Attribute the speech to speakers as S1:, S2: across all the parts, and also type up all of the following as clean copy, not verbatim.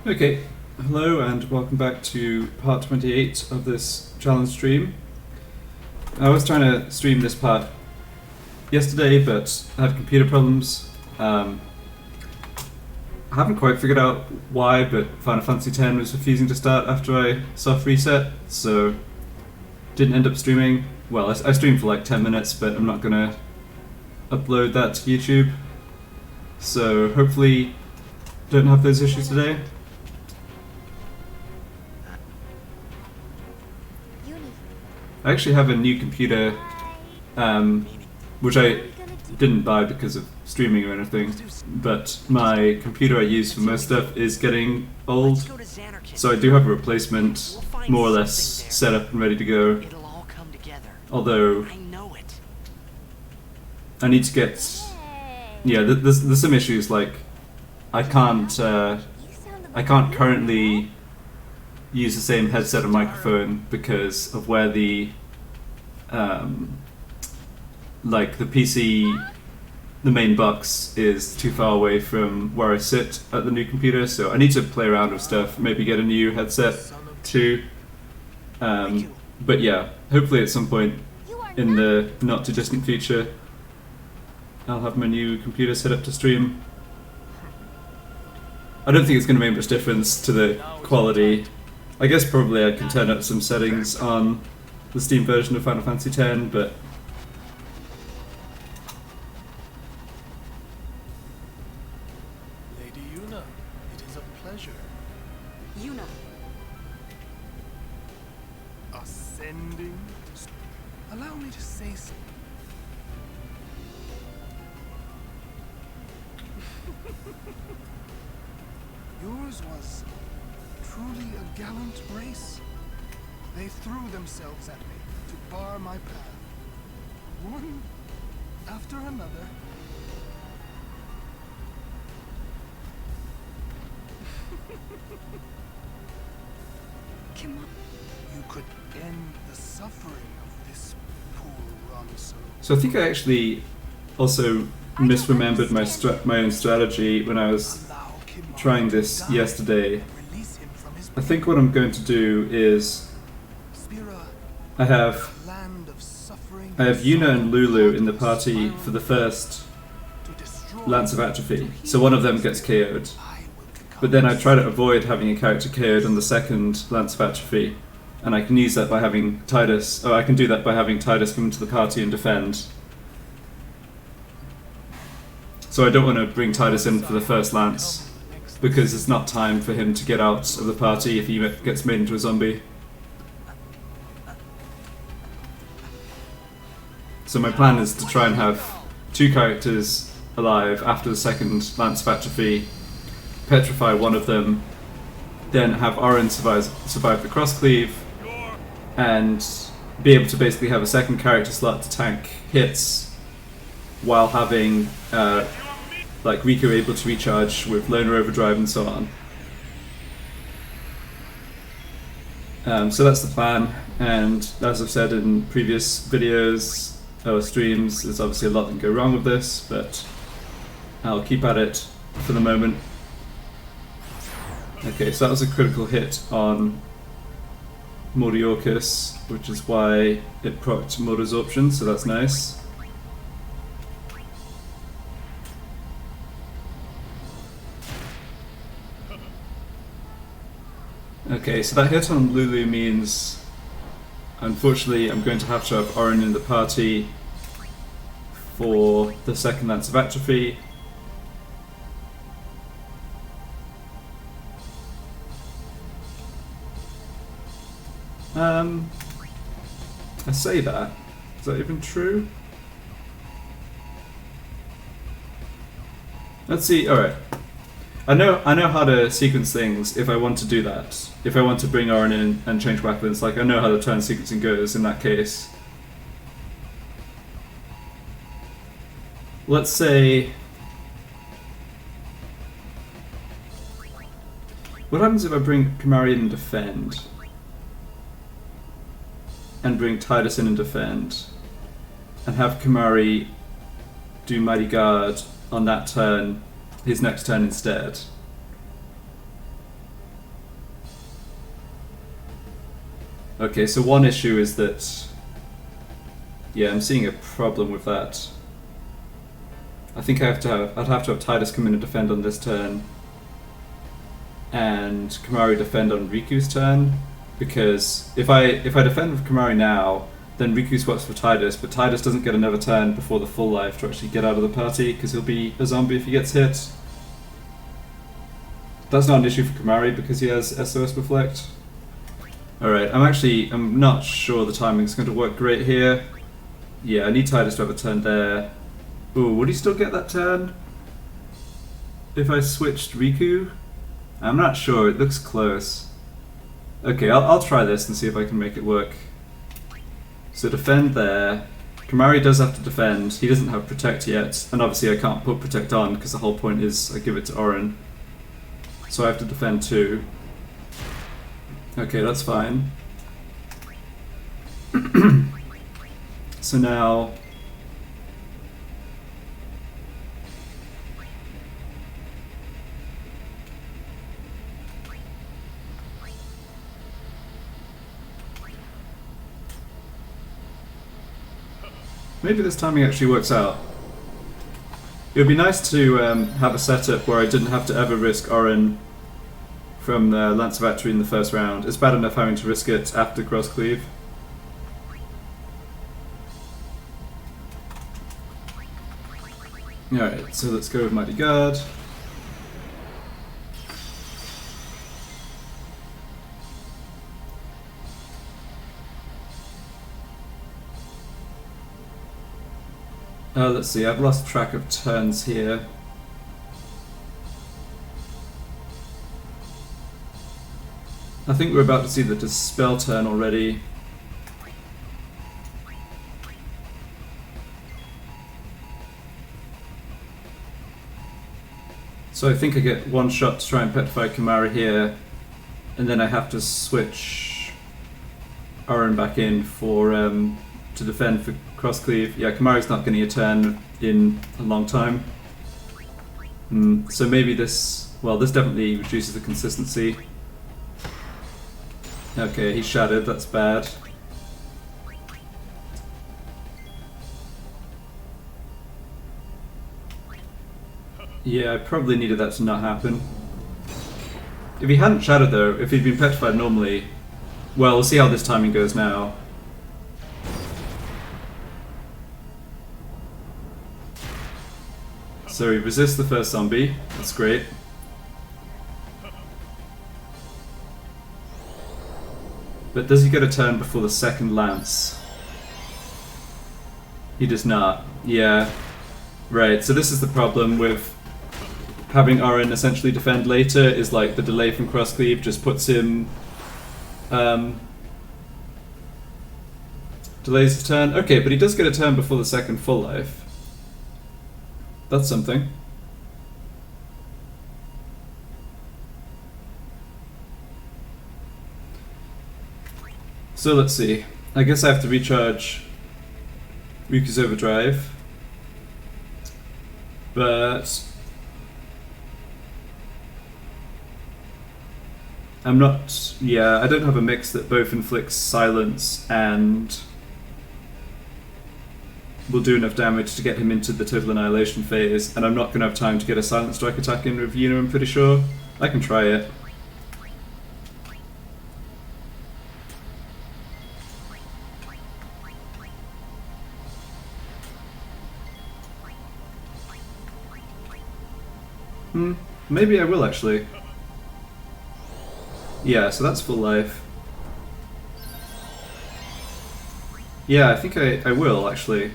S1: Okay, hello and welcome back to part 28 of this challenge stream. I was trying to stream this part yesterday, but I had computer problems. I haven't quite figured out why, but Final Fantasy X was refusing to start after I soft reset, so didn't end up streaming. Well, I streamed for like 10 minutes, but I'm not gonna upload that to YouTube. So hopefully don't have those issues today. I actually have a new computer, which I didn't buy because of streaming or anything, but my computer I use for most stuff is getting old, so I do have a replacement more or less set up and ready to go, although I need to get, yeah, there's some issues, like I can't currently use the same headset and microphone because of where the like the PC, the main box is too far away from where I sit at the new computer, so I need to play around with stuff, maybe get a new headset too. But yeah, hopefully at some point in the not too distant future I'll have my new computer set up to stream. I don't think it's going to make much difference to the quality. I guess probably I can turn up some settings on the Steam version of Final Fantasy X, but
S2: Lady Yuna, it is a pleasure.
S3: Yuna.
S2: Ascending. Allow me to say so. Yours was truly a gallant race. They threw themselves at me to bar my path, one after another.
S3: Come on.
S2: You could end the suffering of this poor Ramso.
S1: so I think I actually also misremembered my own strategy when I was trying this yesterday. I think what I'm going to do is I have Yuna and Lulu in the party for the first Lance of Atrophy, so one of them gets KO'd. But then I try to avoid having a character KO'd on the second Lance of Atrophy, and I can use that by having Titus, or I can do that by having Titus come into the party and defend. So I don't want to bring Titus in for the first Lance, because it's not time for him to get out of the party if he gets made into a zombie. So my plan is to try and have two characters alive after the second Lance of Atrophy, petrify one of them, then have Orin survive the cross-cleave, and be able to basically have a second character slot to tank hits while having like Riku able to recharge with Loner Overdrive and so on. So that's the plan, and as I've said in previous videos or streams, there's obviously a lot that can go wrong with this, but I'll keep at it for the moment. Okay, so that was a critical hit on Mordiorcus, which is why it procced Mod Absorption, so that's nice. Okay, so that hit on Lulu means, unfortunately, I'm going to have Orin in the party for the second Lance of Atrophy. I say that. Is that even true? Let's see. All right. I know how to sequence things if I want to do that. If I want to bring Orin in and change weapons, like I know how the turn sequencing goes in that case. Let's say... what happens if I bring Kimari in and defend? And bring Titus in and defend? And have Kimari do Mighty Guard on that turn, his next turn instead? Okay, so one issue is that... Yeah, I'm seeing a problem with that. I think I'd have to have Tidus come in and defend on this turn, and Kamari defend on Riku's turn, because if I defend with Kamari now, then Riku swaps for Tidus, but Tidus doesn't get another turn before the full life to actually get out of the party, because he'll be a zombie if he gets hit. That's not an issue for Kamari because he has SOS-Reflect. Alright, I'm not sure the timing's going to work great here. Yeah, I need Tidus to have a turn there. Ooh, would he still get that turn if I switched Riku? I'm not sure, it looks close. Okay, I'll try this and see if I can make it work. So defend there. Kamari does have to defend, he doesn't have Protect yet, and obviously I can't put Protect on because the whole point is I give it to Orin. So I have to defend too. Okay, that's fine. So now... maybe this timing actually works out. It would be nice to have a setup where I didn't have to ever risk Orin from the Lance of Atri in the first round. It's bad enough having to risk it after cross cleave. Alright, so let's go with Mighty Guard. Let's see, I've lost track of turns here. I think we're about to see the Dispel turn already. So I think I get one shot to try and petrify Kamari here, and then I have to switch Orin back in for to defend for cross cleave. Yeah, Kamari's not getting a turn in a long time. So maybe this definitely reduces the consistency. Okay, he's shattered, that's bad. Yeah, I probably needed that to not happen. If he hadn't shattered though, if he'd been petrified normally, well, we'll see how this timing goes now. So he resists the first zombie, that's great. But does he get a turn before the second lance? He does not, yeah. Right, so this is the problem with having Orin essentially defend later, is like the delay from cross cleave just puts him delays his turn. Okay, but he does get a turn before the second full life. That's something. So let's see. I guess I have to recharge Riku's Overdrive. But I'm not... yeah, I don't have a mix that both inflicts silence and will do enough damage to get him into the total annihilation phase, and I'm not going to have time to get a silent strike attack in with Yuna, I'm pretty sure. I can try it. Maybe I will actually. Yeah, so that's full life. Yeah, I think I will actually.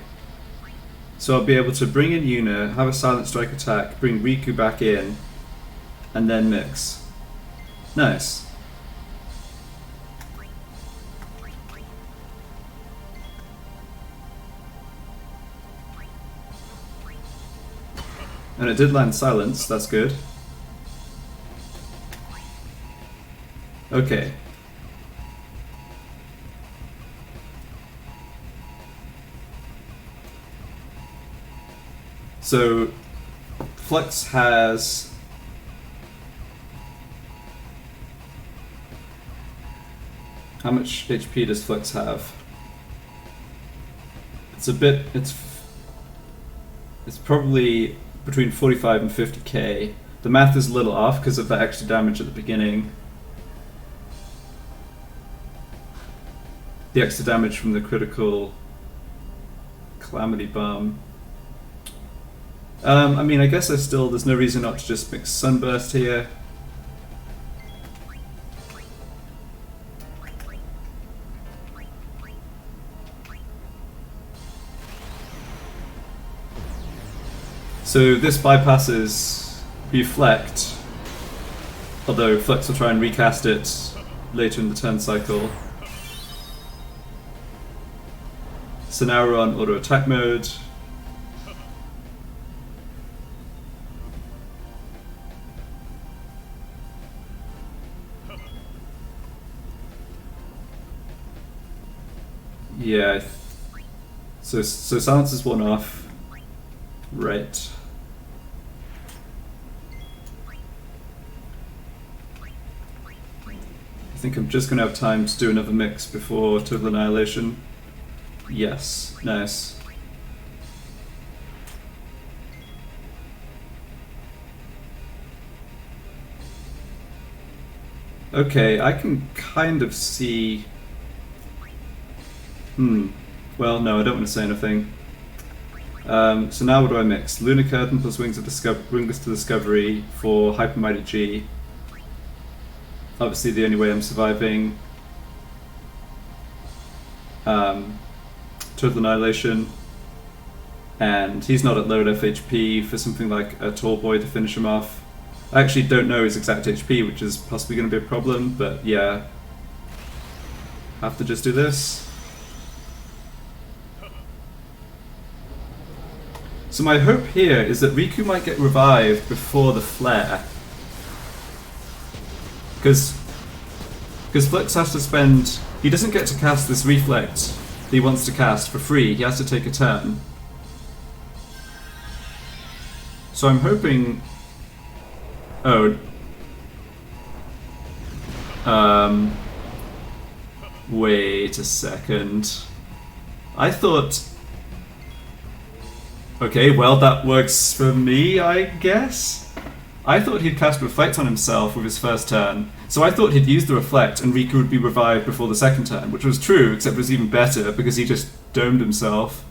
S1: So I'll be able to bring in Yuna, have a silent strike attack, bring Riku back in, and then mix. Nice. And it did land silence, that's good. Okay. So, Flux has... How much HP does Flux have? It's a bit. It's probably between 45 and 50k. The math is a little off because of the extra damage at the beginning. The extra damage from the critical Calamity Bomb. I mean, I guess there's no reason not to just mix Sunburst here. So this bypasses Reflect, although Flux will try and recast it later in the turn cycle. So now we're on auto attack mode. Yeah, so silence is one off. Right. I think I'm just going to have time to do another mix before Total Annihilation. Yes, nice. Okay, I can kind of see... Well, no, I don't want to say anything. So now what do I mix? Lunar Curtain plus Wings to Discovery for Hyper Mighty G. Obviously the only way I'm surviving. Total Annihilation. And he's not at low enough HP for something like a Tall Boy to finish him off. I actually don't know his exact HP, which is possibly going to be a problem, but yeah. Have to just do this. So my hope here is that Riku might get revived before the flare. Because Flux has to spend... He doesn't get to cast this Reflect that he wants to cast for free. He has to take a turn. So I'm hoping... Oh. Wait a second. I thought... Okay, well that works for me, I guess? I thought he'd cast Reflect on himself with his first turn, so I thought he'd use the Reflect and Riku would be revived before the second turn, which was true, except it was even better because he just domed himself.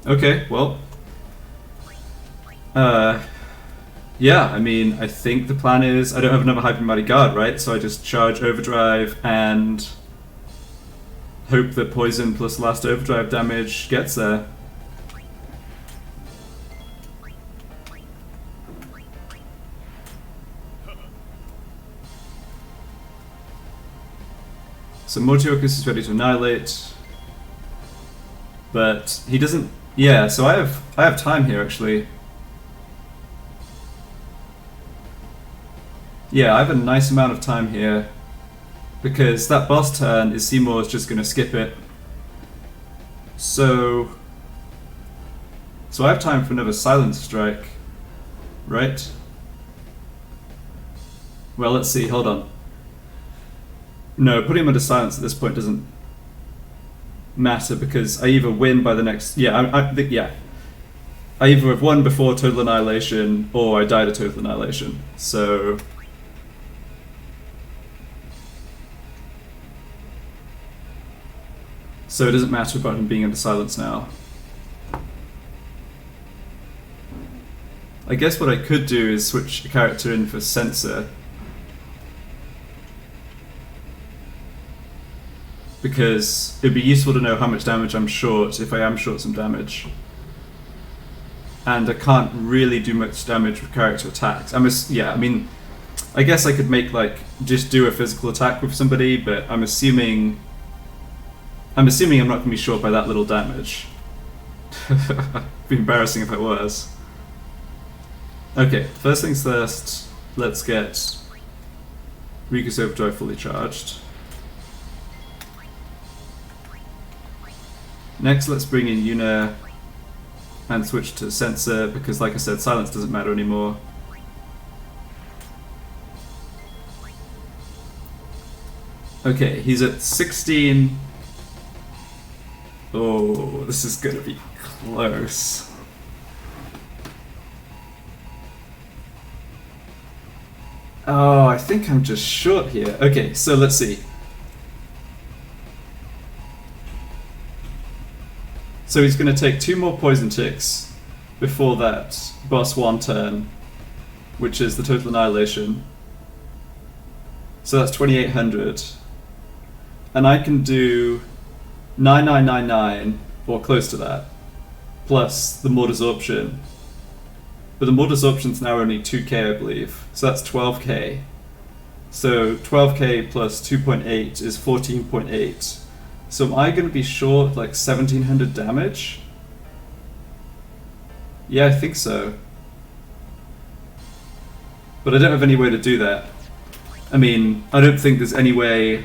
S1: Okay, well... yeah, I mean, I think the plan is... I don't have another Hyper Mighty Guard, right? So I just charge Overdrive and... hope that Poison plus last Overdrive damage gets there. So Mortiokus is ready to annihilate, but he doesn't. Yeah, so I have time here actually. Yeah, I have a nice amount of time here because that boss turn is Seymour's just going to skip it. So I have time for another Silence Strike, right? Well, let's see. Hold on. No, putting him under silence at this point doesn't matter because I either win by the next... Yeah, yeah. I either have won before Total Annihilation or I die to Total Annihilation. So... So it doesn't matter about him being under silence now. I guess what I could do is switch a character in for Censor. Because it'd be useful to know how much damage I'm short if I am short some damage. And I can't really do much damage with character attacks. Yeah, I mean, I guess I could make like just do a physical attack with somebody, but I'm assuming I'm not going to be short by that little damage. It'd be embarrassing if I was. Okay, first things first, let's get Riku's Overdrive fully charged. Next, let's bring in Yuna and switch to Censor because, like I said, silence doesn't matter anymore. Okay, he's at 16. Oh, this is gonna be close. Oh, I think I'm just short here. Okay, so let's see. So he's gonna take 2 more poison ticks before that boss 1 turn, which is the total annihilation. So that's 2800. And I can do 9999, or close to that, plus the more desorption. But the more desorption's now only 2k, I believe. So that's 12k. So 12k plus 2.8 is 14.8. So am I going to be short like 1700 damage? Yeah, I think so. But I don't have any way to do that. I mean, I don't think there's any way...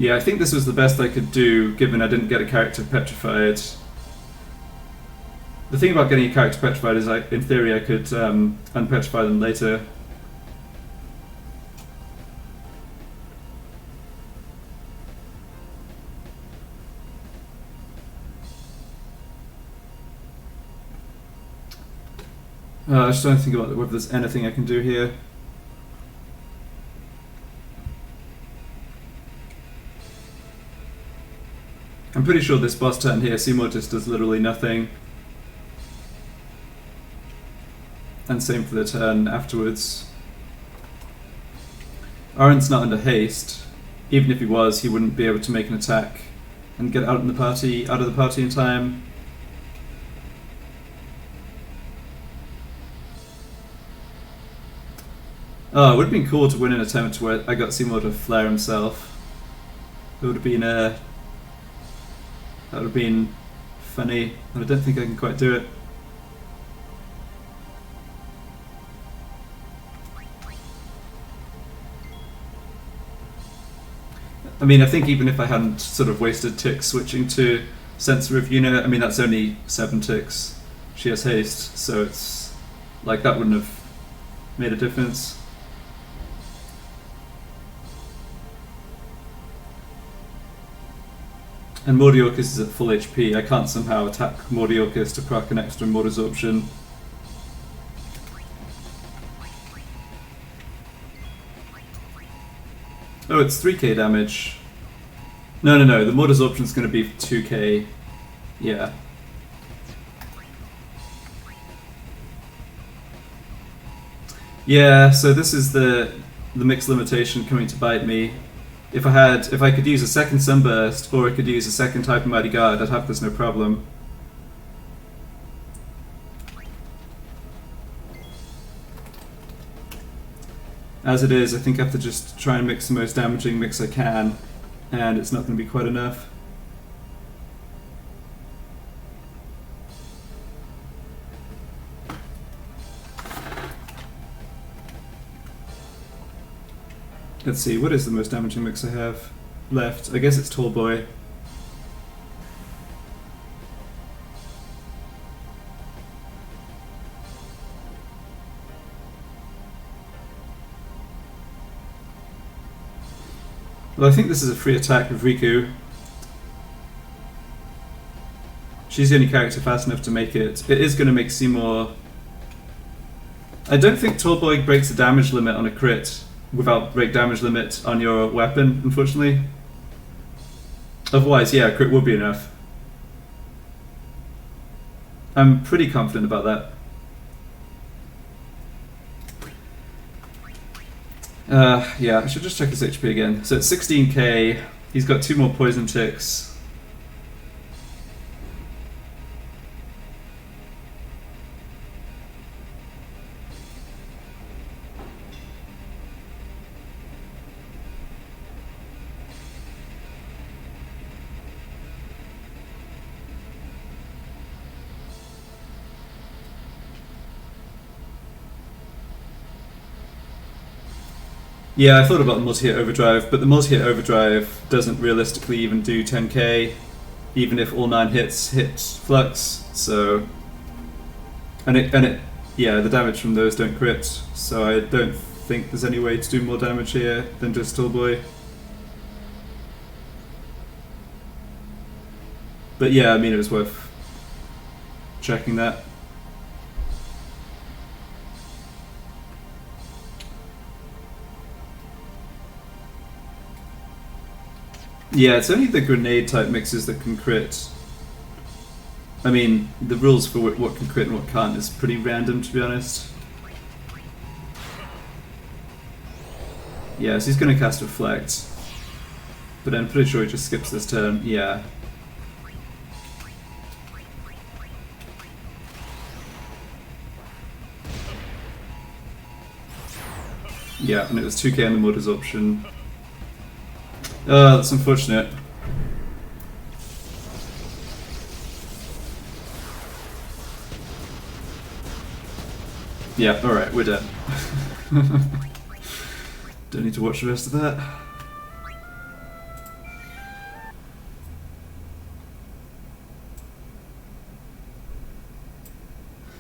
S1: Yeah, I think this was the best I could do, given I didn't get a character petrified. The thing about getting a character petrified is, in theory, I could unpetrify them later. I just don't think about whether there's anything I can do here. I'm pretty sure this boss turn here, Seymour just does literally nothing. And same for the turn afterwards. Aaron's not under haste. Even if he was, he wouldn't be able to make an attack and get out of the party in time. Oh, it would have been cool to win an attempt where I got Seymour to flare himself. It would have been that would have been funny, but I don't think I can quite do it. I mean, I think even if I hadn't sort of wasted ticks switching to Sensor of Unit, I mean that's only 7 ticks. She has haste, so it's like that wouldn't have made a difference. And Mordiorcus is at full HP. I can't somehow attack Mordiorcus to proc an extra more absorption. Oh, it's 3k damage. No, the more absorption is going to be 2k. Yeah. Yeah, so this is the mixed limitation coming to bite me. If I could use a second Sunburst, or I could use a second type of Mighty Guard, I'd have this no problem. As it is, I think I have to just try and mix the most damaging mix I can, and it's not going to be quite enough. Let's see, what is the most damaging mix I have left? I guess it's Tall Boy. Well, I think this is a free attack with Riku. She's the only character fast enough to make it. It is going to make Seymour... I don't think Tall Boy breaks the damage limit on a crit without break damage limit on your weapon, unfortunately. Otherwise, yeah, crit would be enough. I'm pretty confident about that. Yeah, I should just check his HP again. So it's 16k, he's got 2 more poison ticks. Yeah, I thought about the multi-hit overdrive, but the multi-hit overdrive doesn't realistically even do 10k, even if all 9 hits hit Flux. So, and yeah, the damage from those don't crit, so I don't think there's any way to do more damage here than just Tallboy. But yeah, I mean, it was worth checking that. Yeah, it's only the grenade type mixes that can crit. I mean, the rules for what can crit and what can't is pretty random, to be honest. Yeah, so he's going to cast Reflect. But I'm pretty sure he just skips this turn. Yeah. Yeah, and it was 2k on the mod absorption. Oh, that's unfortunate. Yeah, alright, we're dead. Don't need to watch the rest of that.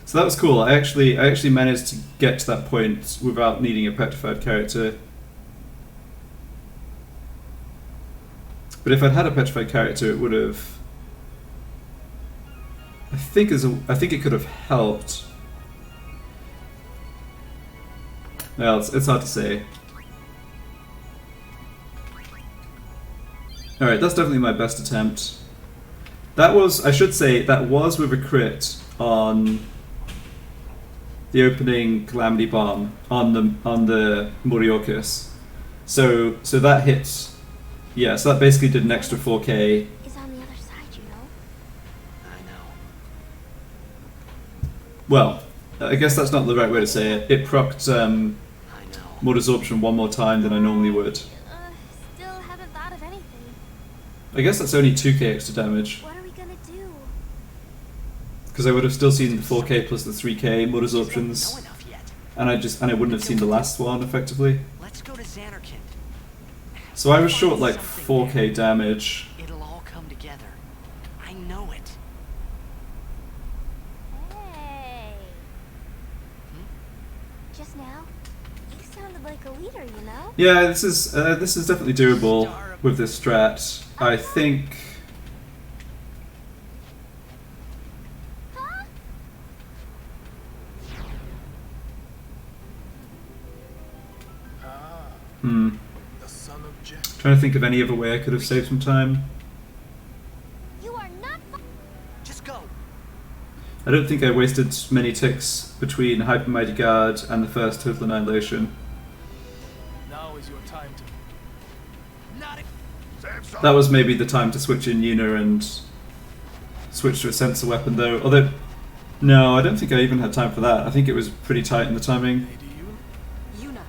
S1: So that was cool. I actually managed to get to that point without needing a petrified character. But if I'd had a petrified character, it would have. I think it could have helped. Well, it's hard to say. Alright, that's definitely my best attempt. That was, I should say, that was with a crit on the opening Calamity Bomb on the Moriorcus. So that hit. Yeah, so that basically did an extra 4k.
S3: Is on the other side, you know?
S4: I know.
S1: Well, I guess that's not the right way to say it. It procced
S4: I know.
S1: mod absorption one more time than I normally would.
S3: Still haven't thought of anything.
S1: I guess that's only 2k extra damage,
S3: What are we gonna do?
S1: because I would have still seen the 4k plus the 3k mod absorptions,
S4: Know enough yet.
S1: and I wouldn't have seen the last one effectively.
S4: Let's go to Xanarkand.
S1: So I was short like 4k damage.
S4: It'll all come together. I know it.
S3: Hey. Just now, you sounded like a leader, you know?
S1: Yeah, this is definitely doable with this strat. I think.
S3: Huh?
S2: Ah,
S1: Hmm.
S2: the son of Jack.
S1: Trying to think of any other way I could have saved some time.
S3: You are not.
S4: Just go.
S1: I don't think I wasted many ticks between Hyper Mighty Guard and the first Total Annihilation.
S2: Now is your time to.
S4: Not a
S1: That was maybe the time to switch in Yuna and switch to a sensor weapon though. Although, no, I don't think I even had time for that. I think it was pretty tight in the timing.
S2: Lady
S3: Yuna.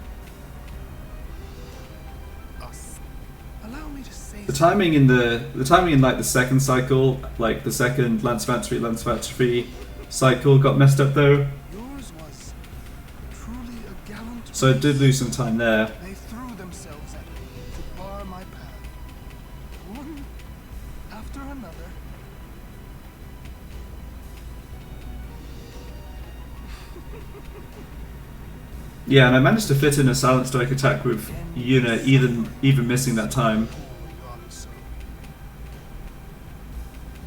S2: us. Allow me to say
S1: The timing in like the second cycle, like the second Lance Factory cycle got messed up though.
S2: yours was truly a gallant.
S1: So I did lose some time there.
S2: They threw themselves at me to bar my path. One after another.
S1: Yeah, and I managed to fit in a Silent Strike attack with Yuna, even missing that time.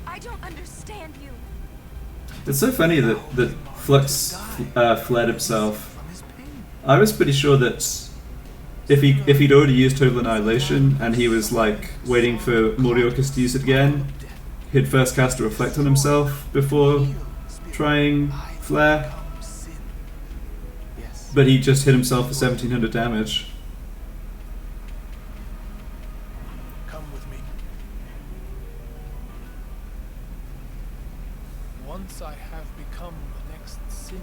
S3: I don't understand you.
S1: It's so funny that Flux fled himself.
S2: From his pain.
S1: I was pretty sure that if he'd already used Total Annihilation and he was like waiting for Moriorcus to use it again, he'd first cast a Reflect on himself before trying Flare,
S2: Sin. Yes.
S1: but he just hit himself for 1700 damage.
S2: Come with me. Once I have become the next sin,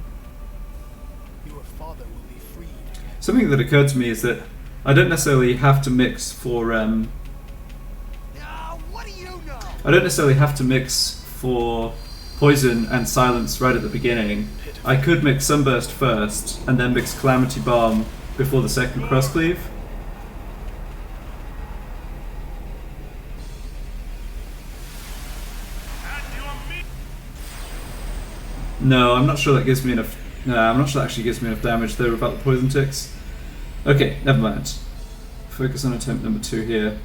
S2: your father will be freed again.
S1: Something that occurred to me is that I don't necessarily have to mix for
S4: what do you know?
S1: I don't necessarily have to mix for Poison and Silence right at the beginning. I could mix Sunburst first and then mix Calamity Bomb before the second Cross Cleave. No, I'm not sure that gives me enough Nah, I'm not sure that actually gives me enough damage though about the poison ticks. Okay, never mind. Focus on attempt number 2 here.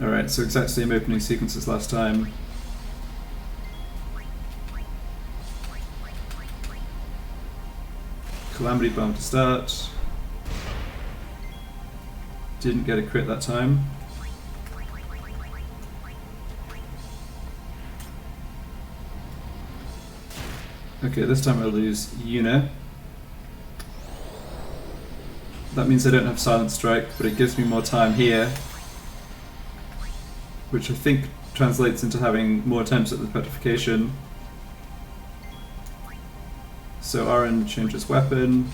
S1: Alright, so exact same opening sequence as last time. Calamity Bomb to start. Didn't get a crit that time. Okay, this time I'll lose Yuna. That means I don't have Silent Strike, but it gives me more time here, which I think translates into having more attempts at the petrification. So Aaron changes weapon.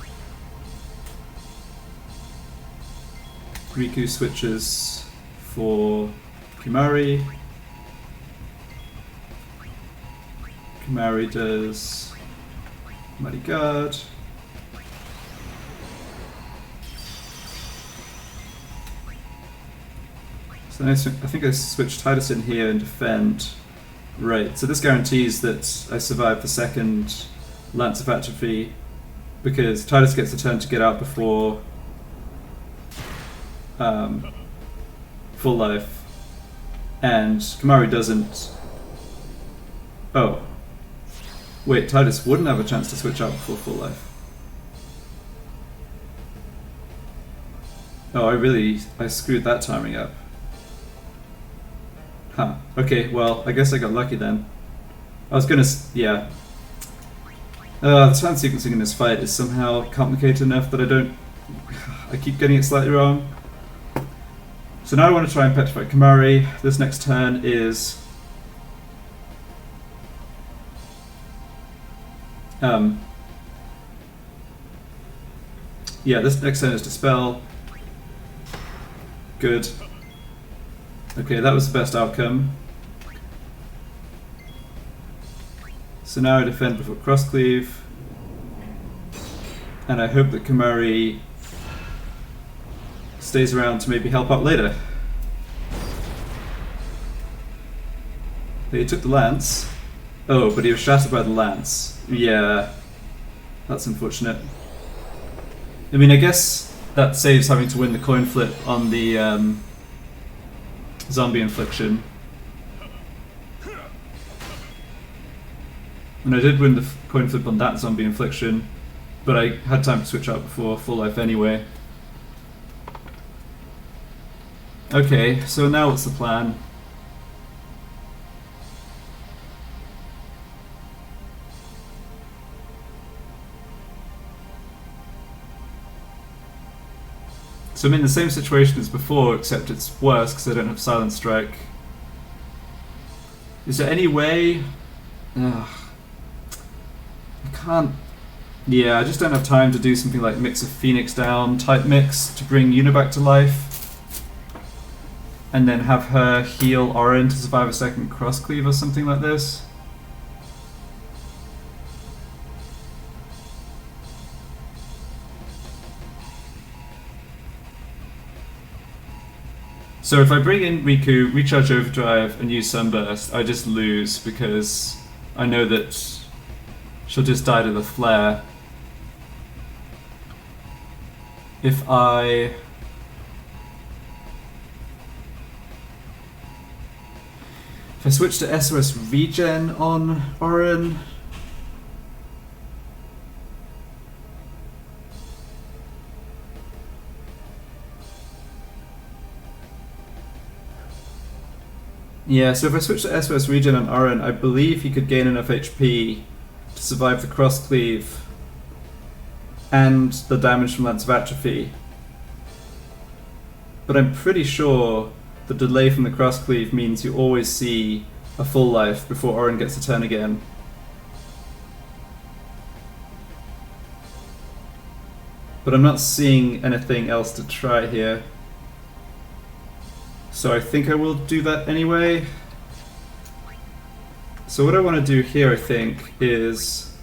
S1: Riku switches for Kimari. Kimari does Mighty Guard. So I think I switch Titus in here and defend. Right, so this guarantees that I survive the second Lance of Atrophy, because Titus gets a turn to get out before full life, and Kimari doesn't. Oh. Wait, Titus wouldn't have a chance to switch out before full life. Oh, I screwed that timing up. Huh. Okay, well, I guess I got lucky then. I was gonna, yeah. The time sequencing in this fight is somehow complicated enough that I keep getting it slightly wrong. So now I want to try and petrify Kimari. This next turn is... yeah, this next turn is Dispel. Good. Okay, that was the best outcome. So now I defend before Crosscleave. And I hope that Kimari stays around to maybe help out later. He took the lance. Oh, but he was shattered by the lance. Yeah, that's unfortunate. I mean, I guess that saves having to win the coin flip on the zombie infliction. And I did win the coin flip on that zombie infliction, but I had time to switch out before full life anyway. Okay, so now what's the plan? So I'm in the same situation as before, except it's worse because I don't have Silent Strike. Is there any way? Ugh. I can't. Yeah, I just don't have time to do something like Mix of Phoenix Down type mix to bring Yuna back to life, and then have her heal Orin to survive a second Crosscleave or something like this. So if I bring in Riku, recharge Overdrive, and use Sunburst, I just lose because I know that she'll just die to the flare. If I switch to SOS Regen on Orin, yeah, so if I switch to SOS Regen on Orin, I believe he could gain enough HP to survive the Crosscleave and the damage from Lance of Atrophy. But I'm pretty sure the delay from the Crosscleave means you always see a full life before Orin gets a turn again. But I'm not seeing anything else to try here. So I think I will do that anyway. So what I want to do here, I think, is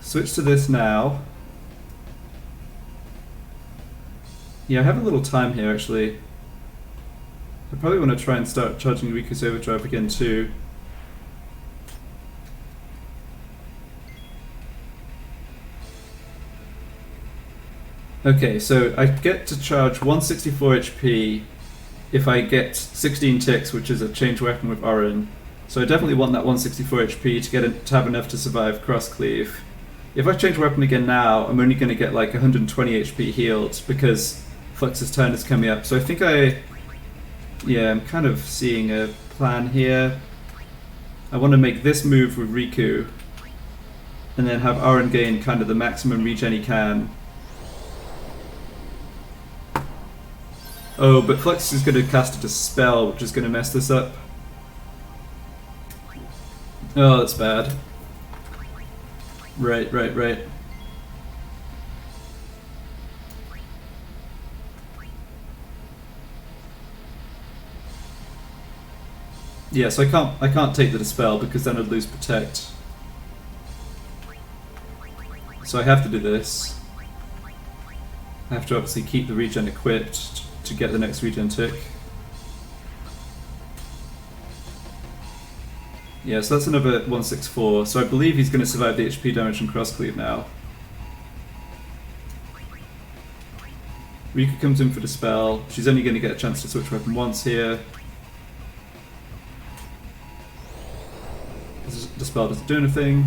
S1: switch to this now. Yeah, I have a little time here actually. I probably want to try and start charging Riku's overdrive again too. Okay, so I get to charge 164 HP if I get 16 ticks, which is a change weapon with Orin. So I definitely want that 164 HP to have enough to survive cross cleave. If I change weapon again now, I'm only going to get like 120 HP healed because Flux's turn is coming up. So I think I'm kind of seeing a plan here. I want to make this move with Riku and then have Orin gain kind of the maximum regen he can. Oh, but Flux is going to cast a spell, which is going to mess this up. Oh, that's bad. Right. Yeah, so I can't take the dispel because then I'd lose protect. So I have to do this. I have to obviously keep the regen equipped to get the next regen tick. Yeah, so that's another 164. So I believe he's going to survive the HP damage from cross cleave now. Riku comes in for the spell. She's only going to get a chance to switch weapon once here. The spell doesn't do anything.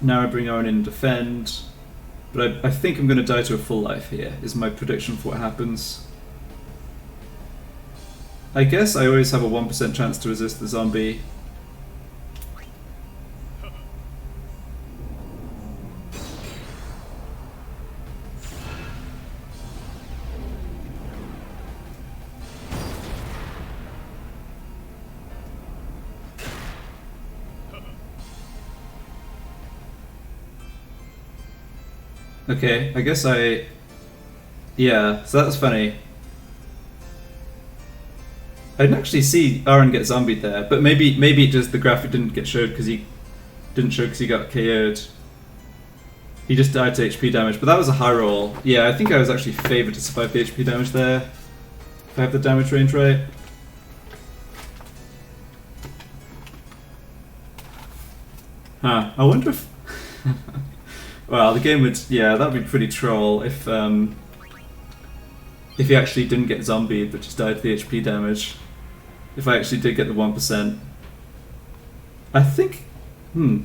S1: Now I bring Orin in and defend. But I think I'm going to die to a full life here, is my prediction for what happens. I guess I always have a 1% chance to resist the zombie. Okay, I guess yeah, so that's funny. I didn't actually see Orin get zombied there, but maybe just the graphic didn't get showed because he got KO'd. He just died to HP damage, but that was a high roll. Yeah, I think I was actually favoured to survive the HP damage there. If I have the damage range right. Huh, I wonder if... Well, the game would... Yeah, that would be pretty troll if he actually didn't get zombied but just died to the HP damage. If I actually did get the 1%. I think... I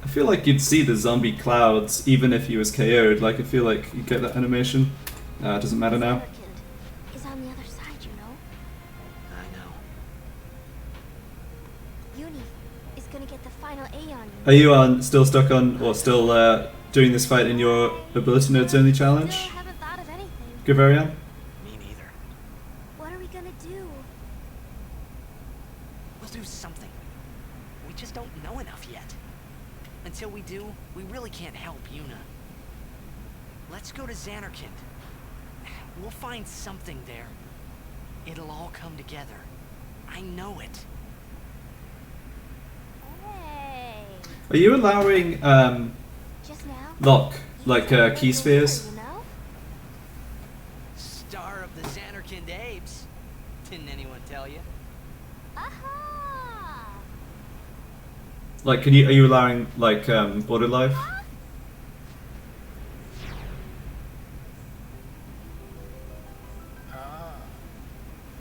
S1: feel like you'd see the zombie clouds even if he was KO'd. Like, I feel like you'd get that animation. It doesn't matter now.
S3: Is on the other side, you know.
S4: I know.
S3: Uni is gonna get the final A on you.
S1: Are you still stuck on, or still doing this fight in your ability nodes only challenge?
S3: No, I haven't thought of anything.
S1: Gavarian?
S4: Me neither.
S3: What are we gonna do?
S4: We'll do something. We just don't know enough yet. Until we do, we really can't help Yuna. Let's go to Xanarkand. We'll find something there. It'll all come together. I know it.
S3: Hey.
S1: Are you allowing
S3: Just now.
S1: lock, like
S3: You
S1: key
S3: said
S1: spheres?
S3: you know?
S4: Star of the Xanarkand Apes. Didn't anyone tell you?
S3: Aha!
S1: Like, are you allowing like auto life?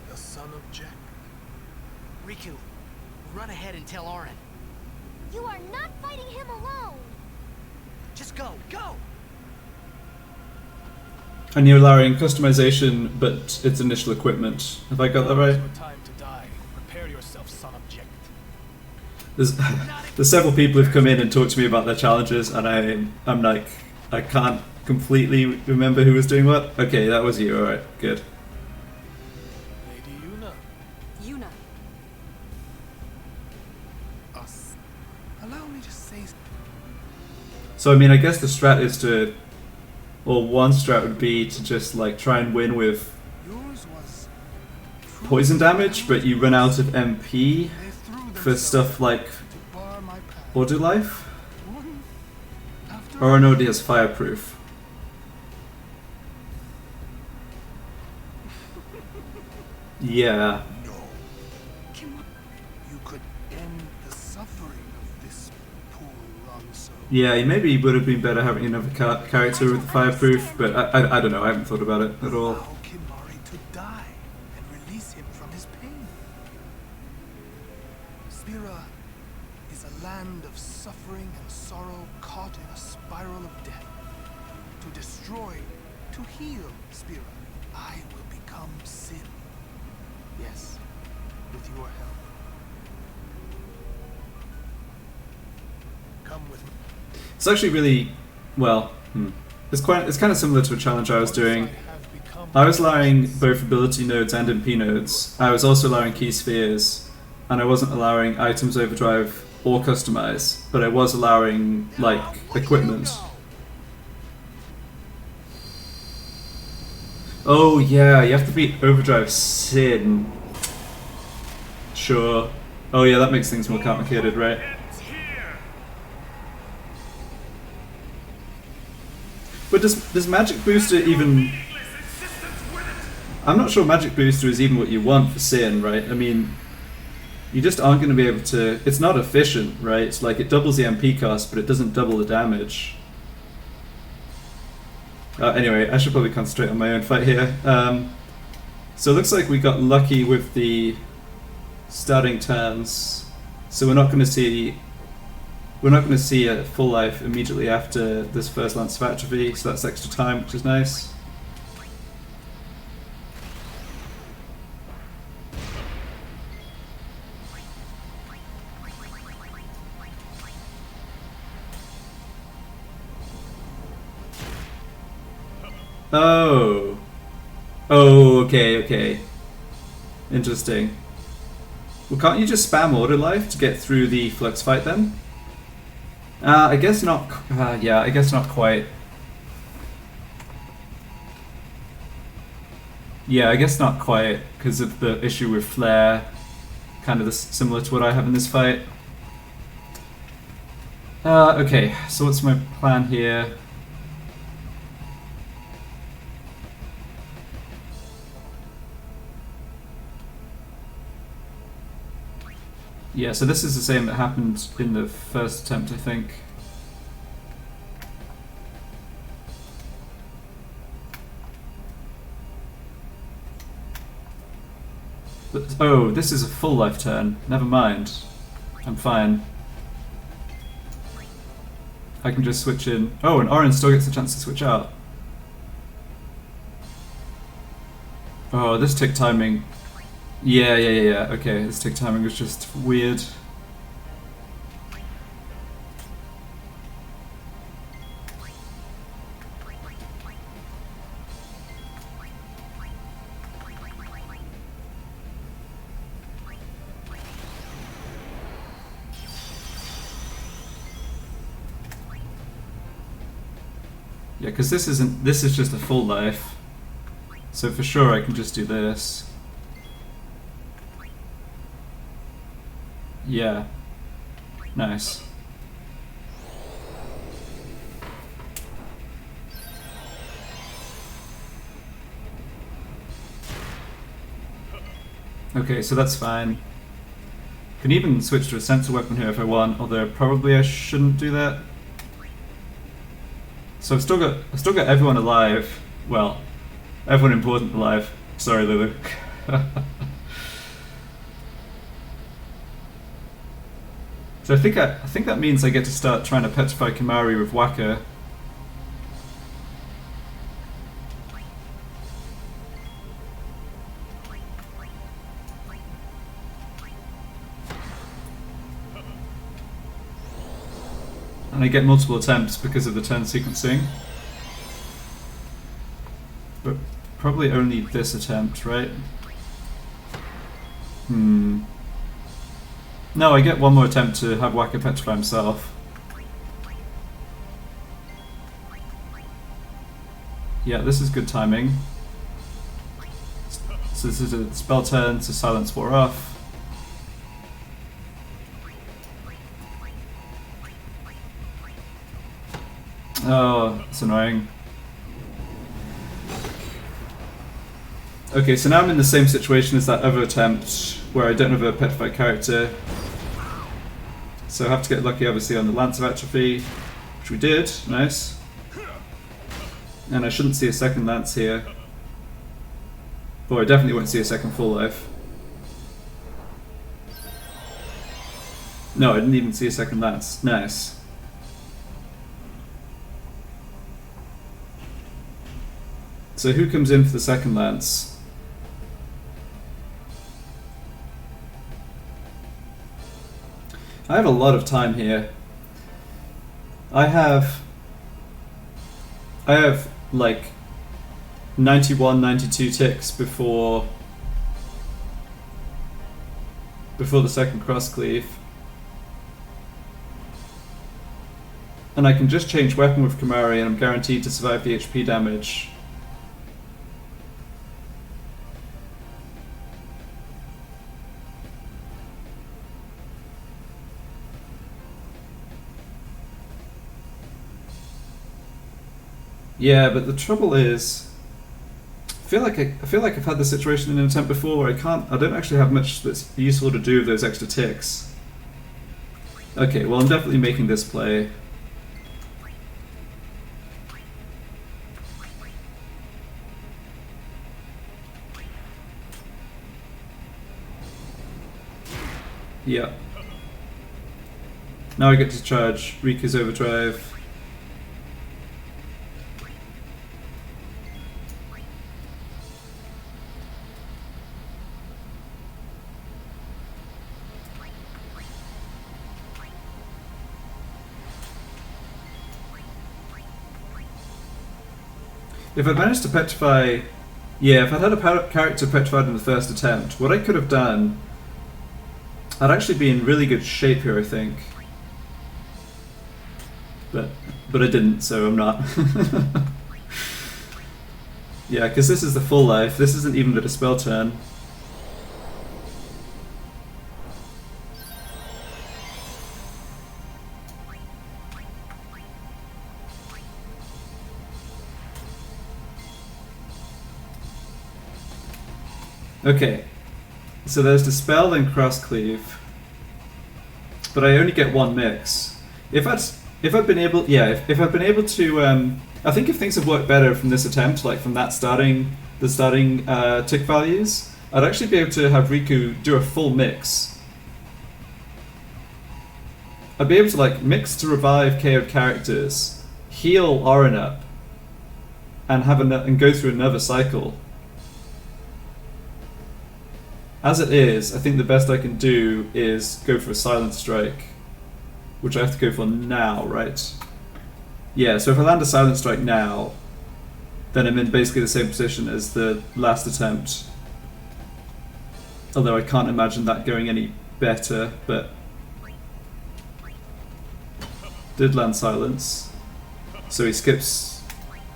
S2: The son of Jack.
S4: Riku, run ahead and tell Orin.
S3: You are not fighting him alone.
S4: Just go, go!
S1: And you're allowing customization, but it's initial equipment. Have I got that right?
S2: Your time to die. Prepare yourself, son of Jack.
S1: There's several people who've come in and talked to me about their challenges, and I'm like, I can't completely remember who was doing what. Okay, that was you. All right, good.
S2: Lady Yuna.
S5: Yuna.
S2: Us. Allow me to say.
S1: So I mean, I guess the strat is to, or one strat would be to just like try and win with
S2: Yours was.
S1: poison damage, but you run out of MP
S2: They threw
S1: for stuff like
S2: to bar my path.
S1: auto life.
S2: One after
S1: Or an OD has fireproof. Yeah.
S2: No.
S3: Come on.
S2: You could end the suffering of this poor wrong soul.
S1: Yeah, maybe it would have been better having another character with the fireproof, but I don't know, I haven't thought about it at all.
S2: Allow Kimari to die and release him from his pain. Spira is a land of suffering and sorrow caught in a spiral of death. To destroy, to heal Spira, I will become sin. Yes, with your help. Come with me.
S1: It's actually really, well, it's kind of similar to a challenge I was doing. I was allowing both ability nodes and MP nodes. I was also allowing key spheres, and I wasn't allowing items overdrive or customize, but I was allowing, like, equipment. Oh yeah, you have to beat overdrive Sin. Sure. Oh yeah, that makes things more complicated, right? But does Magic Booster even... I'm not sure Magic Booster is even what you want for Sin, right? I mean, you just aren't going to be able to... It's not efficient, right? It's like it doubles the MP cost, but it doesn't double the damage. Anyway, I should probably concentrate on my own fight here. So it looks like we got lucky with the starting turns. So we're not going to see a full life immediately after this first Lance of Atrophy, so that's extra time, which is nice. Oh. Oh, okay. Interesting. Well, can't you just spam Order Life to get through the Flux fight then? I guess not. Yeah, I guess not quite. Yeah, I guess not quite, because of the issue with Flare. Kind of similar to what I have in this fight. Okay, so what's my plan here? Yeah, so this is the same that happened in the first attempt, I think. But, oh, this is a full life turn. Never mind. I'm fine. I can just switch in. Oh, and Orange still gets a chance to switch out. Oh, this tick timing. Yeah. Okay, this tick timing was just weird. Yeah, because this is just a full life. So for sure I can just do this. Yeah. Nice. Okay, so that's fine. Can even switch to a sensor weapon here if I want, although probably I shouldn't do that. So I've still got everyone alive. Well, everyone important alive. Sorry, Lulu. So I think that means I get to start trying to petrify Kimari with Waka. And I get multiple attempts because of the turn sequencing. But probably only this attempt, right? No, I get one more attempt to have Waka petrify himself. Yeah, this is good timing. So this is a spell turn to silence 4 off. Oh, it's annoying. Okay, so now I'm in the same situation as that other attempt where I don't have a petrified character. So I have to get lucky obviously on the Lance of Atrophy, which we did, nice. And I shouldn't see a second Lance here. Or I definitely won't see a second full life. No, I didn't even see a second Lance, nice. So who comes in for the second Lance? I have a lot of time here. I have like 91, 92 ticks before the second cross cleave. And I can just change weapon with Kamari and I'm guaranteed to survive the HP damage. Yeah, but the trouble is, I feel like I've had this situation in an attempt before where I don't actually have much that's useful to do with those extra ticks. Okay, well I'm definitely making this play. Yeah. Now I get to charge Riku's Overdrive. If I'd managed to petrify... Yeah, if I'd had a character petrified in the first attempt, what I could have done... I'd actually be in really good shape here, I think. But I didn't, so I'm not. Yeah, because this is the full life. This isn't even the Dispel turn. Okay, so there's Dispel and Cross Cleave, but I only get one mix. If I'd been able, yeah, if I'd been able to, I think if things have worked better from this attempt, like from that starting tick values, I'd actually be able to have Riku do a full mix. I'd be able to like mix to revive KO'd characters, heal Orin up, and go through another cycle. As it is, I think the best I can do is go for a Silent Strike, which I have to go for now, right? Yeah, so if I land a Silent Strike now, then I'm in basically the same position as the last attempt. Although I can't imagine that going any better, but... Did land Silence. So he skips...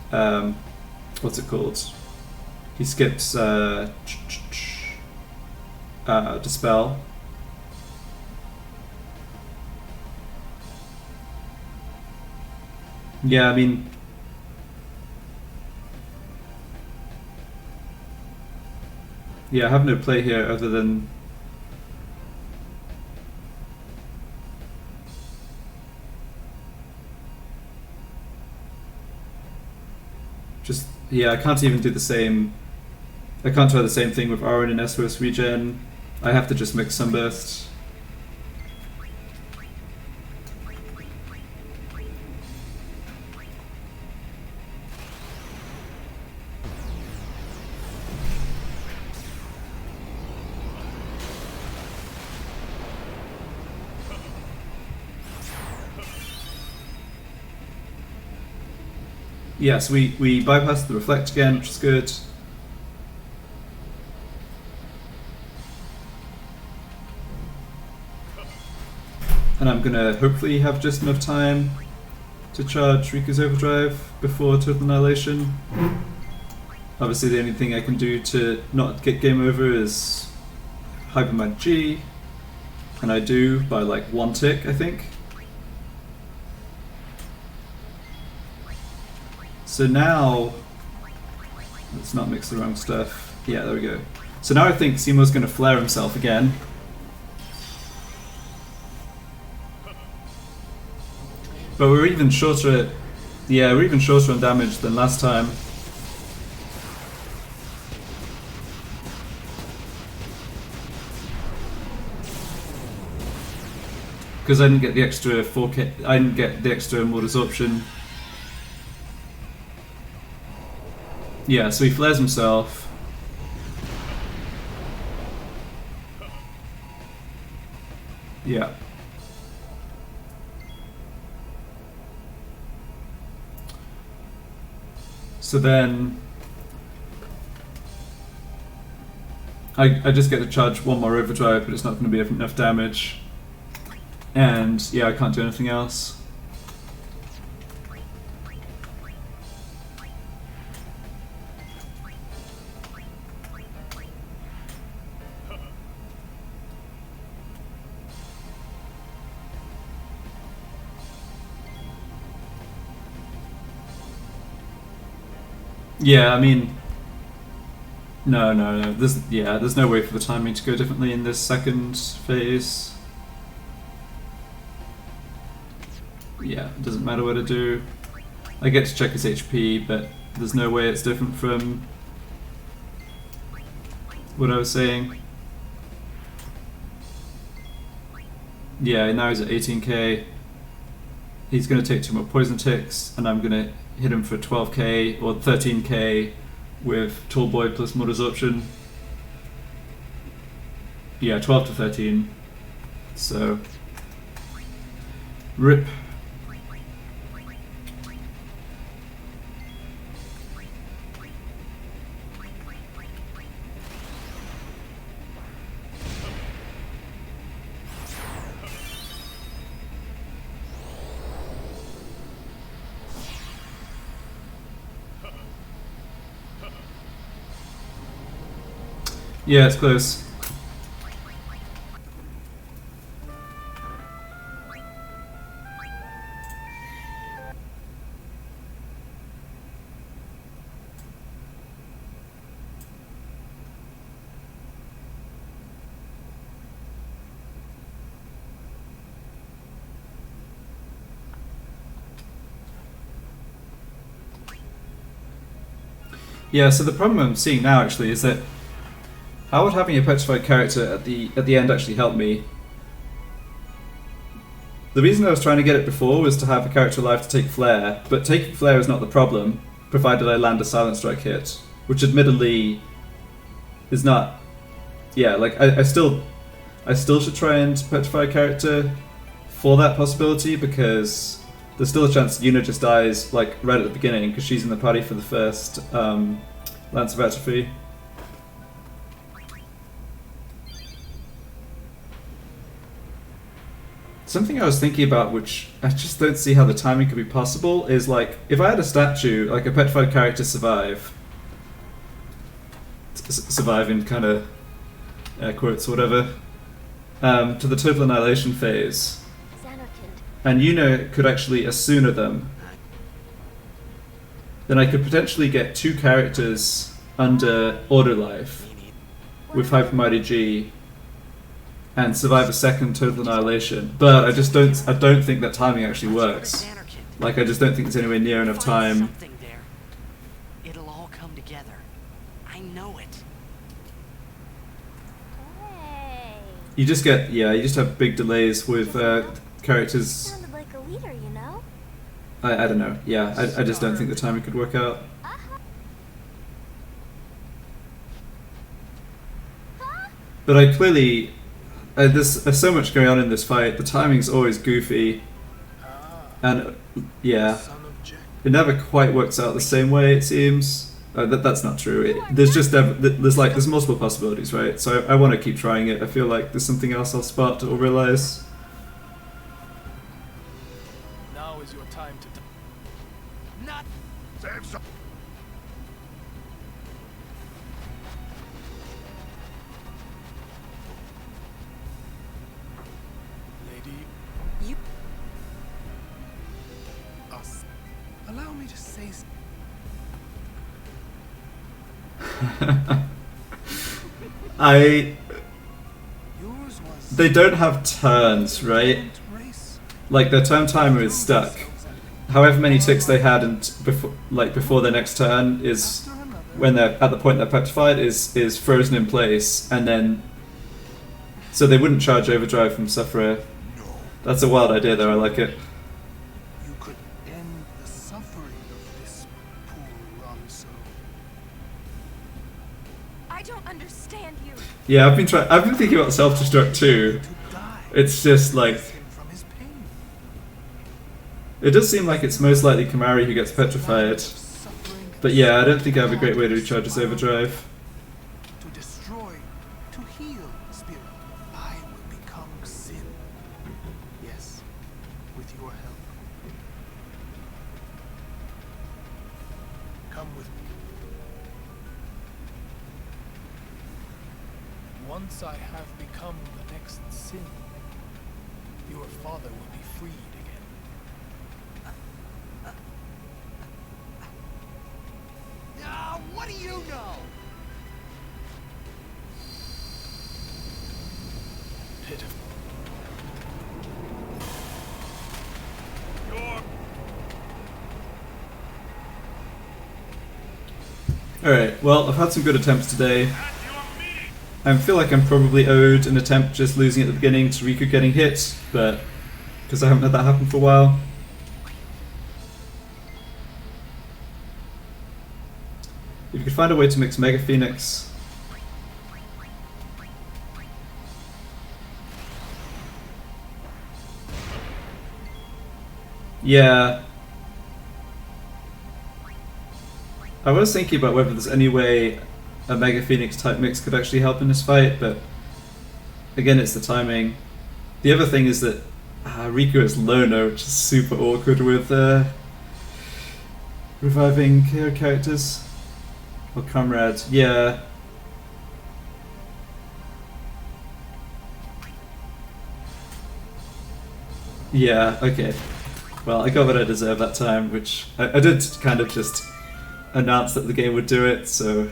S1: what's it called? He skips... Dispel. Yeah, I mean... Yeah, I have no play here other than... Just... Yeah, I can't even do the same... I can't try the same thing with Orin and SOS regen. I have to just mix Sunburst. Yes, we bypassed the Reflect again, which is good. And I'm gonna hopefully have just enough time to charge Riku's Overdrive before Total Annihilation. Obviously the only thing I can do to not get game over is Hypermag G, and I do by like one tick, I think. So now, let's not mix the wrong stuff. Yeah, there we go. So now I think Seymour's going to flare himself again. But we're even shorter. Yeah, we're even shorter on damage than last time. Because I didn't get the extra 4K. I didn't get the extra more absorption. Yeah, so he flares himself. Yeah. So then I just get to charge one more overdrive, but it's not going to be enough damage. And yeah, I can't do anything else. Yeah, I mean, no. There's no way for the timing to go differently in this second phase. Yeah, it doesn't matter what I do. I get to check his HP, but there's no way it's different from what I was saying. Yeah, now he's at 18k. He's going to take 2 more poison ticks, and I'm going to hit him for 12k or 13k with Tall Boy plus more absorption. Yeah, 12 to 13. So, rip. Yeah, it's close. Yeah, so the problem I'm seeing now actually is that how would having a petrified character at the end actually help me? The reason I was trying to get it before was to have a character alive to take flare, but taking flare is not the problem, provided I land a silent strike hit, which admittedly is not. Yeah, like I still should try and petrify a character for that possibility, because there's still a chance Yuna just dies like right at the beginning because she's in the party for the first Lance of Atrophy. Something I was thinking about, which I just don't see how the timing could be possible, is like if I had a statue, like a petrified character survive in kind of air quotes or whatever, to the total annihilation phase, and Yuna could actually Asuna them, then I could potentially get 2 characters under Order Life with Hyper Mighty G and survive a second total annihilation. But I don't think that timing actually works. Like, I just don't think it's anywhere near enough time.
S4: It'll all come together. I know it.
S3: Hey.
S1: You just have big delays with characters.
S3: Sounded like a leader, you know?
S1: I don't know. Yeah, I just don't think the timing could work out. But I clearly... there's so much going on in this fight. The timing's always goofy. And, yeah. It never quite works out the same way, it seems. That's not true. There's multiple possibilities, right? So I want to keep trying it. I feel like there's something else I'll spot or realize.
S2: Now is your time to
S4: Not.
S2: Lady.
S3: You-
S2: Us. Allow me to say
S1: I...
S2: Yours was
S1: They don't have turns, right?
S2: gallant race.
S1: Like, their turn timer is stuck. However many ticks they had and before their next turn is
S2: After another,
S1: when they're at the point they're petrified is frozen in place, and then so they wouldn't charge overdrive from Sufferer. That's a wild idea though, I like it.
S2: you could end the suffering of this poor Ronso.
S3: I don't understand you.
S1: Yeah, I've been thinking about self-destruct too.
S2: To die.
S1: It's just like,
S2: Release him from his pain.
S1: it does seem like it's most likely Kamari who gets petrified.
S2: Suffering
S1: But yeah, I don't think I have a great way to recharge his overdrive.
S2: to destroy, to heal, Spirit. I will become sin. Yes, with your help. Come with me. Once I have become the next sin, your father will be freed again.
S4: Ah, what do you know?
S2: Pitiful.
S1: Alright, well, I've had some good attempts today. I feel like I'm probably owed an attempt just losing at the beginning to Riku getting hit, but because I haven't had that happen for a while. If you could find a way to mix Mega Phoenix. Yeah. I was thinking about whether there's any way a Mega Phoenix type mix could actually help in this fight, but again, it's the timing. The other thing is that Riku is Loner, which is super awkward with reviving hero characters. Or Comrade, yeah. Yeah, okay. Well, I got what I deserved that time, which I did kind of just announce that the game would do it, so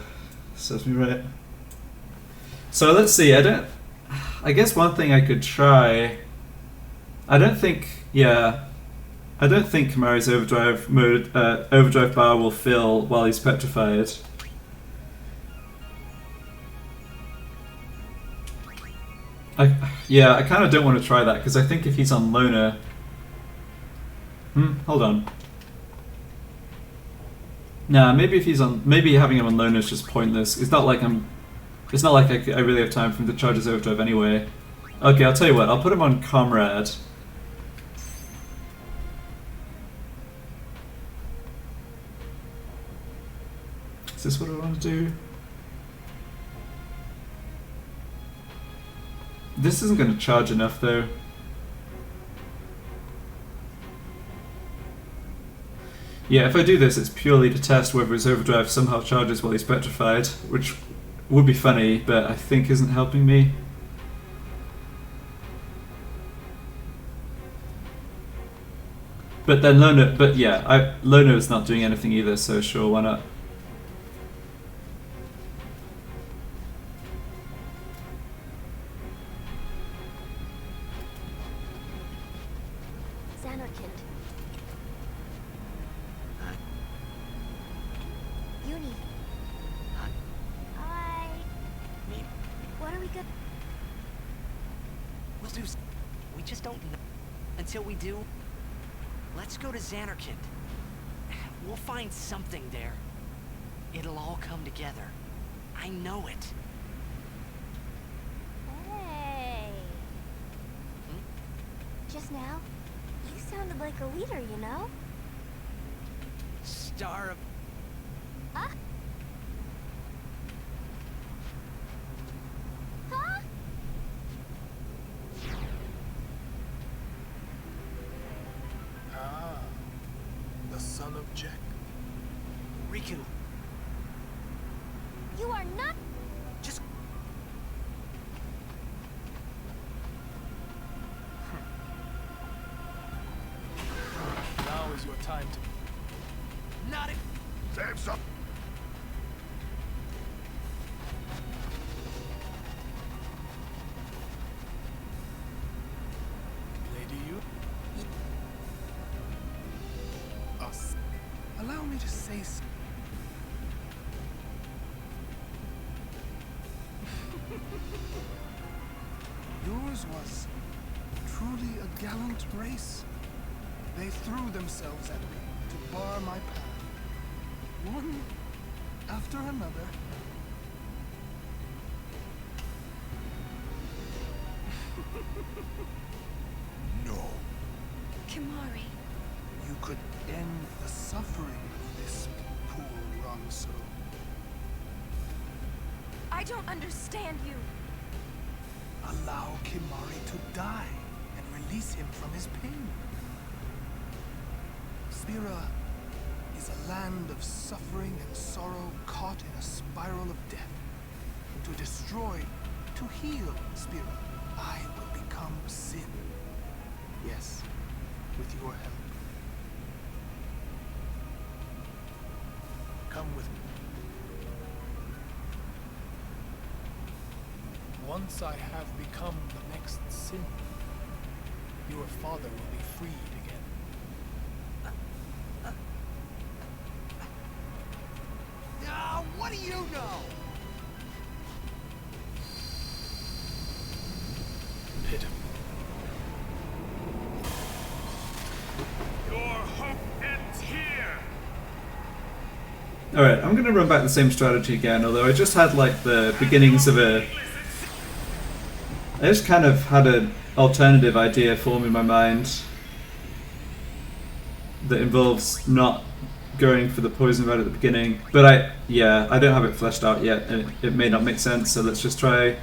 S1: serves me right. So let's see, I guess one thing I could try, I don't think Kamari's overdrive bar will fill while he's petrified. I kind of don't want to try that, because I think if he's on Loner... hold on. Nah, maybe having him on Loner is just pointless. It's not like I really have time for him to charge his overdrive anyway. Okay, I'll tell you what, I'll put him on Comrade. Is this what I want to do? This isn't going to charge enough though. Yeah, if I do this, it's purely to test whether his overdrive somehow charges while he's petrified, which would be funny, but I think isn't helping me. But then Loner is not doing anything either, so sure, why not?
S4: Until we do, let's go to Xanarkand. We'll find something there. It'll all come together. I know it.
S3: Hey. Just now, you sounded like a leader, you know?
S4: Star of...
S3: Huh? Huh?
S2: Ah, the son of Jack.
S4: Riku,
S3: You are not...
S4: just...
S2: Now is your time to...
S4: Not it.
S2: Save some. me to say so. Yours was truly a gallant race. They threw themselves at me to bar my path. One after another. No.
S3: Kimari.
S2: You could end the suffering of this poor Ronso.
S3: I don't understand you.
S2: Allow Kimari to die and release him from his pain. Spira is a land of suffering and sorrow caught in a spiral of death. To destroy, to heal Spira, I will become sin. Yes, with your help. Come with me. Once I have become the next sin, your father will be freed again.
S4: What do you know?
S2: Pitiful.
S5: Your hope ends here.
S1: Alright, I'm gonna run back the same strategy again, although I just had like the beginnings of a... I just kind of had an alternative idea form in my mind that involves not going for the poison right at the beginning. But I don't have it fleshed out yet, and it may not make sense, so let's just start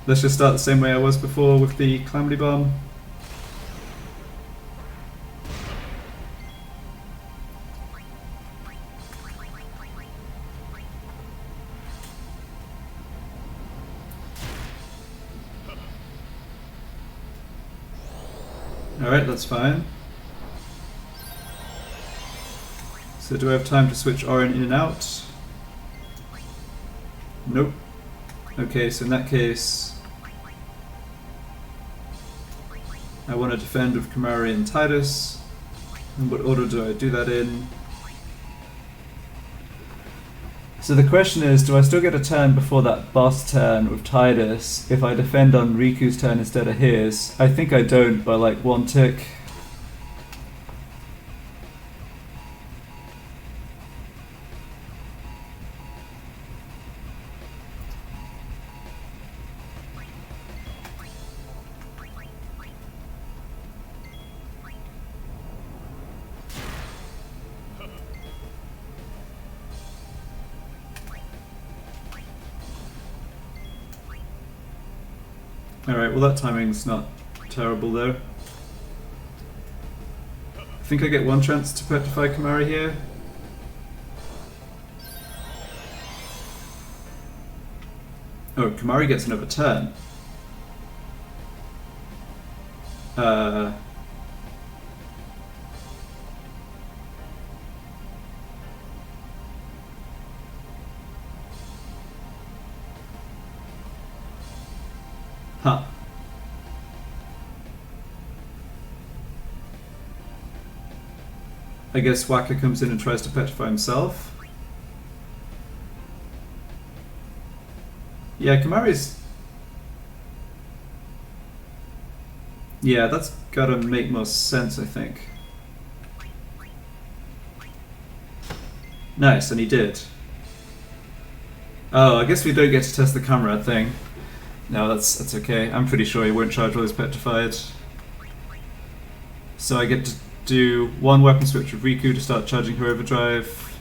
S1: the same way I was before with the Calamity Bomb. Alright, that's fine. So do I have time to switch Orin in and out? Nope. Okay, so in that case, I want to defend with Kimari and Titus. And what order do I do that in? So the question is, do I still get a turn before that boss turn with Titus if I defend on Riku's turn instead of his? I think I don't by like 1 tick. Alright, well that timing's not terrible though. I think I get 1 chance to petrify Kimari here. Oh, Kimari gets another turn. Huh. I guess Waka comes in and tries to petrify himself. Yeah, Kimari's... Yeah, that's gotta make most sense, I think. Nice, and he did. Oh, I guess we don't get to test the camera thing. No, that's okay. I'm pretty sure he won't charge while he's petrified. So I get to do 1 weapon switch with Riku to start charging her overdrive.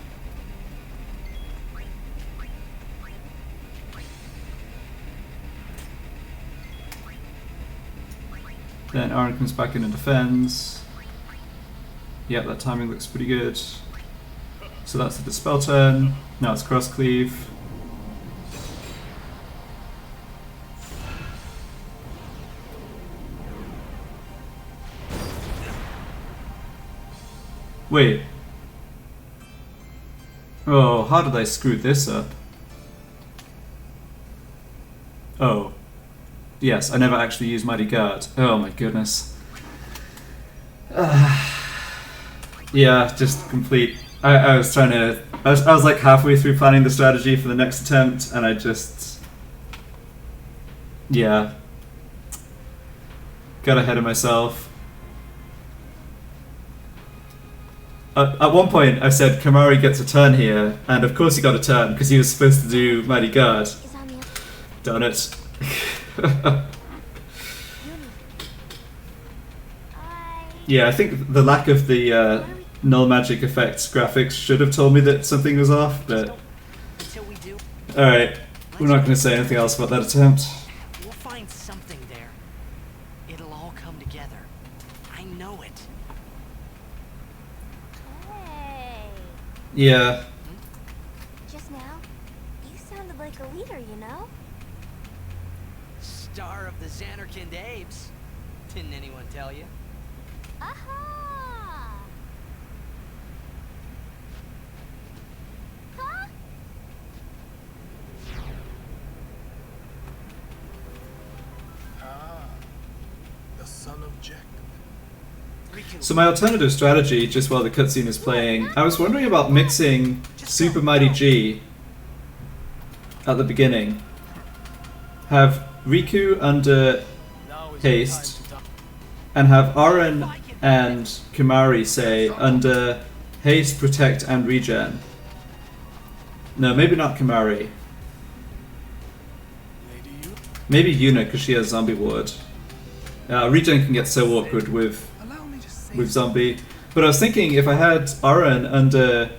S1: Then Aaron comes back in and defends. Yep, that timing looks pretty good. So that's the dispel turn. Now it's cross cleave. Wait. Oh, how did I screw this up? Oh. Yes, I never actually used Mighty Guard. Oh my goodness. Yeah, just complete I was trying to. I was like halfway through planning the strategy for the next attempt, and I just. Yeah. Got ahead of myself. At one point, I said Kamari gets a turn here, and of course he got a turn because he was supposed to do Mighty Guard.
S3: Is on the
S1: Darn it. Yeah, I think the lack of the null magic effects graphics should have told me that something was off, but.
S4: Until we do,
S1: Alright, we're not going to say anything else about that attempt.
S4: we'll find something there. It'll all come together. I know it.
S3: Hey.
S1: Yeah.
S3: Just now, you sounded like a leader, you know?
S4: Star of the Xanarkand Apes. Didn't anyone tell you?
S3: Aha! Huh?
S2: Ah, the son of Jack.
S4: Riku,
S1: So my alternative strategy, just while the cutscene is playing, I was wondering about mixing Super Mighty G at the beginning. Have Riku under
S2: Now is
S1: haste,
S2: the time to die.
S1: and have Aaron and Kimari say under haste, protect, and regen. No, maybe not Kimari.
S2: Lady you,
S1: Maybe Yuna, because she has zombie ward. Regen can get so awkward with
S2: allow me to say
S1: zombie. But I was thinking if I had Aaron under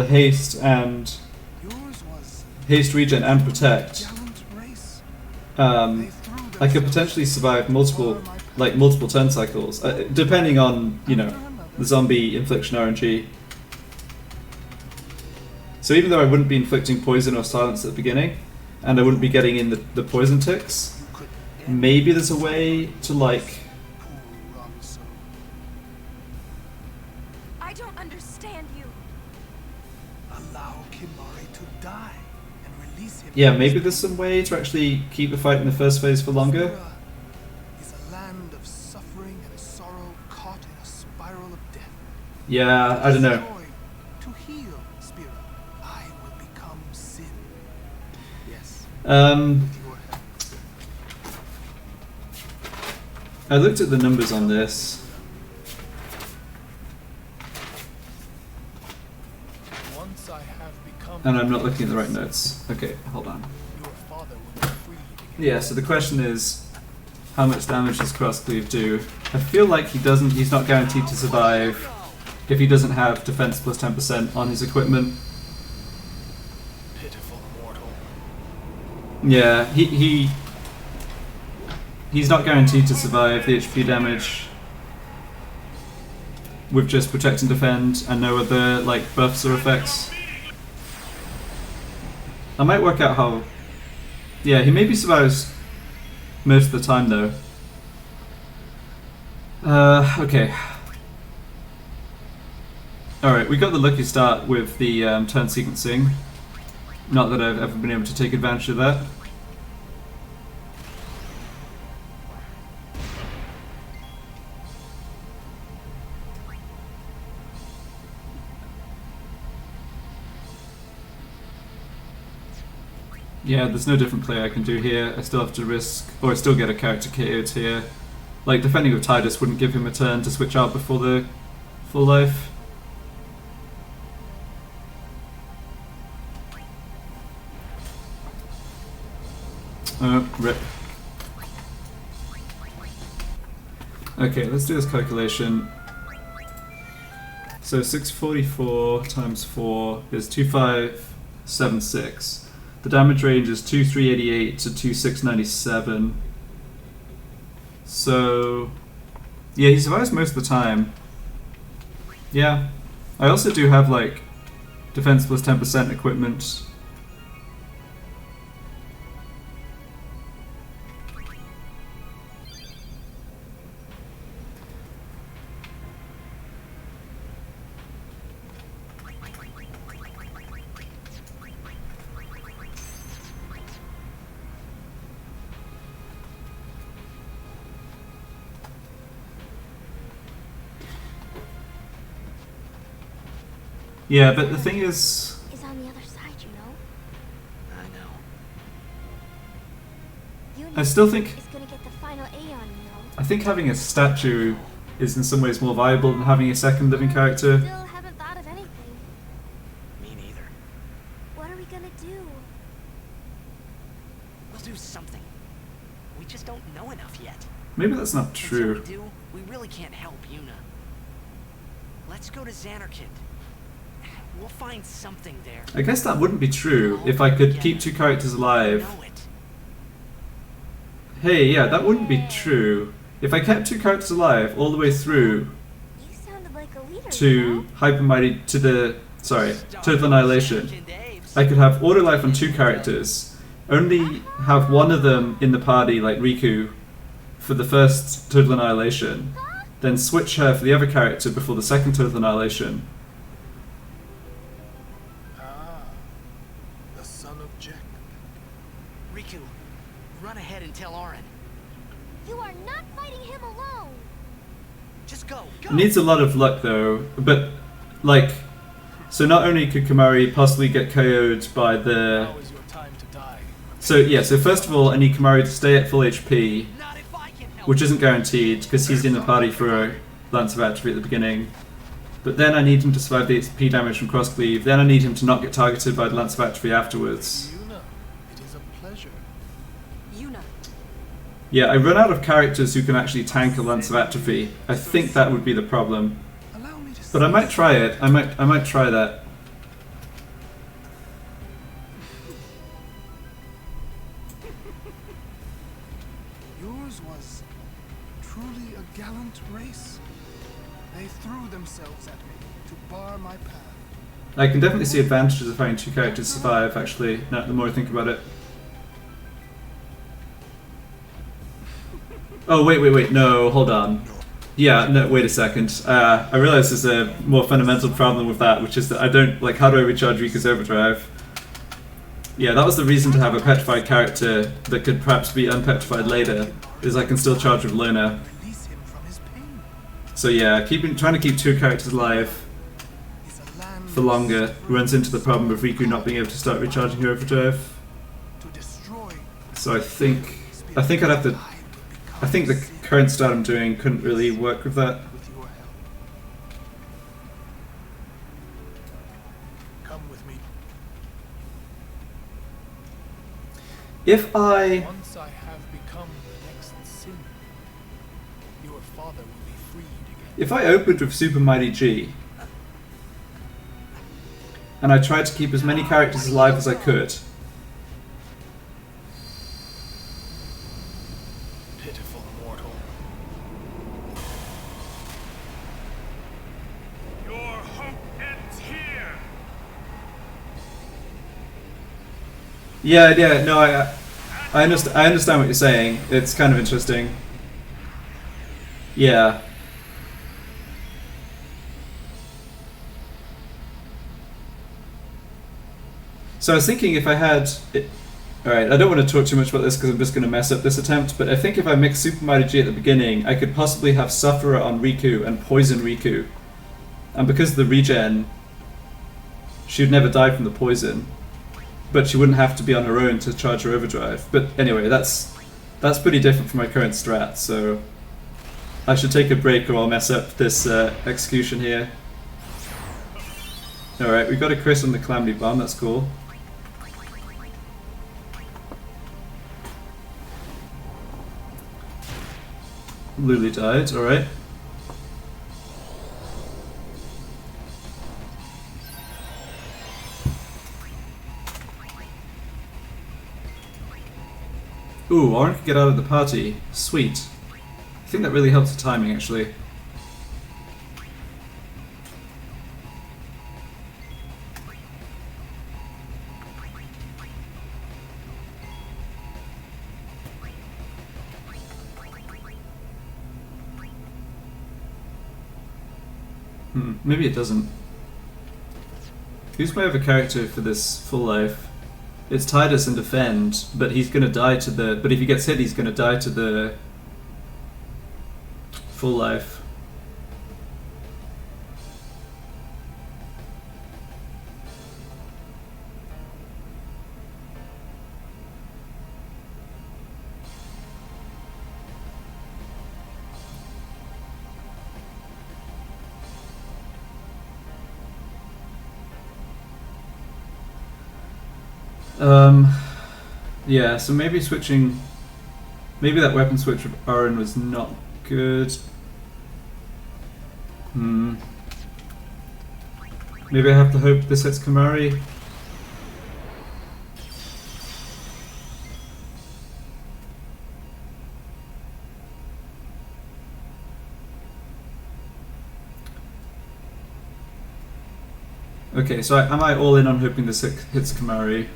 S1: haste and
S2: yours was
S1: haste, regen, and protect,
S2: gallant race.
S1: I
S2: They threw
S1: could
S2: themselves
S1: potentially survive
S2: to
S1: multiple
S2: bar my path.
S1: like multiple turn cycles, depending on the zombie infliction RNG. So even though I wouldn't be inflicting poison or silence at the beginning, and I wouldn't be getting in the poison ticks,
S2: You could
S1: maybe there's a way to like.
S2: poor Ramso.
S3: I don't understand you.
S2: Allow Kimari to die and release him.
S1: Yeah, maybe there's some way to actually keep the fight in the first phase for longer.
S2: Spira is a land of suffering and sorrow caught in a spiral of death.
S1: Yeah, I don't know.
S2: Joy to heal, Spira. I will become sin. Yes, with your help.
S1: I looked at the numbers on this.
S2: Once I have become
S1: And I'm not looking at the right notes. Okay, hold on.
S2: your father will be free again.
S1: Yeah, so the question is, how much damage does Cross Cleave do? I feel like he's not guaranteed to survive if he doesn't have defense plus 10% on his equipment.
S2: Pitiful mortal.
S1: Yeah, he's not guaranteed to survive the HP damage with just protect and defend and no other like buffs or effects. I might work out how. Yeah, he maybe survives most of the time though. Okay. Alright, we got the lucky start with the turn sequencing. Not that I've ever been able to take advantage of that. Yeah, there's no different play I can do here. I still have to risk, or I still get a character KO'd here. Like, defending with Tidus wouldn't give him a turn to switch out before the full life. Rip. Okay, let's do this calculation. So 644 times 4 is 2576. The damage range is 2388 to 2697. So, yeah, he survives most of the time. Yeah. I also do have, like, defense plus 10% equipment. Yeah, but the thing is,
S3: on the other side, you know.
S4: I know.
S1: I still think
S3: Is gonna get the final A on, you know.
S1: I think having a statue is in some ways more viable than having a second living character.
S3: Still haven't thought of anything.
S4: Me neither.
S3: What are we gonna do?
S4: We'll do something. We just don't know enough yet.
S1: Maybe that's not
S4: Until
S1: true.
S4: we do, we really can't help Yuna. Let's go to Xanarkand. We'll find something there.
S1: I guess that wouldn't be true if I could keep two characters alive.
S4: Know it.
S1: Hey, yeah, that wouldn't be true. If I kept two characters alive all the way through
S3: You sounded like a leader, you
S1: to
S3: know?
S1: Hyper Mighty to the Total Annihilation,
S4: Xanarkand Aves.
S1: I could have auto life on two characters, only have one of them in the party, like Riku, for the first Total Annihilation, then switch her for the other character before the second Total Annihilation.
S2: Ah, the son of Jack.
S4: Riku, run ahead and tell Auron.
S3: You are not fighting him alone.
S4: Just go.
S1: It needs a lot of luck though, but like, so not only could Kamari possibly get KO'd by the...
S2: Now is your time to die.
S1: So yeah, so first of all I need Kamari to stay at full HP,
S4: Not if I can help.
S1: which isn't guaranteed because he's in the party for a Lance of Atrophy at the beginning. But then I need him to survive the HP damage from cross cleave, then I need him to not get targeted by the Lance of Atrophy afterwards.
S2: Yuna, it is a pleasure.
S3: Yuna.
S1: Yeah, I run out of characters who can actually tank a Lance of Atrophy. I think that would be the problem.
S2: Allow me to
S1: But I might try it. I might try that.
S2: Yours was truly a gallant race. They threw themselves at me to bar my path.
S1: I can definitely see advantages of having two characters survive, actually, now the more I think about it. Oh, wait, no, hold on. Yeah, no, wait a second. I realize there's a more fundamental problem with that, which is that I don't, like, how do I recharge Riku's overdrive? Yeah, that was the reason to have a petrified character that could perhaps be unpetrified later, is I can still charge with Lona.
S2: Release him from his pain.
S1: So yeah, trying to keep two characters alive
S2: Is a land
S1: for longer runs into the problem of Riku not being able to start recharging her overdrive.
S2: to destroy.
S1: So I think I'd have to... I think the current start I'm doing couldn't really work with that.
S2: With your help. Come with me.
S1: If I...
S2: Once I have become the next sin, your father will be freed again.
S1: If I opened with Super Mighty G, and I tried to keep as many characters alive as I could,
S2: Pitiful mortal.
S5: Your hope ends here.
S1: yeah, no, I understand what you're saying. It's kind of interesting. Yeah. So I was thinking if I had... Alright, I don't want to talk too much about this because I'm just going to mess up this attempt, but I think if I mix Super Mighty G at the beginning, I could possibly have Sufferer on Riku and Poison Riku. And because of the regen, she'd never die from the poison. But she wouldn't have to be on her own to charge her overdrive. But anyway, that's pretty different from my current strat, so I should take a break or I'll mess up this execution here. Alright, we got a crit on the Calamity Bomb, that's cool. Luli died, alright. Ooh, Auron could get out of the party. Sweet. I think that really helps the timing, actually. Maybe it doesn't. Who's my other character for this full life? It's Tidus and Defend, but he's gonna die to the... But if he gets hit, he's gonna die to the... full life. Yeah, so maybe switching... Maybe that weapon switch with Aaron was not good. Maybe I have to hope this hits Kamari. Okay, so am I all in on hoping this hits Kamari?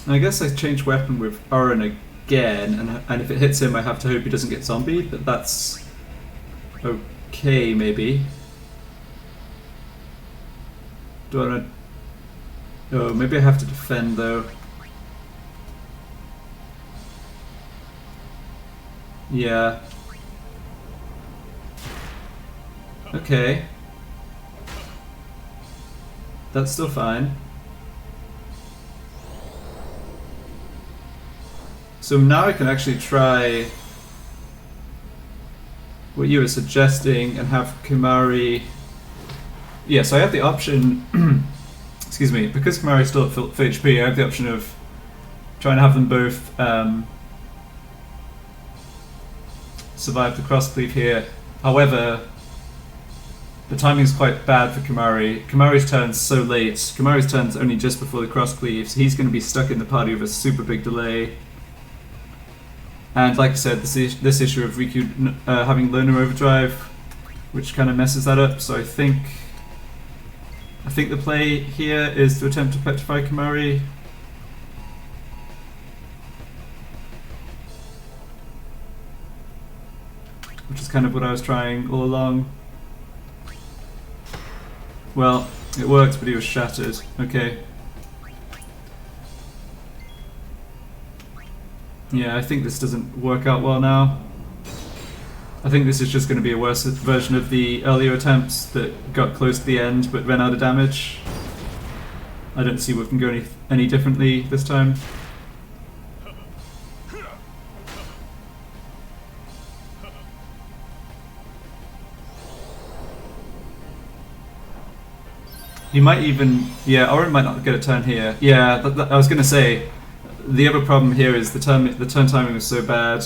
S1: I guess I change weapon with Aaron again, and if it hits him I have to hope he doesn't get zombied, but that's okay maybe. Do I want to... Oh, maybe I have to defend though. Yeah. Okay. That's still fine. So now I can actually try what you were suggesting and have Kimari... Yeah, so I have the option... Excuse me, because Kimari's still at full HP, I have the option of trying to have them both survive the cross-cleave here. However, the timing is quite bad for Kimari. Kimari's turn's so late. Kimari's turn's only just before the cross-cleave, so he's going to be stuck in the party with a super big delay. And like I said, this issue of Riku having Loner Overdrive, which kind of messes that up, so I think the play here is to attempt to petrify Kimari. Which is kind of what I was trying all along. Well, it worked, but he was shattered. Okay. Yeah, I think this doesn't work out well now. I think this is just going to be a worse version of the earlier attempts that got close to the end but ran out of damage. I don't see what can go any differently this time. He might even... Yeah, Oren might not get a turn here. Yeah, I was going to say, the other problem here is the turn timing was so bad.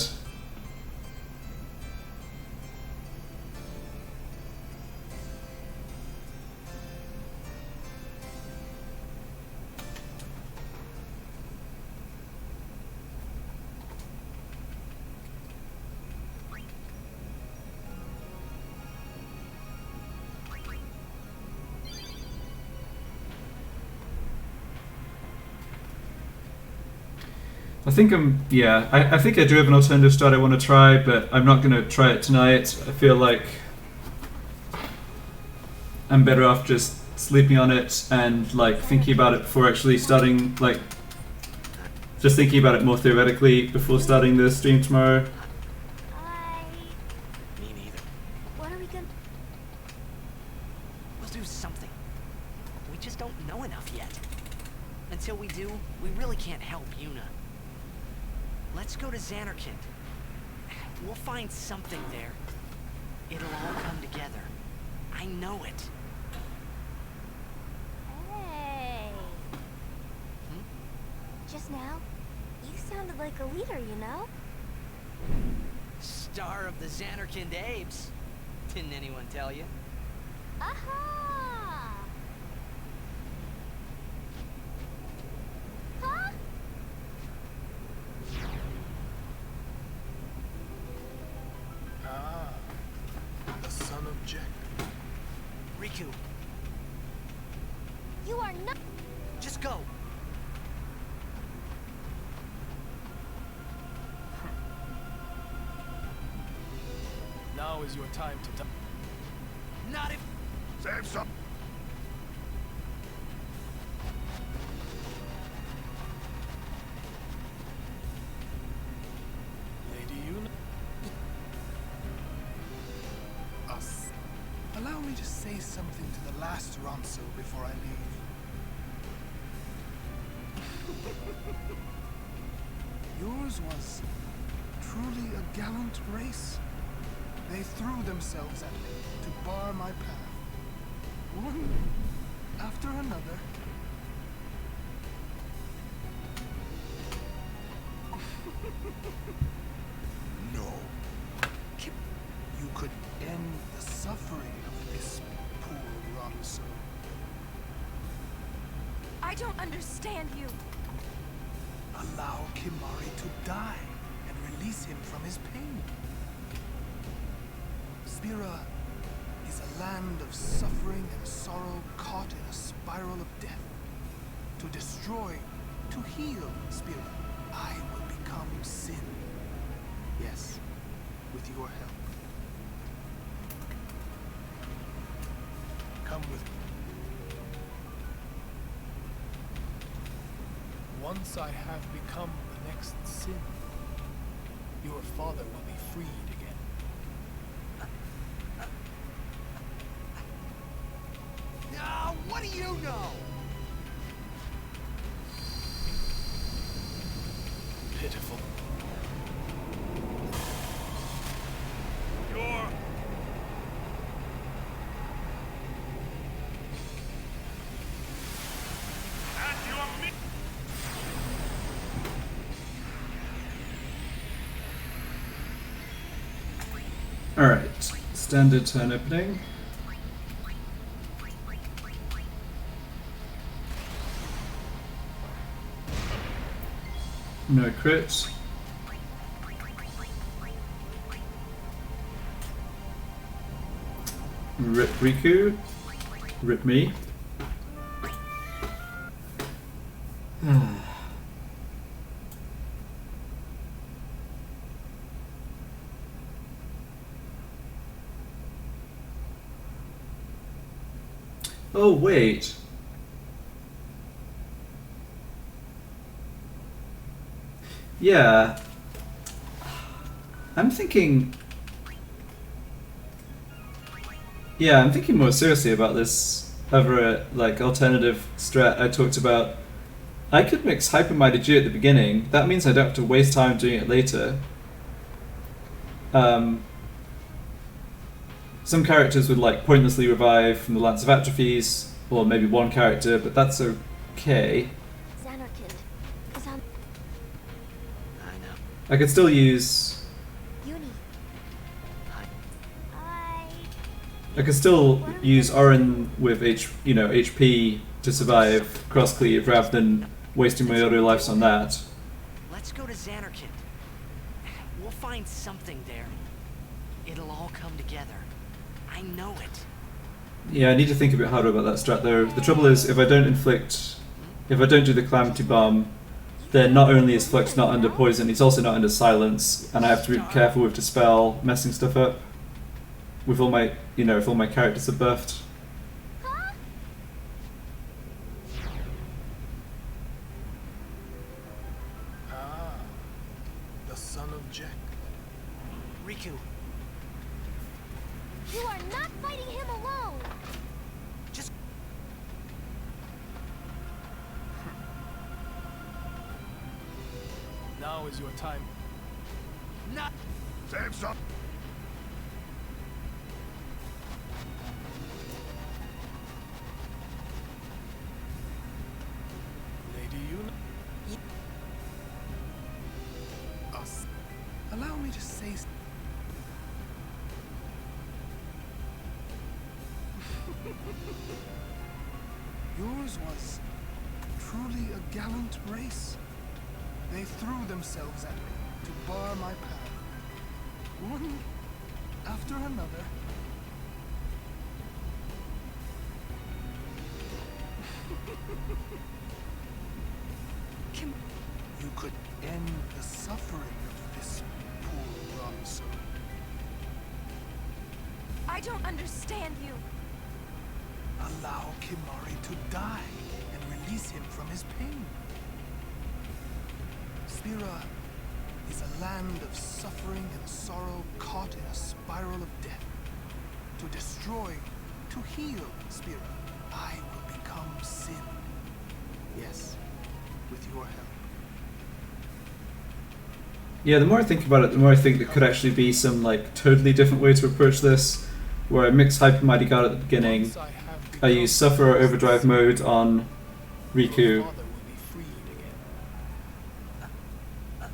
S1: I think I think I do have an alternative strat I want to try, but I'm not going to try it tonight. I feel like I'm better off just sleeping on it and like thinking about it before actually starting, like just thinking about it more theoretically before starting the stream tomorrow.
S4: Me neither.
S3: What are we gonna...
S4: We'll do something. We just don't know enough yet. Until we do, we really can't help Yuna. Let's go to Xanarkand. We'll find something there. It'll all come together. I know it.
S3: Hey. Just now, you sounded like a leader, you know?
S4: Star of the Xanarkand Apes. Didn't anyone tell you?
S3: Aha! Huh?
S2: Ah, the son of Jack.
S4: Riku,
S3: You are not...
S4: just go.
S2: Now is your time to die.
S4: Not if...
S2: Save some. Lady Yuna. Us. Allow me to say something to the last Ronso before I leave. Yours was truly a gallant race. They threw themselves at me to bar my path. One after another. No. You could end the suffering of this poor wrong soul.
S3: I don't understand you.
S2: Allow Kimari to die and release him from his pain. Spira is a land of suffering and sorrow caught in a spiral of death. To destroy, to heal Spira, I will become sin. Yes, with your help. Come with me. Once I have become the next sin, your father will be freed again.
S4: What do you know?
S2: Pitiful.
S5: You're... At your mi-
S1: Alright, standard turn opening. No crit. Rip Riku. Rip me. Oh, wait. Yeah. I'm thinking... Yeah, I'm thinking more seriously about this other, like, alternative strat I talked about. I could mix Hyper Mighty G at the beginning. That means I don't have to waste time doing it later. Some characters would, like, pointlessly revive from the Lance of Atrophies, or maybe one character, but that's okay.
S3: Xanarkand is on
S4: I know.
S1: I could still use...
S3: Uni.
S1: I could still use Orin with HP to survive cross cleave rather than wasting my other lives on that.
S4: Let's go to Xanarkand. We'll find something there. It'll all come together. I know it.
S1: Yeah, I need to think a bit harder about that strat though. The trouble is, if I don't do the Calamity Bomb, then not only is Flux not under poison, he's also not under silence, and I have to be careful with Dispel messing stuff up. With all my, if all my characters are buffed.
S2: Ah, the son of Jack.
S4: Riku,
S3: You are not fighting him alone.
S4: just...
S2: Now is your time.
S4: Not...
S5: Save some.
S2: Lady Yuna. Us. Allow me to say. Yours was truly a gallant race. They threw themselves at me to bar my path. One after another. You could end the suffering of this poor wrong soul.
S3: I don't understand you.
S2: Allow Kimari to die and release him from his pain. Spira is a land of suffering and sorrow caught in a spiral of death. To destroy, to heal Spira, I will become sin. Yes, with your help.
S1: Yeah, the more I think about it, the more I think there could actually be some like totally different way to approach this, where I mix Hyper Mighty God at the beginning,
S2: Once I have
S1: I
S2: become
S1: use Sufferer Overdrive mode on
S2: your
S1: Riku.
S2: father will be freed again.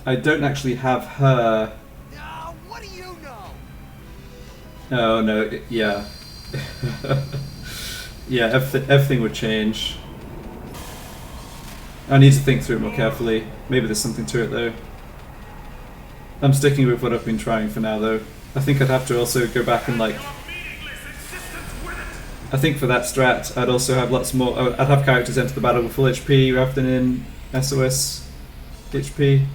S1: I don't actually have her.
S4: Ah, what do you know?
S1: Oh no, yeah. Yeah, everything would change. I need to think through it more carefully. Maybe there's something to it though. I'm sticking with what I've been trying for now though. I think I'd have to also go back and like... I think for that strat I'd also have lots more... I'd have characters enter the battle with full HP rather than in SOS HP.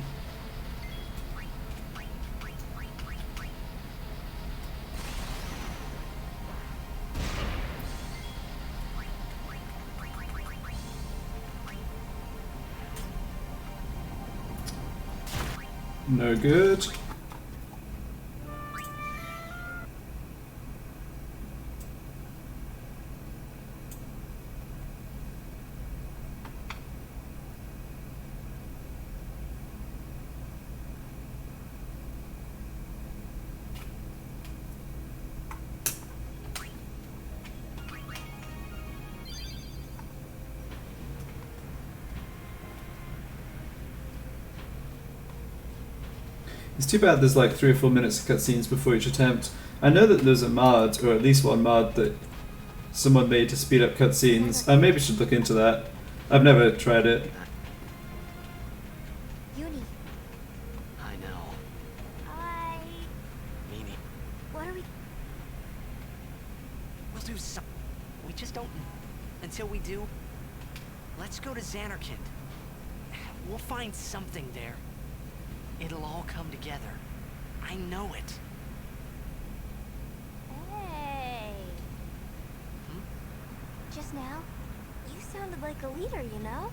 S1: No good. It's too bad there's like 3 or 4 minutes of cutscenes before each attempt. I know that there's a mod, or at least one mod, that someone made to speed up cutscenes. I maybe should look into that. I've never tried it.
S3: Uni,
S4: I know. Meanie.
S3: what are we?
S4: We'll do something. We just don't... Until we do, let's go to Xanarkand. We'll find something there. It'll all come together. I know it.
S3: Hey.
S4: Hmm?
S3: Just now, you sounded like a leader, you know?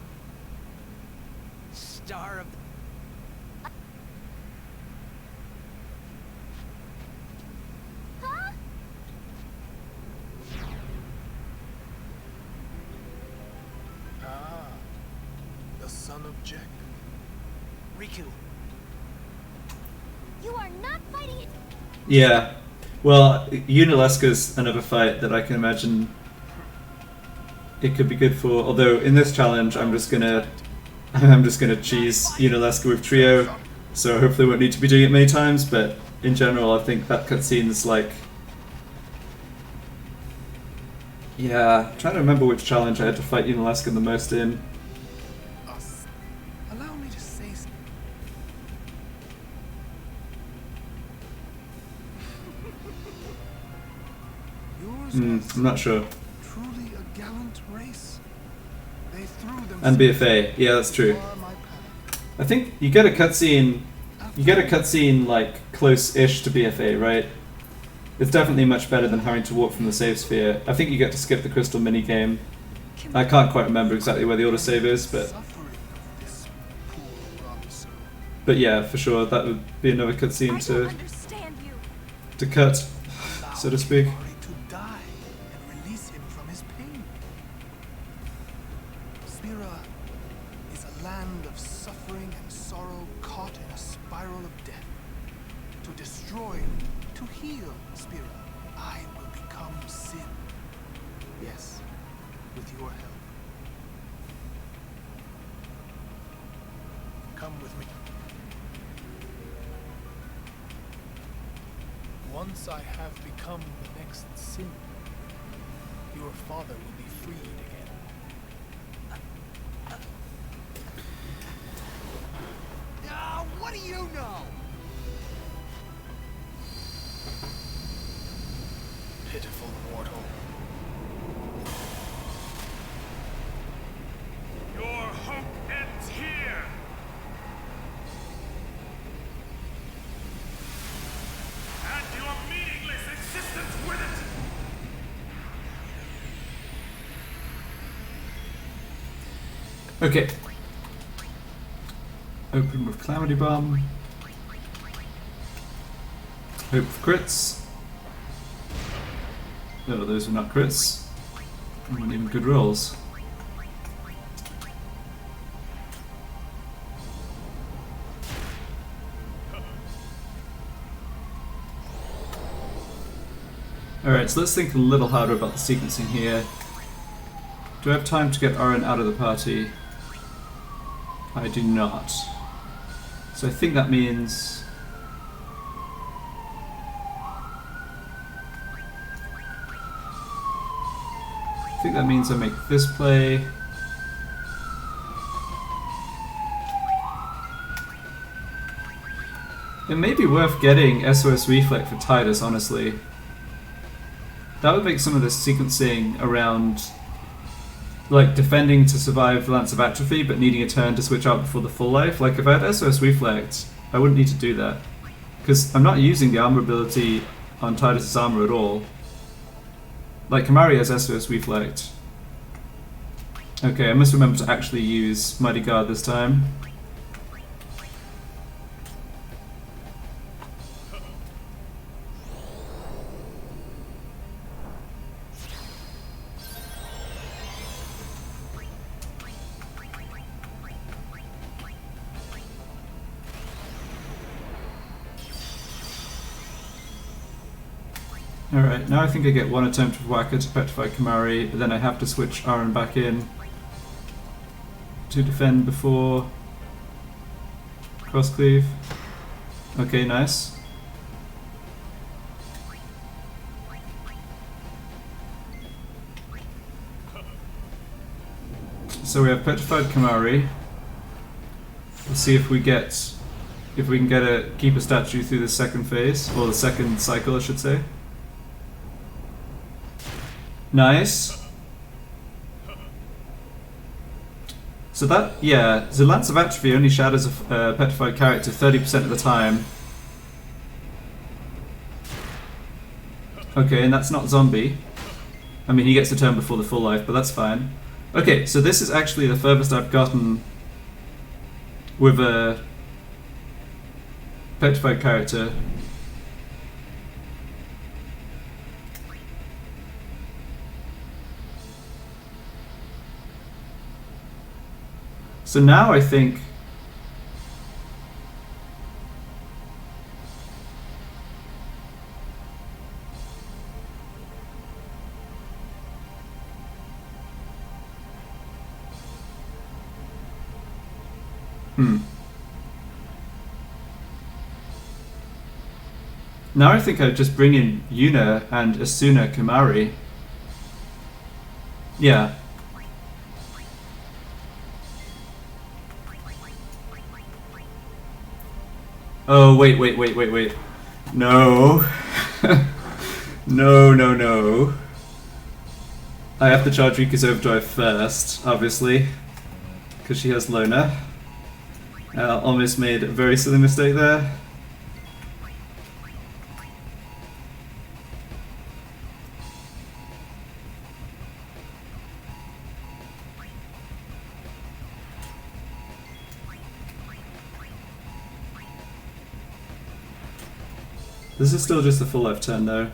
S4: Star of...
S3: Huh?
S2: Ah, the son of Jack.
S4: Riku.
S3: You are not fighting it.
S1: Yeah. Well, Unileska's another fight that I can imagine it could be good for. Although in this challenge, I'm just gonna cheese Unileska with Trio, so hopefully won't need to be doing it many times. But in general, I think that cutscene's like, yeah. I'm trying to remember which challenge I had to fight Unileska the most in.
S2: Us. Allow me to say something. Yours was
S1: I'm not sure.
S2: truly a gallant race. They threw themselves
S1: And BFA, yeah, that's true.
S2: to bar my path.
S1: I think you get a cutscene. You get a cutscene like close-ish to BFA, right? It's definitely much better than having to walk from the save sphere. I think you get to skip the crystal minigame. I can't quite remember exactly where the autosave is, but
S2: Suffering of this poor Robinson.
S1: yeah, for sure that would be another cutscene
S3: I don't
S1: to
S3: understand you.
S1: cut, so to speak.
S2: Allow Ori to die and release him from his pain. Spira is a land of suffering and sorrow caught in a spiral of death. To destroy, to heal Spira, I will become sin. Yes, with your help. Come with me. Once I have become the next sin, your father will be freed again.
S4: Ah, what do you know?
S2: Pitiful mortal.
S5: Your hope ends here. And your meaningless existence with it.
S1: Okay. Open with Calamity Bomb. Hope for crits. Oh, those are not crits. Weren't even good rolls. Alright, so let's think a little harder about the sequencing here. Do I have time to get Aaron out of the party? I do not. So I think that means... I make this play. It may be worth getting SOS-Reflect for Titus, honestly. That would make some of this sequencing around, like, defending to survive the Lance of Atrophy but needing a turn to switch out before the full life. Like, if I had SOS-Reflect, I wouldn't need to do that. Because I'm not using the armor ability on Titus's armor at all. Like, Kamari has SOS-Reflect. Okay, I must remember to actually use Mighty Guard this time. Alright, now I think I get one attempt of Whacker to petrify Kamari, but then I have to switch Aaron back in to defend before cross cleave. Okay, nice. So we have petrified Kamari. We'll see if we can keep a statue through the second phase, or the second cycle, I should say. Nice. So that, yeah, the Lance of Atrophy only shadows a petrified character 30% of the time. Okay, and that's not zombie. I mean, he gets a turn before the full life, but that's fine. Okay, so this is actually the furthest I've gotten with a petrified character. So now I think now I think I'd just bring in Yuna and Asuna Kamari. Yeah. Oh, wait. No. No. I have to charge Rika's Overdrive first, obviously. Because she has Lona. Almost made a very silly mistake there. This is still just a full life turn though.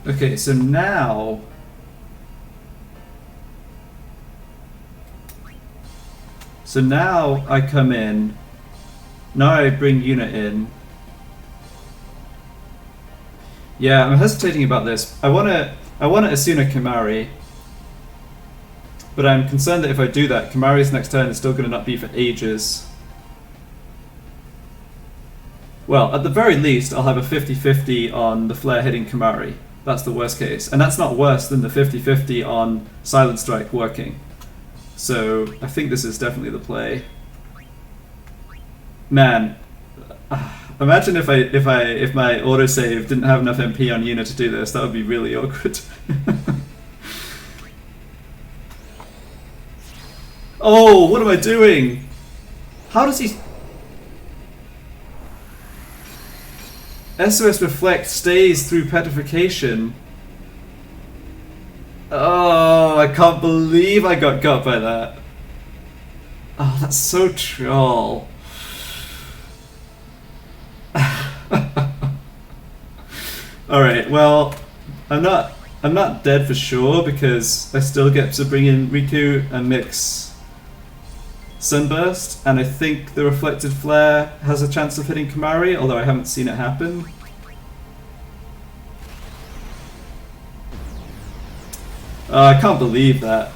S1: Okay, so now I come in. Now I bring Yuna in. Yeah, I'm hesitating about this. I wanna Asuna Kamari, but I'm concerned that if I do that, Kamari's next turn is still gonna not be for ages. Well, at the very least, I'll have a 50-50 on the flare hitting Kamari. That's the worst case, and that's not worse than the 50-50 on Silent Strike working. So I think this is definitely the play. Man, imagine if my autosave didn't have enough MP on Yuna to do this. That would be really awkward. Oh, what am I doing? How does he? SOS-Reflect stays through petrification. Oh, I can't believe I got by that. Oh, that's so troll. Alright, well, I'm not dead for sure because I still get to bring in Riku and mix Sunburst, and I think the reflected flare has a chance of hitting Kamari, although I haven't seen it happen. I can't believe that.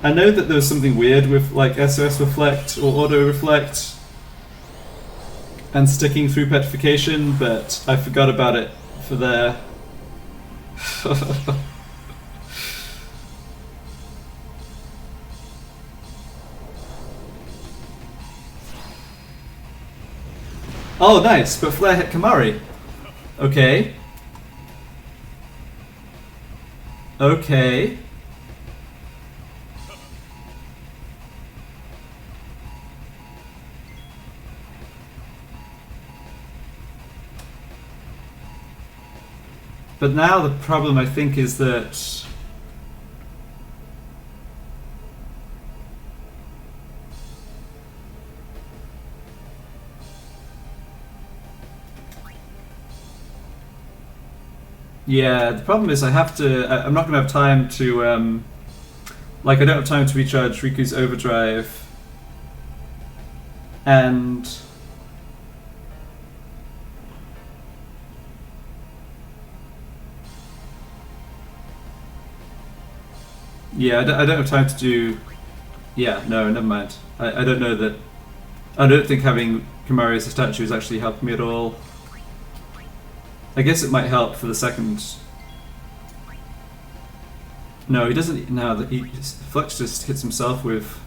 S1: I know that there was something weird with like SOS-Reflect or Auto-Reflect and sticking through petrification, but I forgot about it for there. Oh, nice, but flare hit Kamari. Okay. Okay. But now the problem, I think, is that yeah, the problem is I have to. I'm not going to have time to. Like, I don't have time to recharge Riku's overdrive, and yeah, I don't have time to do. Yeah, no, never mind. I don't know that. I don't think having Kamari as a statue is actually helping me at all. I guess it might help for the second. No, he doesn't. No, Flux just hits himself with.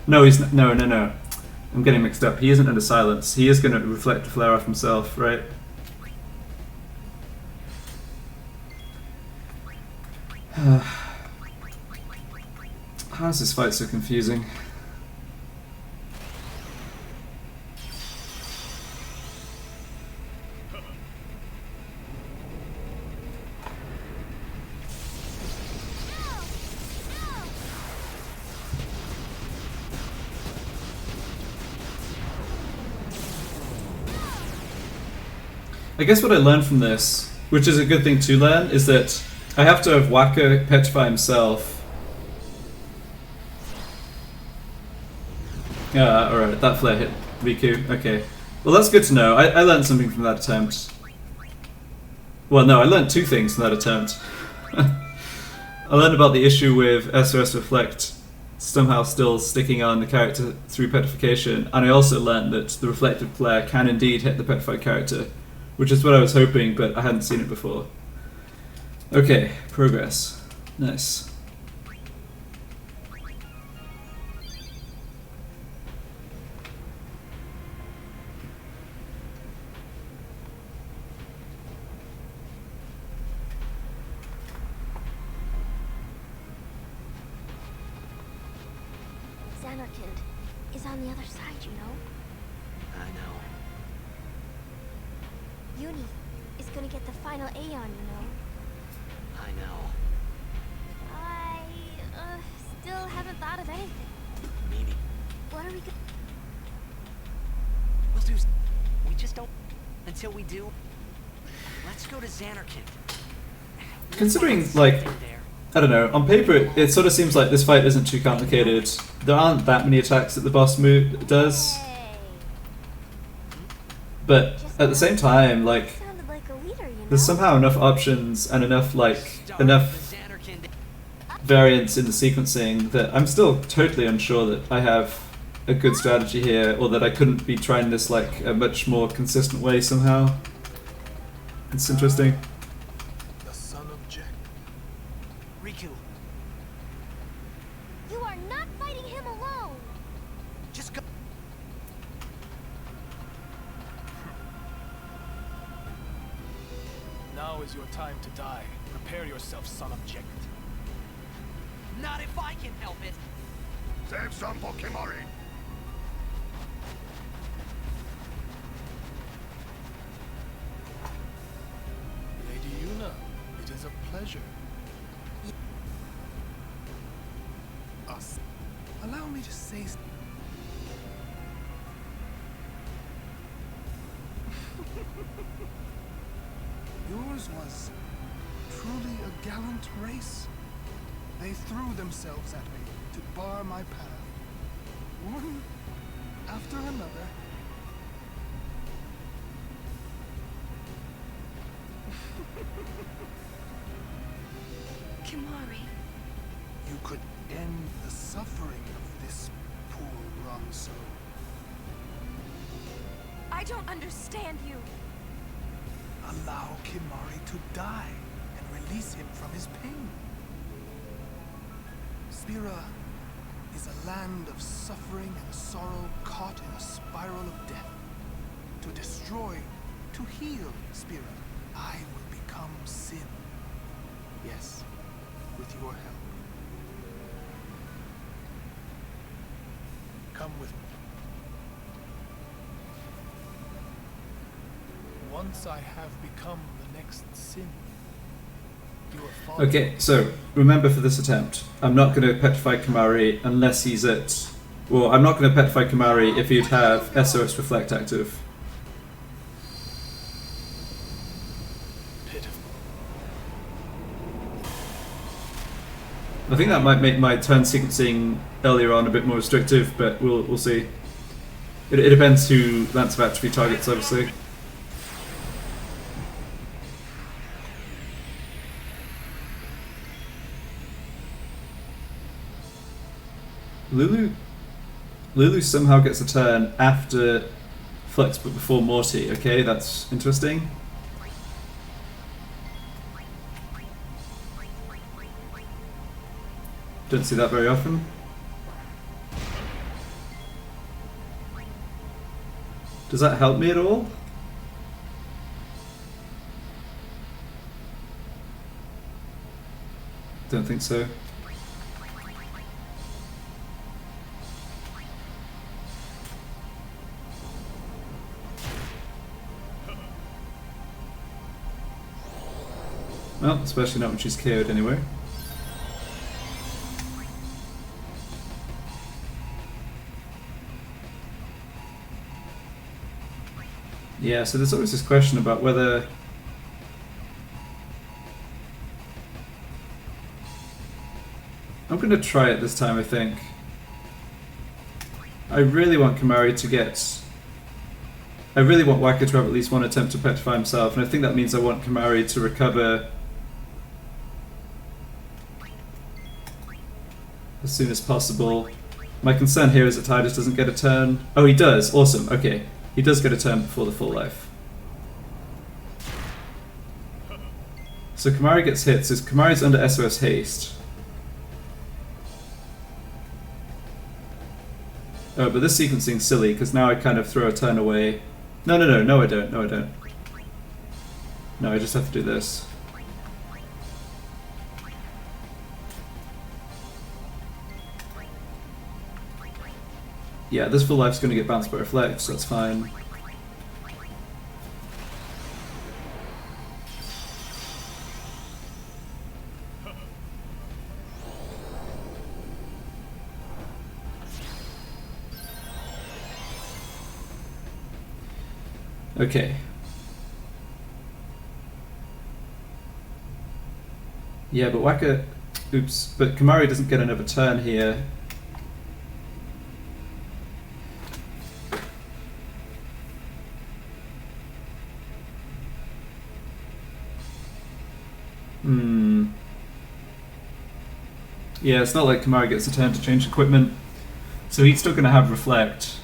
S1: No, he's no. I'm getting mixed up. He isn't under silence. He is going to reflect the flare off himself, right? How is this fight so confusing? I guess what I learned from this, which is a good thing to learn, is that I have to have Waka petrify himself. Alright, that flare hit Riku. Okay. Well, that's good to know. I learned something from that attempt. Well, no, I learned two things from that attempt. I learned about the issue with SOS-Reflect somehow still sticking on the character through petrification, and I also learned that the reflected flare can indeed hit the petrified character, which is what I was hoping, but I hadn't seen it before. Okay, progress. Nice.
S3: Xanarkand is on the other side, you know?
S4: I know.
S3: Uni is gonna get the final Aeon, you know?
S4: I know.
S3: I still haven't thought of anything.
S4: Maybe.
S3: What are we gonna...
S4: We'll do... We just don't... Until we do... Let's go to Xanarkand.
S1: Considering, like, I don't know, on paper it sort of seems like this fight isn't too complicated. There aren't that many attacks that the boss move does.
S3: Hey.
S1: But at the same time, like,
S3: Sounded like a leader, you know?
S1: there's somehow enough options and enough variance in the sequencing that I'm still totally unsure that I have a good strategy here, or that I couldn't be trying this like a much more consistent way somehow. It's interesting.
S2: The son of Jack.
S4: Riku,
S3: You are not fighting him alone!
S4: just go...
S2: Now is your time to die. Prepare yourself, son of Jack.
S4: Not if I can help it.
S5: Save some for Kimari.
S2: Lady Yuna, it is a pleasure. Us. Allow me to say Yours was truly a gallant race. They threw themselves at me to bar my path, one after another.
S3: Kimari.
S2: You could end the suffering of this poor wrong soul.
S3: I don't understand you.
S2: Allow Kimari to die and release him from his pain. Spira is a land of suffering and sorrow caught in a spiral of death. To destroy, to heal Spira, I will become sin. Yes, with your help. Come with me. Once I have become the next sin, your father...
S1: Okay, so remember for this attempt, I'm not going to petrify Kimari unless he's at... Well, I'm not going to petrify Kimari if he'd have SOS-Reflect active. I think that might make my turn sequencing earlier on a bit more restrictive, but we'll see. It depends who Lance of Atrophy targets, obviously. Lulu somehow gets a turn after Flux but before Morty. Okay, that's interesting. Don't see that very often. Does that help me at all? Don't think so. Well, especially not when she's KO'd anyway. Yeah, so there's always this question about whether... I'm going to try it this time, I think. I really want Kimari to get... I really want Waka to have at least one attempt to petrify himself, and I think that means I want Kimari to recover as soon as possible. My concern here is that Tidus doesn't get a turn. Oh, he does! Awesome, okay. He does get a turn before the full life. So Kimari gets hit, so Kimari's under SOS haste. Oh, but this sequencing's silly, because now I kind of throw a turn away. No, I don't. No, I just have to do this. Yeah, this full life's going to get bounced by Reflect, so that's fine. Okay. Yeah, but Waka... Oops. But Kimari doesn't get another turn here. Yeah, it's not like Kimari gets a turn to change equipment. So he's still going to have Reflect.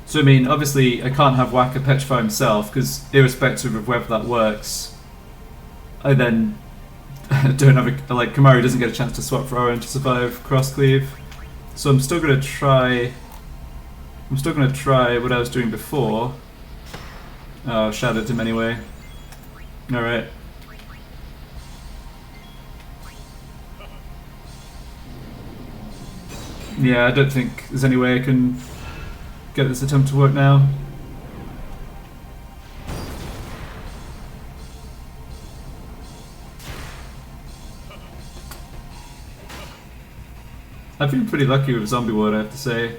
S1: So I mean, obviously I can't have Waka petrify himself, because irrespective of whether that works, I then don't have a, like, Kimari doesn't get a chance to swap for Oren to survive cross cleave. So I'm still gonna try what I was doing before. Oh, shadowed him anyway. Alright. Yeah, I don't think there's any way I can get this attempt to work now. I've been pretty lucky with Zombie Ward, I have to say.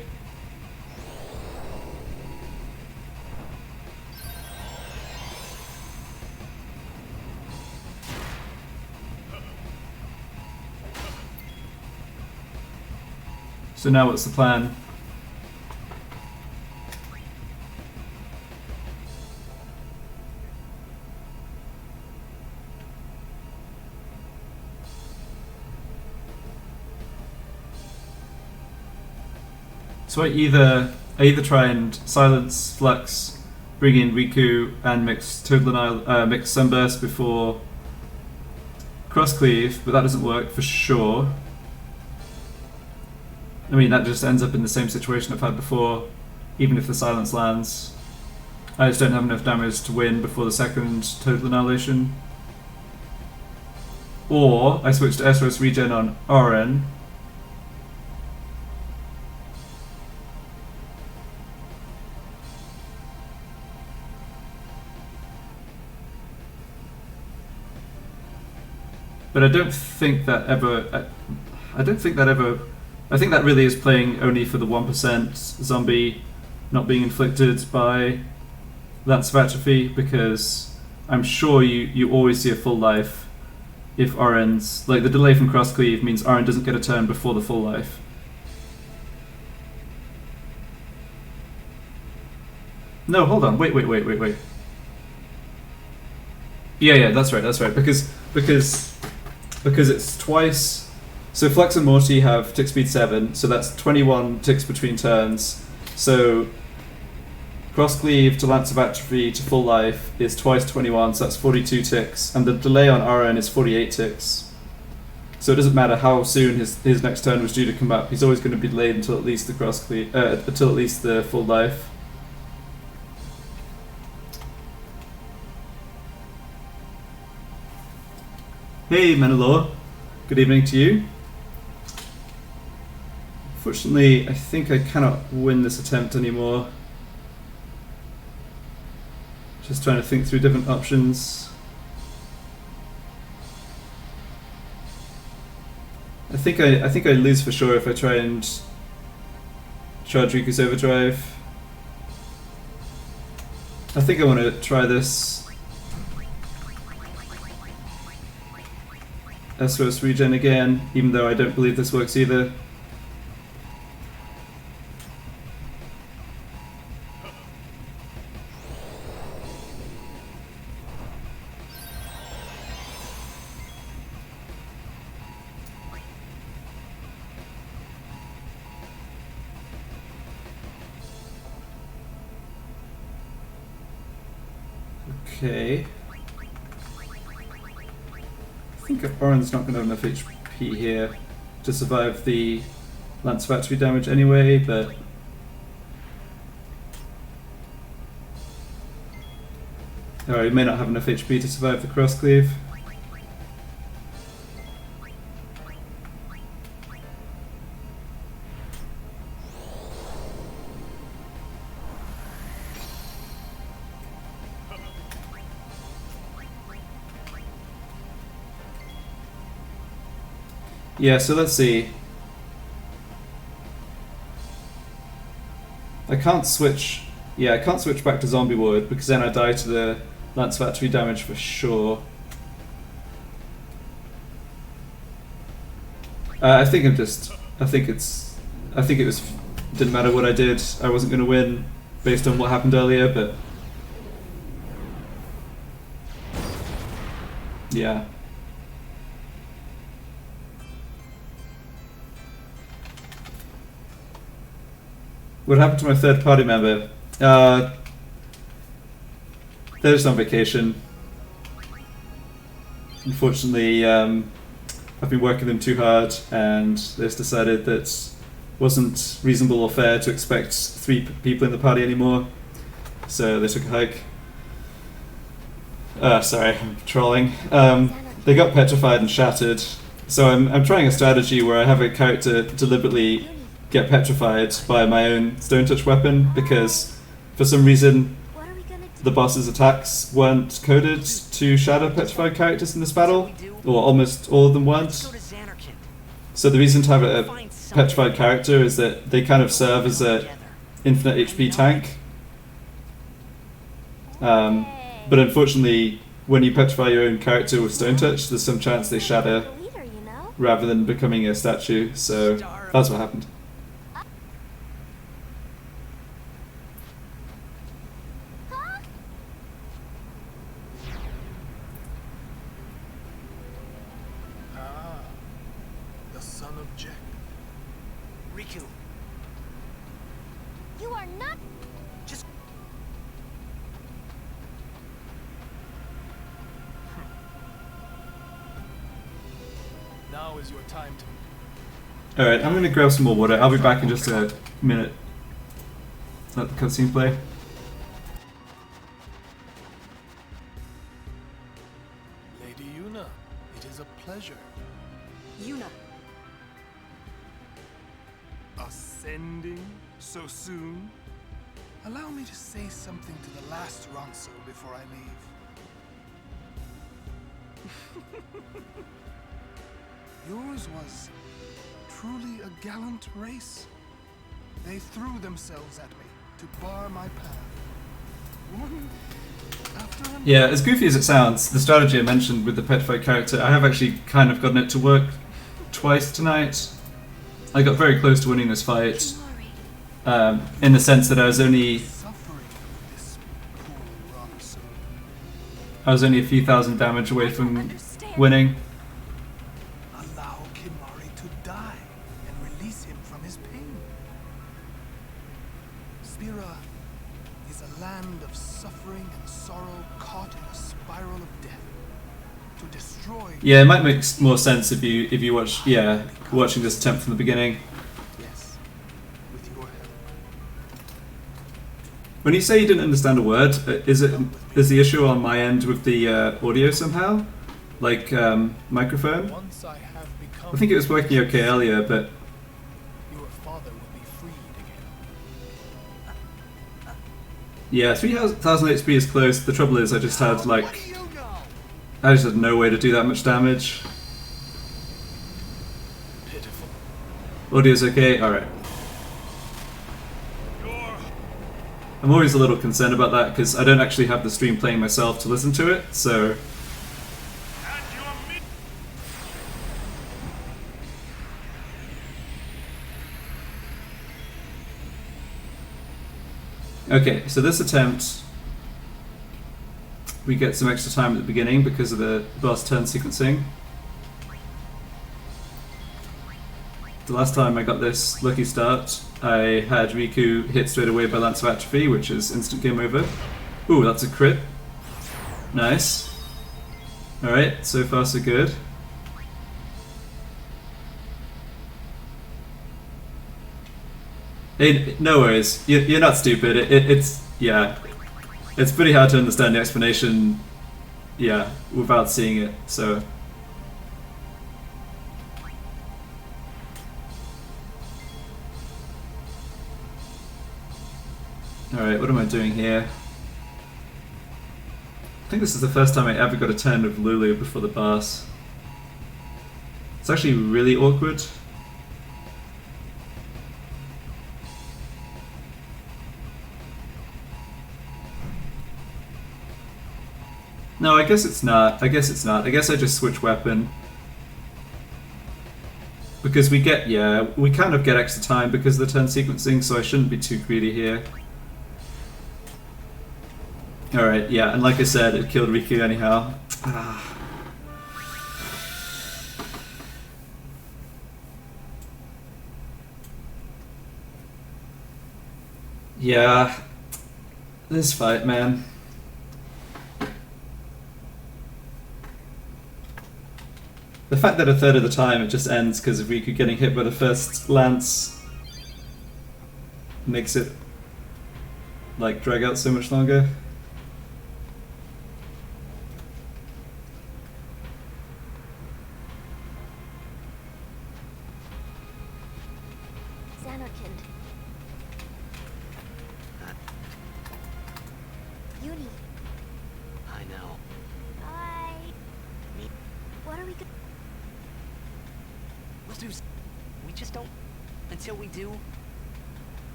S1: So now what's the plan? So I either try and silence Flux, bring in Riku, and mix mix Sunburst before Cross Cleave, but that doesn't work for sure. I mean, that just ends up in the same situation I've had before, even if the silence lands. I just don't have enough damage to win before the second Total Annihilation. Or I switch to SOS Regen on Oren. But I don't think that ever. I don't think that ever. I think that really is playing only for the 1% zombie not being inflicted by Lance of Atrophy, because I'm sure you always see a full life if Oren's. Like, the delay from Cross Cleave means Oren doesn't get a turn before the full life. No, hold on. Wait. Yeah, that's right. Because it's twice. So Flux and Morty have tick speed 7, so that's 21 ticks between turns. So Cross Cleave to Lance of Atrophy to full life is twice 21, so that's 42 ticks, and the delay on RN is 48 ticks. So it doesn't matter how soon his next turn was due to come up, he's always going to be delayed until at least the Cross Cleave, until at least the full life. Hey Menelor, good evening to you. Fortunately, I think I cannot win this attempt anymore. Just trying to think through different options. I think I lose for sure if I try and charge Riku's Overdrive. I think I want to try this SOS Regen again, even though I don't believe this works either. Okay. I think Oren's not going to have enough HP here to survive the Lance of Atrophy damage anyway, but he may not have enough HP to survive the Cross Cleave. Yeah, so let's see. I can't switch. Yeah, I can't switch back to Zombie Ward because then I die to the Lance of Atrophy damage for sure. I think it was. Didn't matter what I did. I wasn't going to win based on what happened earlier, but yeah. What happened to my third party member? They're just on vacation. Unfortunately, I've been working them too hard, and they just decided that it wasn't reasonable or fair to expect 3 people in the party anymore. So they took a hike. Sorry, I'm trolling. They got petrified and shattered. So I'm trying a strategy where I have a character deliberately get petrified by my own Stone Touch weapon, because for some reason the boss's attacks weren't coded to shatter petrified characters in this battle, or almost all of them weren't. So the reason to have petrified character is that they kind of serve as a infinite HP tank. But unfortunately, when you petrify your own character with Stone Touch, there's some chance they shatter
S3: Leader, you know?
S1: rather than becoming a statue, so that's what happened.
S2: Ah, the son of Jack.
S4: Riku,
S3: You are not.
S4: just
S2: Now is your time to.
S1: Alright, I'm gonna grab some more water. I'll be back in just a minute. Let the cutscene play.
S2: Lady Yuna, it is a pleasure.
S6: Yuna.
S2: Ascending so soon? Allow me to say something to the last Ronso before I leave. Yours was truly a gallant race. They threw themselves at me to bar my path. One after another.
S1: Yeah, as goofy as it sounds, the strategy I mentioned with the petrified character, I have actually kind of gotten it to work twice tonight. I got very close to winning this fight, in the sense that I was only
S2: Suffering with this poor Ronso.
S1: a few thousand damage away from winning.
S2: Allow Kimari to die and release him from his pain. Spira is a land of suffering and sorrow caught in a spiral of death. To destroy.
S1: Yeah, it might make more sense if you watch watching this attempt from the beginning.
S2: Yes, with your help.
S1: When you say you didn't understand a word, is the issue on my end with the audio somehow, like microphone?
S2: Once I have become.
S1: I think it was working okay earlier, but
S2: Your father will be freed again.
S1: yeah, 3,000 HP is close. The trouble is, I just had
S4: what do
S1: like
S4: you know?
S1: I just had no way to do that much damage.
S2: Pitiful.
S1: Audio's okay? Alright. I'm always a little concerned about that because I don't actually have the stream playing myself to listen to it, so... Okay, so this attempt, we get some extra time at the beginning because of the boss turn sequencing. The last time I got this lucky start, I had Riku hit straight away by Lance of Atrophy, which is instant game over. Ooh, that's a crit. Nice. Alright, so far so good. Hey, no worries, you're not stupid. It's pretty hard to understand the explanation, without seeing it, so... Alright, what am I doing here? I think this is the first time I ever got a turn with Lulu before the boss. It's actually really awkward. No, I guess it's not. I guess I just switch weapon. Because we kind of get extra time because of the turn sequencing, so I shouldn't be too greedy here. Alright, yeah, and like I said, it killed Riku anyhow. Yeah, this fight, man. The fact that a third of the time it just ends because of Riku getting hit by the first lance makes it like drag out so much longer.
S3: Xanarkand. Uni.
S4: I know.
S3: I.
S4: Me.
S3: What are we gonna?
S4: We'll do. We just don't Until we do,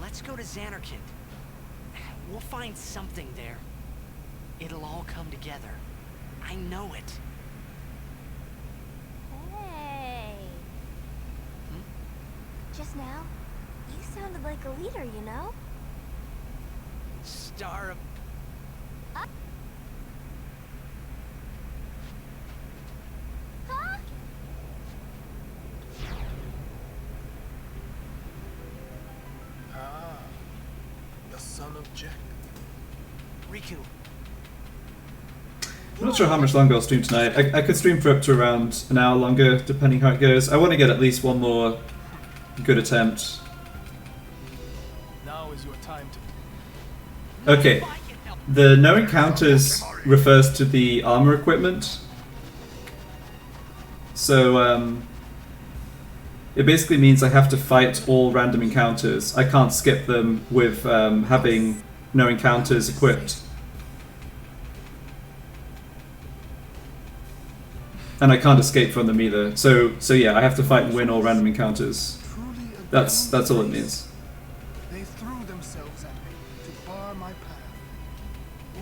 S4: let's go to Xanarkand. We'll find something there. It'll all come together. I know it.
S3: Hey. Just now, you sounded like a leader, you know?
S4: Star of...
S3: Huh?
S2: Ah, the son of Jack.
S4: Riku.
S1: I'm not sure how much longer I'll stream tonight. I could stream for up to around an hour longer, depending how it goes. I want to get at least one more good attempt.
S2: Now is your time to.
S1: Okay, the no encounters refers to the armor equipment. So, it basically means I have to fight all random encounters. I can't skip them with having no encounters equipped. And I can't escape from them either. So yeah, I have to fight and win all random encounters.
S2: Truly a
S1: That's
S2: gallant
S1: all it
S2: race.
S1: means.
S2: They threw themselves at me to bar my path.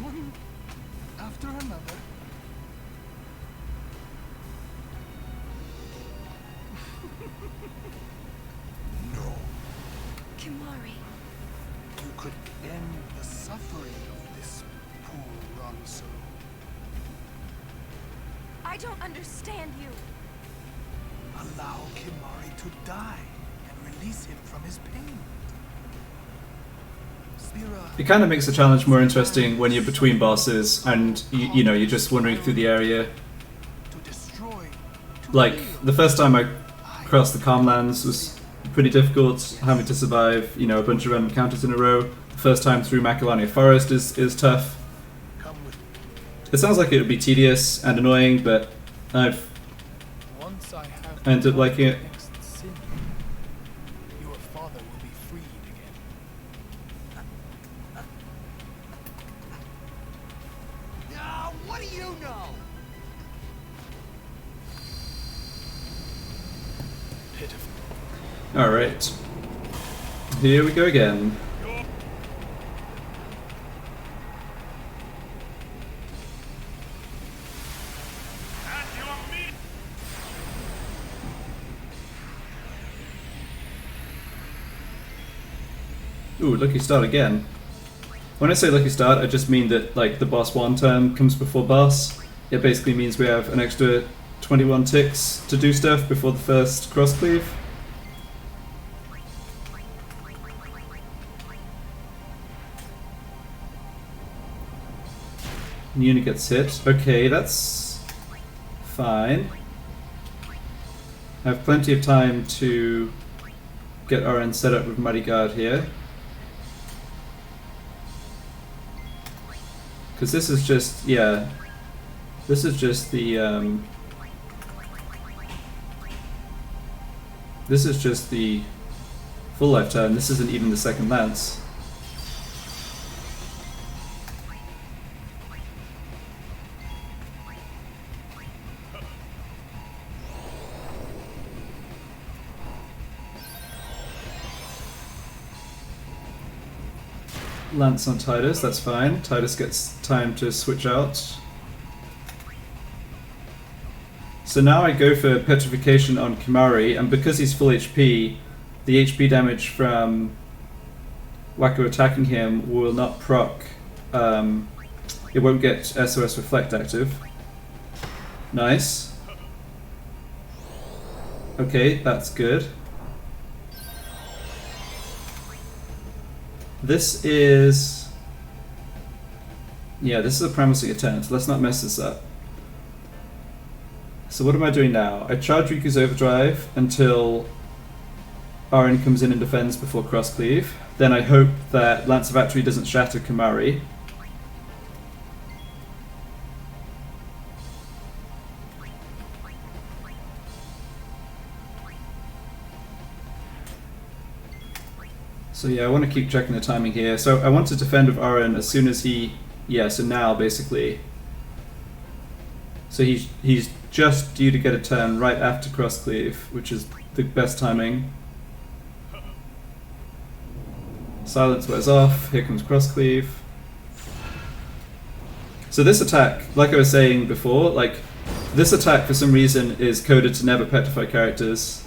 S2: One after another. No.
S3: Kimari.
S2: You could end the suffering of this poor wrong soul.
S3: I don't understand you.
S2: Allow Kimari to die and release him from his pain. Spira,
S1: It kind of makes the challenge more interesting when you're between bosses and you know you're just wandering through the area.
S2: to destroy, to
S1: Like
S2: heal.
S1: the first time I crossed the Calmlands was pretty difficult, having to survive a bunch of random encounters in a row. The first time through Macalania Forest is tough.
S2: Come with me.
S1: It sounds like it would be tedious and annoying, but I've
S2: Once I have
S1: ended up liking it.
S2: the next sin, your father will be freed again.
S4: What do you know?
S2: Pitiful.
S1: Alright. Here we go again.
S5: At your meeting.
S1: Ooh, lucky start again. When I say lucky start, I just mean that like the boss 1 turn comes before boss. It basically means we have an extra 21 ticks to do stuff before the first cross cleave. Unit gets hit. Okay, that's fine. I have plenty of time to get RN set up with Muddy Guard here. Because this is just, yeah, this is just the, this is just the full life turn. This isn't even the second lance. Lance on Titus, that's fine. Titus gets time to switch out. So now I go for Petrification on Kimari, and because he's full HP, the HP damage from Wacko attacking him will not proc. It won't get SOS-Reflect active. Nice. Okay, that's good. This is... yeah, this is a promising attempt. Let's not mess this up. So what am I doing now? I charge Riku's Overdrive until RN comes in and defends before cross cleave. Then I hope that Lance of Actuary doesn't shatter Kimari. So yeah, I want to keep checking the timing here. So I want to defend with RN as soon as he... yeah, so now basically. So he's just due to get a turn right after cross cleave, which is the best timing. Silence wears off. Here comes cross cleave. So this attack, like I was saying before, like this attack for some reason is coded to never petrify characters.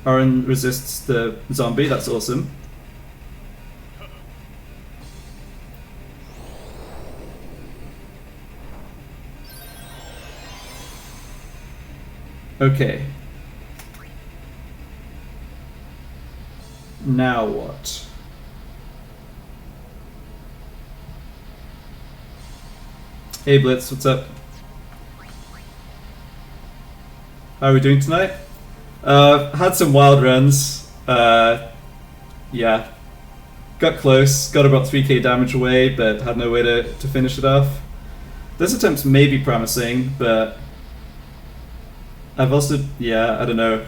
S1: Oren resists the zombie. That's awesome. Okay. Now what? Hey Blitz, what's up? How are we doing tonight? Had some wild runs. Yeah. Got close, got about 3k damage away, but had no way to finish it off. This attempt may be promising, but I've also, yeah, I don't know.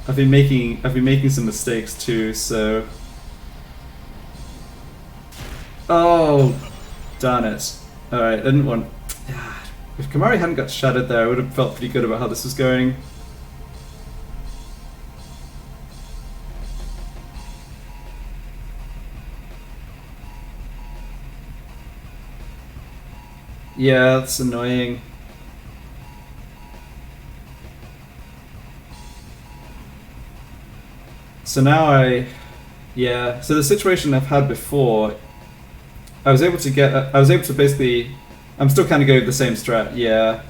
S1: I've been making some mistakes too, so. Oh, darn it! All right, I didn't want. If Kamari hadn't got shattered there, I would have felt pretty good about how this was going. Yeah, that's annoying. So now so the situation I've had before, I was able to basically, I'm still kind of going with the same strat, yeah.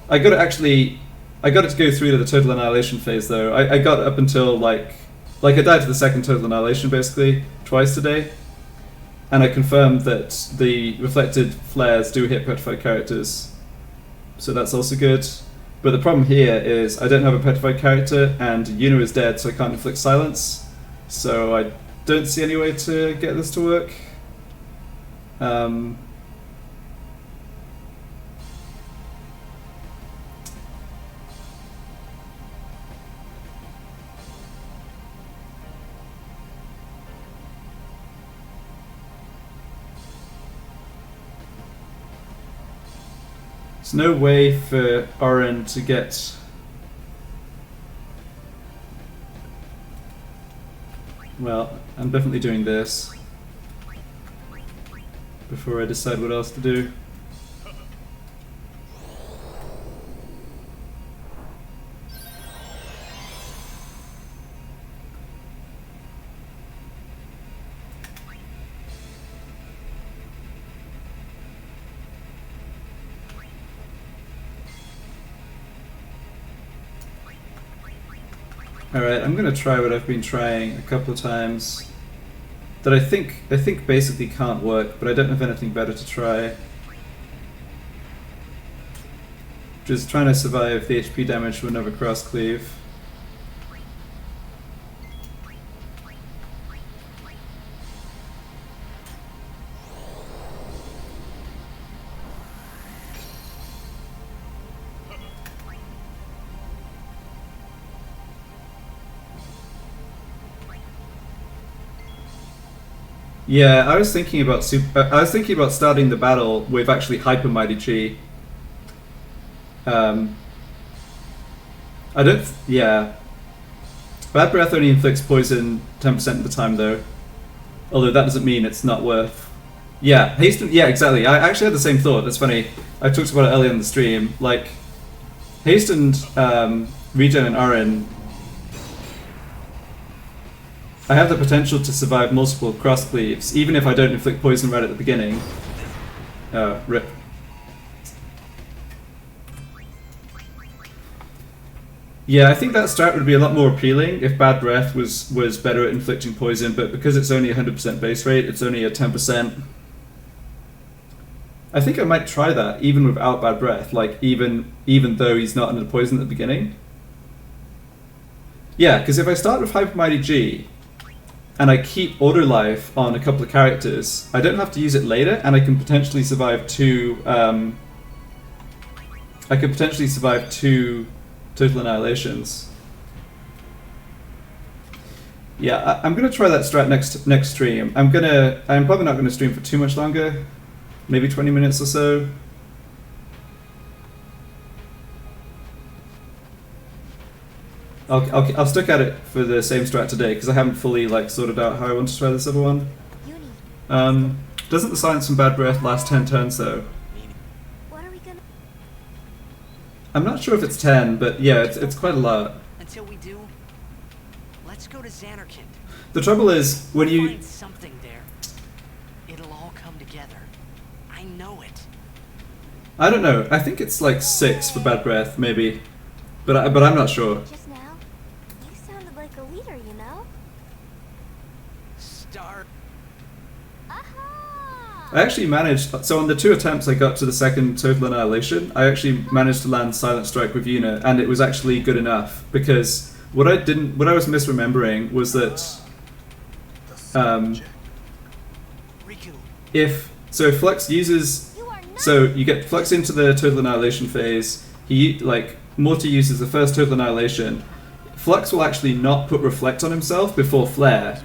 S1: I got it to go through to the total annihilation phase though. I got up until like I died to the second total annihilation basically, twice today. And I confirmed that the reflected flares do hit petrified characters. So that's also good. But the problem here is I don't have a petrified character and Yuna is dead, so I can't inflict silence. So I don't see any way to get this to work. There's no way for Oren to get... Well, I'm definitely doing this before I decide what else to do. Alright, I'm gonna try what I've been trying a couple of times that I think basically can't work, but I don't have anything better to try. Just trying to survive the HP damage from another cross cleave. Yeah, I was thinking about starting the battle with actually Hyper Mighty Chi. Yeah. Bad Breath only inflicts poison 10% of the time though. Although that doesn't mean it's not worth... Yeah, Hasten... Yeah, exactly. I actually had the same thought. That's funny. I talked about it earlier in the stream. Like, Hastened, Regen and Oren... I have the potential to survive multiple cross cleaves, even if I don't inflict poison right at the beginning. Rip. Yeah, I think that strat would be a lot more appealing if Bad Breath was better at inflicting poison, but because it's only 100% base rate, it's only a 10%. I think I might try that, even without Bad Breath, like even though he's not under poison at the beginning. Yeah, because if I start with Hyper Mighty G, and I keep Order Life on a couple of characters, I don't have to use it later, and I can potentially survive two Total Annihilations. Yeah, I'm gonna try that strat next stream. I'm probably not gonna stream for too much longer, maybe 20 minutes or so. I'll stick at it for the same strat today because I haven't fully like sorted out how I want to try this other one. Doesn't the silence from bad breath last 10 turns though?
S3: What are we gonna...
S1: I'm not sure if it's 10, but yeah, it's quite a lot.
S4: Until we do, let's go to Xanarkand.
S1: The trouble is when you
S4: Find something there. It'll all come together. I know it.
S1: I don't know. I think it's like 6 for bad breath, maybe, but I'm not sure.
S3: Just now, you sounded like a leader, you know?
S4: Start.
S3: Aha!
S1: I actually managed. So on the 2 attempts I got to the second total annihilation, I actually managed to land Silent Strike with Yuna, and it was actually good enough because what I was misremembering was that
S4: Riku.
S1: if Flux uses.
S3: You are not...
S1: So you get Flux into the total annihilation phase. Morty uses the first total annihilation. Flux will actually not put reflect on himself before flare.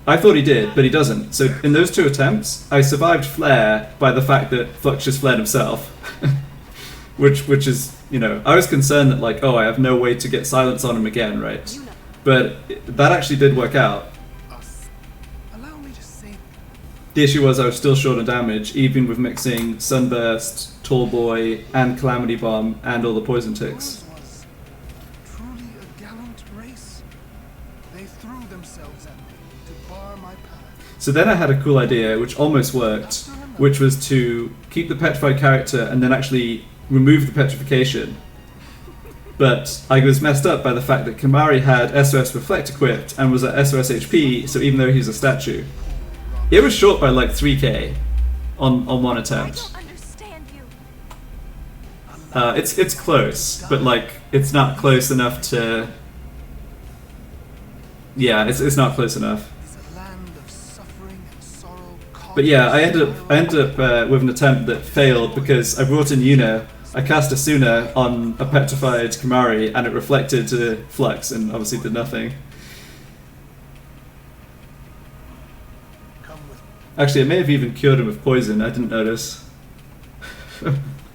S1: I thought he did, but he doesn't. So in those 2 attempts, I survived flare by the fact that Flux just flared himself, which is, you know, I was concerned that like, oh, I have no way to get silence on him again, right? But that actually did work out.
S2: Allow me to say
S1: The issue was I was still short on damage, even with mixing Sunburst, Tall Boy, and Calamity Bomb, and all the poison ticks.
S2: yours was truly a gallant race. They threw themselves at me to bar my path.
S1: So then I had a cool idea, which almost worked, which was to keep the petrified character and then actually remove the petrification. But I was messed up by the fact that Kamari had SOS-Reflect equipped and was at SOS HP, so even though he's a statue. It was short by like 3k on one
S3: I
S1: attempt.
S3: don't understand you.
S1: It's close, but like it's not close enough to. Yeah, it's not close enough.
S2: Is a land of suffering and sorrow.
S1: But yeah, I ended up with an attempt that failed because I brought in Yuna. I cast Asuna on a petrified Kamari and it reflected to Flux and obviously did nothing.
S2: Come with me.
S1: Actually, I may have even cured him of poison. I didn't notice.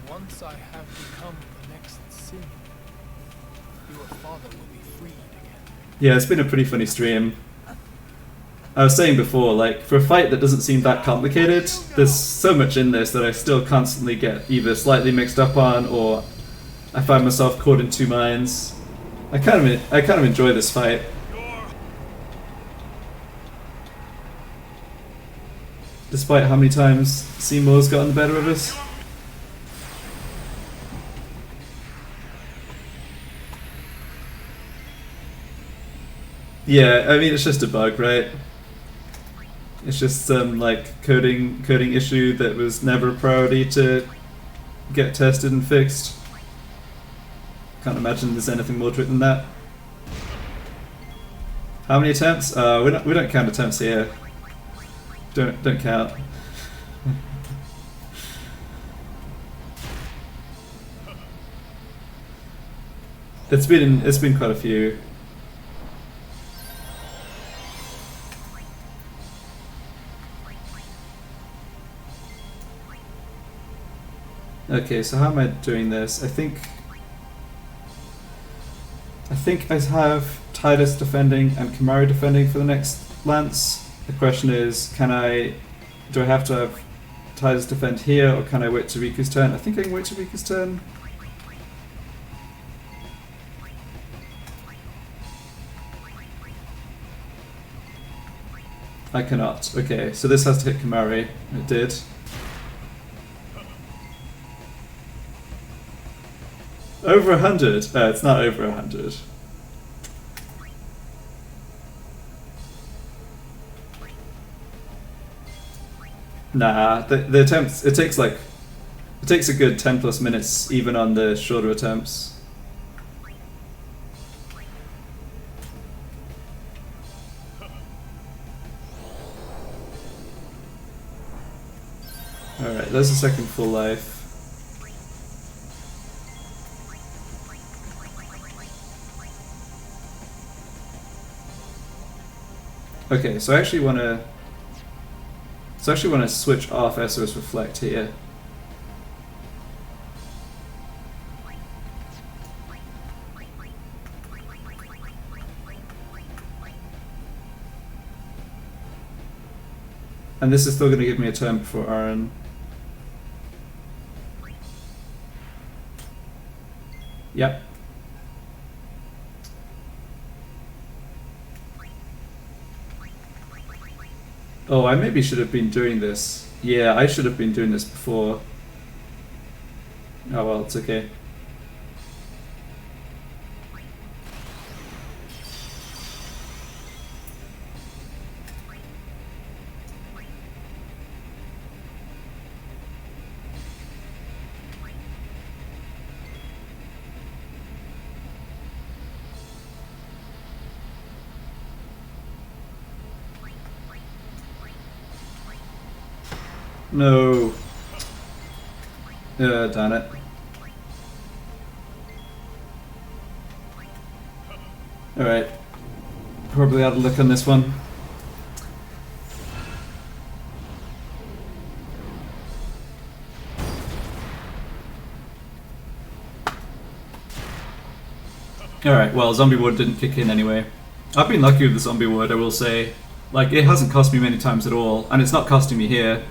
S2: Once I have become the next sin, your father will be freed again.
S1: Yeah, it's been a pretty funny stream. I was saying before, like, for a fight that doesn't seem that complicated, there's so much in this that I still constantly get either slightly mixed up on, or I find myself caught in 2 minds. I kind of enjoy this fight. Despite how many times Seymour's gotten the better of us. Yeah, I mean it's just a bug, right? It's just some like coding issue that was never a priority to get tested and fixed. Can't imagine there's anything more to it than that. How many attempts? We don't count attempts here. Don't count. It's been quite a few. Okay, so how am I doing this? I think I have Tidus defending and Kamari defending for the next Lance. The question is, do I have to have Tidus defend here, or can I wait to Riku's turn? I think I can wait to Riku's turn. I cannot. Okay, so this has to hit Kamari. It did. Over 100? It's not over 100. Nah, the attempts, it takes a good 10 plus minutes even on the shorter attempts. Alright, there's a second full life. Okay, so I actually want to switch off SOS-Reflect here. And this is still going to give me a turn before Aaron. Yep. Oh, I maybe should have been doing this. Yeah, I should have been doing this before. Oh well, it's okay. No. Darn it. Alright. Probably out of luck on this one. Alright, well, Zombie Wood didn't kick in anyway. I've been lucky with the Zombie Wood, I will say. Like, it hasn't cost me many times at all, and it's not costing me here.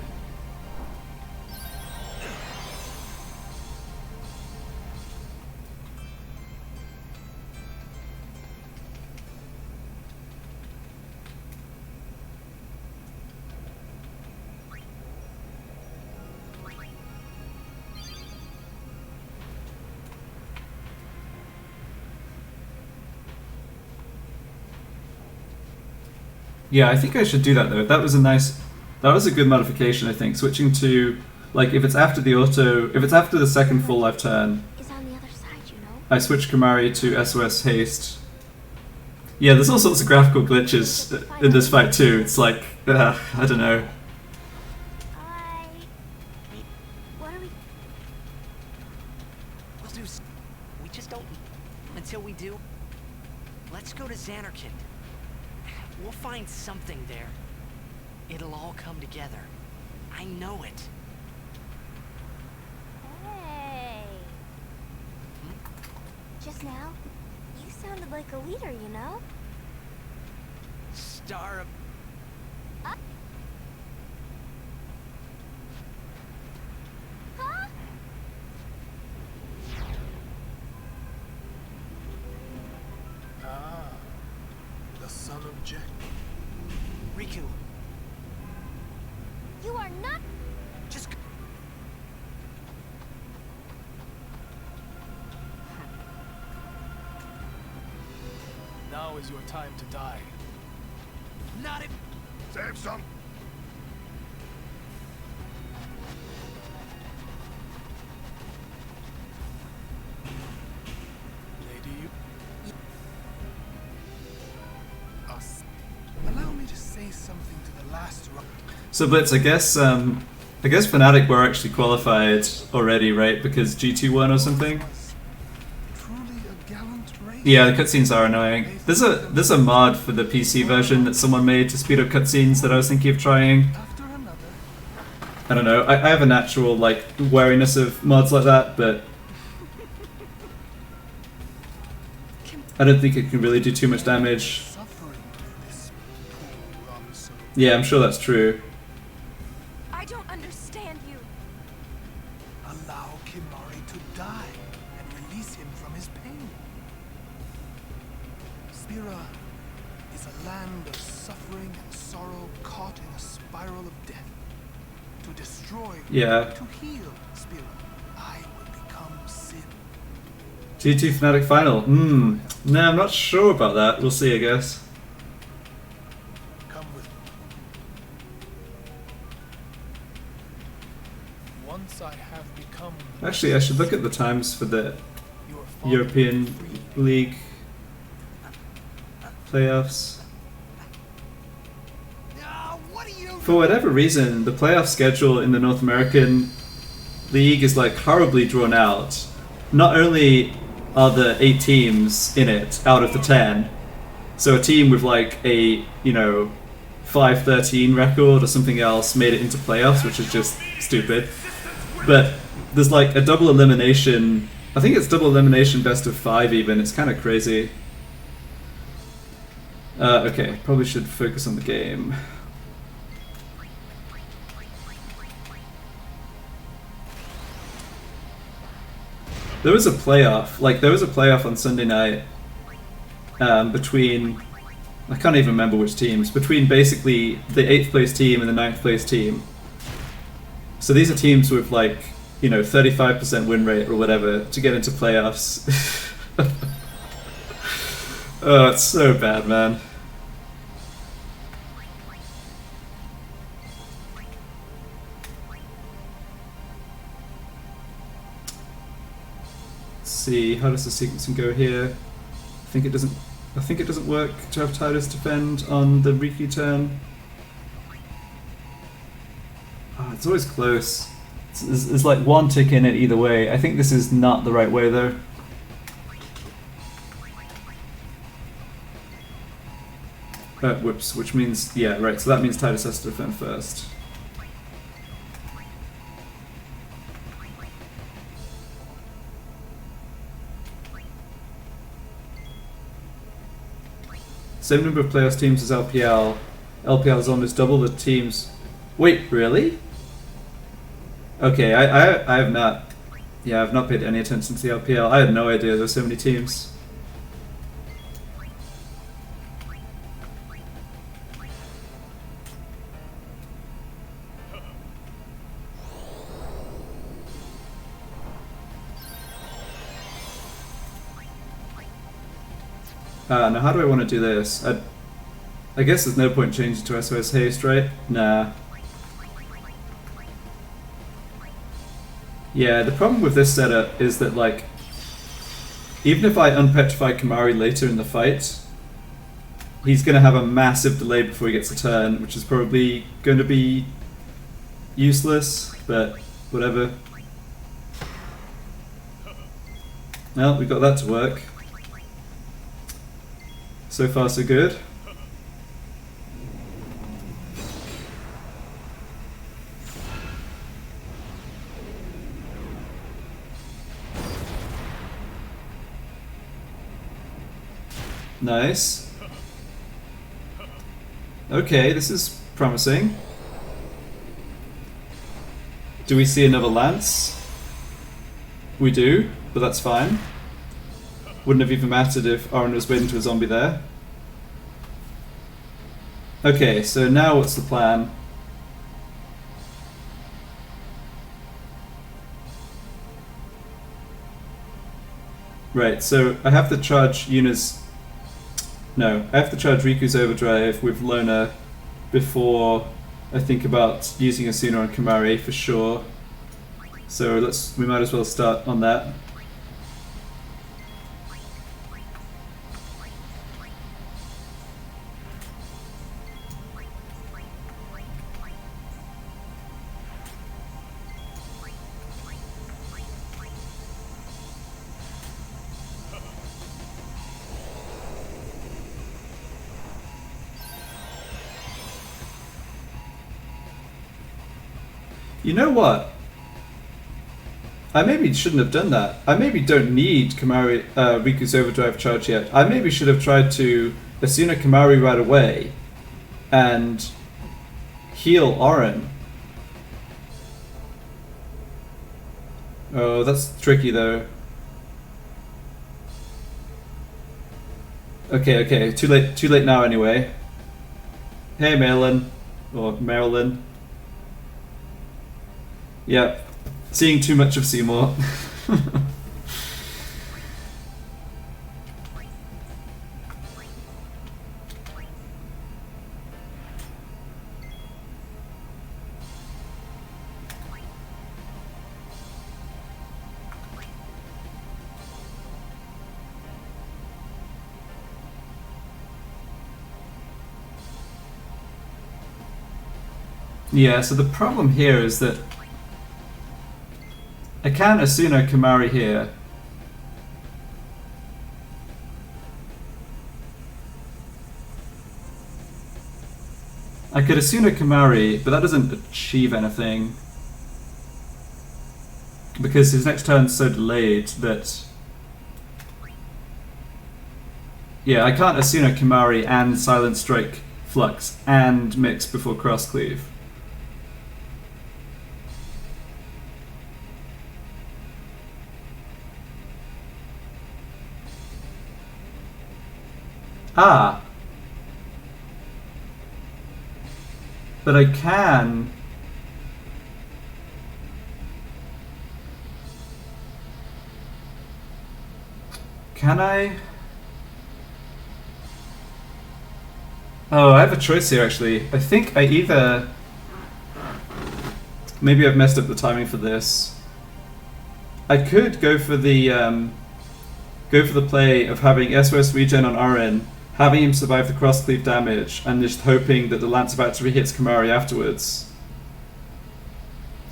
S1: Yeah, I think I should do that though. That was a good modification, I think. Switching to, like, if it's after the second full life turn,
S3: Is on the other side, you know.
S1: I switch Kamari to SOS Haste. Yeah, there's all sorts of graphical glitches in this fight too. It's like, I don't know.
S3: What are we?
S4: We'll do. We just don't. Until we do, let's go to Xanarkand. We'll find something there. It'll all come together. I know it.
S3: Hey. Just now, you sounded like a leader, you know.
S4: Star of...
S3: Huh?
S2: Ah, the son of Jack.
S4: Riku,
S3: You are not.
S4: just...
S2: Now is your time to die.
S4: Not it.
S5: Save some.
S2: Lady, us. Allow me to say something to the last round.
S1: So Blitz, I guess Fnatic were actually qualified already, right? Because G2 won or something?
S2: Truly a gallant race.
S1: Yeah, the cutscenes are annoying. There's a mod for the PC version that someone made to speed up cutscenes that I was thinking of trying.
S2: After another,
S1: I don't know. I have a natural like wariness of mods like that, but I don't think it can really do too much damage.
S2: suffering this poor Ramso.
S1: Yeah, I'm sure that's true.
S3: I don't understand you.
S2: Allow Kimari to die and release him from his pain. Spira is a land of suffering and sorrow caught in a spiral of death. To destroy,
S1: Yeah.
S2: to heal Spira, I will become sin.
S1: G2 Fnatic final. No, I'm not sure about that. We'll see, I guess.
S2: Come with me. Once I have become
S1: Actually, I should look at the times for the
S2: your father
S1: European
S2: freed.
S1: League playoffs.
S4: What are you...
S1: For whatever reason, the playoff schedule in the North American League is like horribly drawn out. Not only are there 8 teams in it out of the 10, so a team with like a 5-13 record or something else made it into playoffs, which is just stupid. But there's like a double elimination. I think it's double elimination best of 5 even. It's kind of crazy. Okay, probably should focus on the game. There was a playoff. Like, there was a playoff on Sunday night between... I can't even remember which teams. Between basically the 8th place team and the 9th place team. So these are teams with, like, you know, 35% win rate or whatever to get into playoffs. Oh, it's so bad, man. Let's see, how does the sequencing go here? I think it doesn't work to have Tidus defend on the Riku turn. Oh, it's always close. There's like one tick in it either way. I think this is not the right way though. Whoops, which means, yeah, right, so that means Tidus has to defend first. Same number of playoffs teams as LPL. LPL is almost double the teams. Wait, really? Okay, I have not... Yeah, I've not paid any attention to the LPL. I had no idea there's so many teams. Now how do I want to do this? I guess there's no point changing to SOS Haste, right? Nah. Yeah, the problem with this setup is that, like, even if I unpetrify Kimahri later in the fight, he's going to have a massive delay before he gets a turn, which is probably going to be useless, but whatever. Well, we got that to work. So far, so good. Nice. Okay, this is promising. Do we see another lance? We do, but that's fine. Wouldn't have even mattered if Oren was waiting to a zombie there. Okay, so now what's the plan? Right, so I have to charge Yuna's... No, I have to charge Riku's overdrive with Lona before I think about using Asuna on Kimahri for sure. So we might as well start on that. You know what? I maybe shouldn't have done that. I maybe don't need Riku's overdrive charge yet. I maybe should have tried to Asuna Kimahri right away and heal Oren. Oh, that's tricky though. Okay, too late now anyway. Hey Marilyn, or Marilyn. Yep, seeing too much of Seymour. Yeah, so the problem here is that I can Asuna Kimahri here. I could Asuna Kimahri, but that doesn't achieve anything. Because his next turn's so delayed that... Yeah, I can't Asuna Kimahri and Silent Strike Flux and mix before cross cleave. Ah. But I can... Can I? Oh, I have a choice here actually. I think I either... Maybe I've messed up the timing for this. I could go for the play of having SOS regen on Arin, having him survive the cross cleave damage, and just hoping that the Lance of Battery hits Kamari afterwards.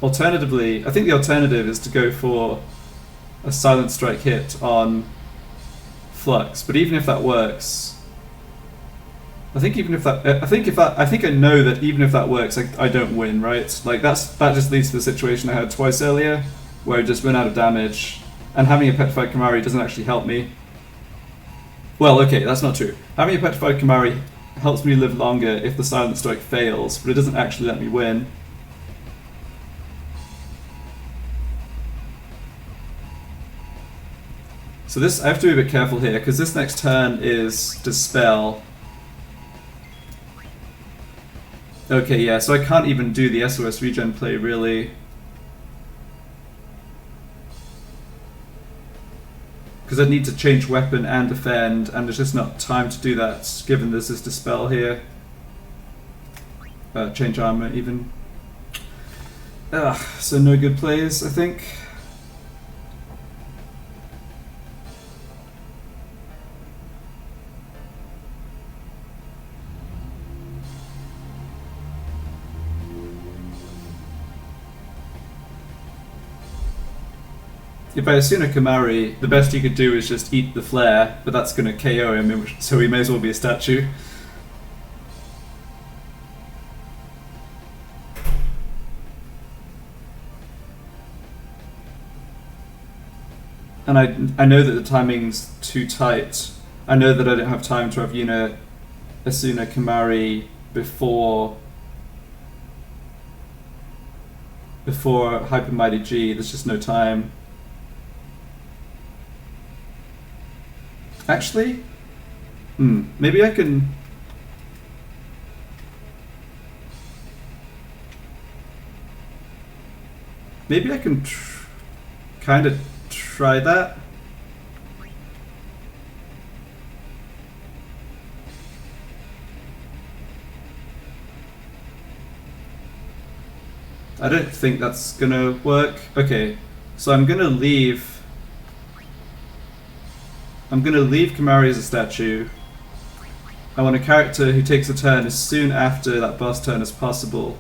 S1: Alternatively, I think the alternative is to go for a Silent Strike hit on Flux, but even if that works, I think I know that even if that works, I don't win, right? Like that just leads to the situation I had twice earlier, where I just run out of damage, and having a petrified Kamari doesn't actually help me. Well, okay, that's not true. Having a petrified Kamari helps me live longer if the Silent Strike fails, but it doesn't actually let me win. So this, I have to be a bit careful here, because this next turn is Dispel. Okay, yeah, so I can't even do the SOS regen play, really. Because I'd need to change weapon and defend, and there's just not time to do that, given there's this Dispel here. Change armor, even. So no good plays, I think. If I assume a Kamari, the best you could do is just eat the flare, but that's going to KO him, so he may as well be a statue. And I know that the timing's too tight. I know that I don't have time to have Asuna Kamari before Hyper Mighty G. There's just no time. Actually, maybe I can... Maybe I can kind of try that. I don't think that's gonna work. Okay, so I'm gonna leave Kamari as a statue. I want a character who takes a turn as soon after that boss turn as possible.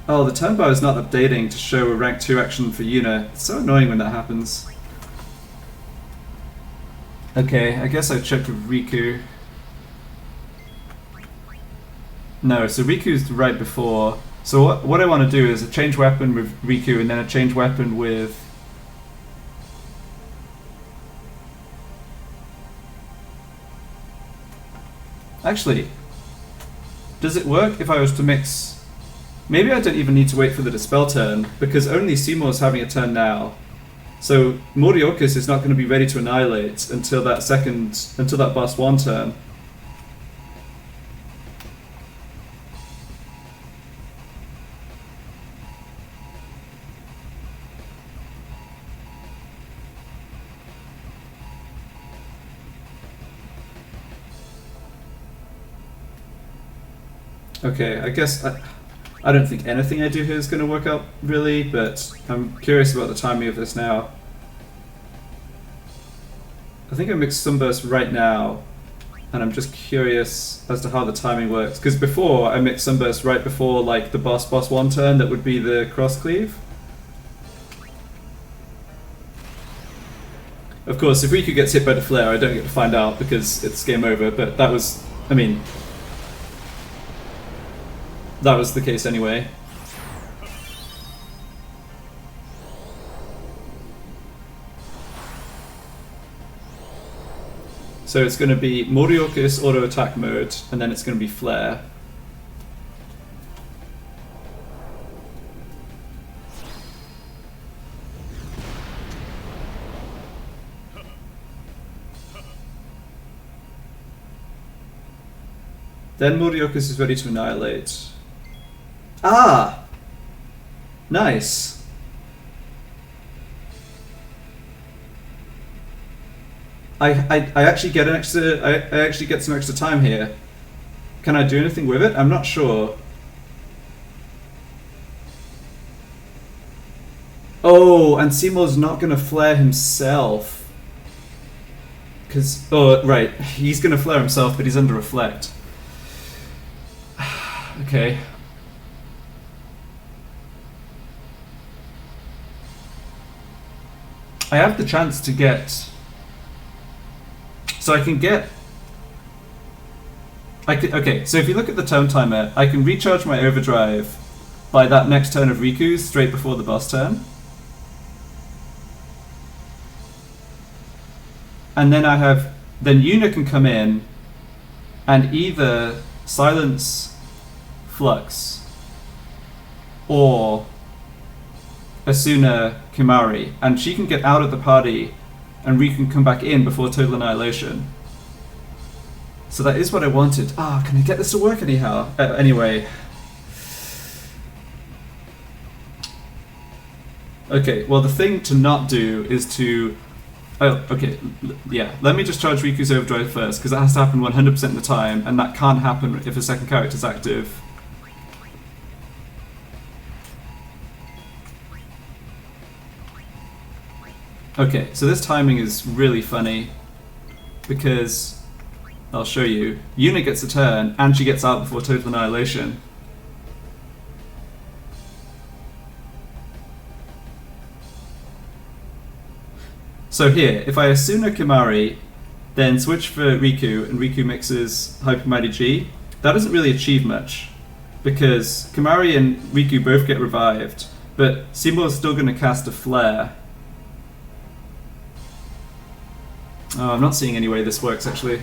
S1: Oh, the turn bar is not updating to show a rank 2 action for Yuna. It's so annoying when that happens. Okay, I guess I checked with Riku. No, so Riku's right before. So what I want to do is a change weapon with Riku and then a change weapon with... Actually, does it work if I was to mix... Maybe I don't even need to wait for the Dispel turn, because only Seymour's having a turn now. So Moriokus is not going to be ready to annihilate until that boss 1 turn. Okay, I guess I don't think anything I do here is going to work out really, but I'm curious about the timing of this now. I think I mixed Sunburst right now, and I'm just curious as to how the timing works. Because before, I mixed Sunburst right before like the boss 1 turn that would be the cross cleave. Of course, if Riku gets hit by the flare, I don't get to find out because it's game over, but that was, I mean... That was the case anyway. So it's going to be Moriokus auto attack mode, and then it's going to be flare. Then Moriokus is ready to annihilate. Ah! Nice. I actually get an extra. I actually get some extra time here. Can I do anything with it? I'm not sure. Oh, and Seymour's not gonna flare himself. Right, he's gonna flare himself, but he's under Reflect. Okay. I have the chance to get... So I can get... Okay, so if you look at the tone timer, I can recharge my overdrive by that next turn of Riku's straight before the boss turn. And then then Yuna can come in and either silence Flux or Asuna Kimari, and she can get out of the party and Riku can come back in before total annihilation. So that is what I wanted. Can I get this to work anyhow? Anyway. Okay, well the thing to not do is to... Oh, okay, yeah. Let me just charge Riku's overdrive first, because that has to happen 100% of the time, and that can't happen if a second character is active. Okay, so this timing is really funny, because... I'll show you. Yuna gets a turn, and she gets out before total annihilation. So here, if I Asuna Kimari, then switch for Riku, and Riku mixes Hyper Mighty G, that doesn't really achieve much, because Kimari and Riku both get revived, but Seymour's still going to cast a flare. Oh, I'm not seeing any way this works, actually.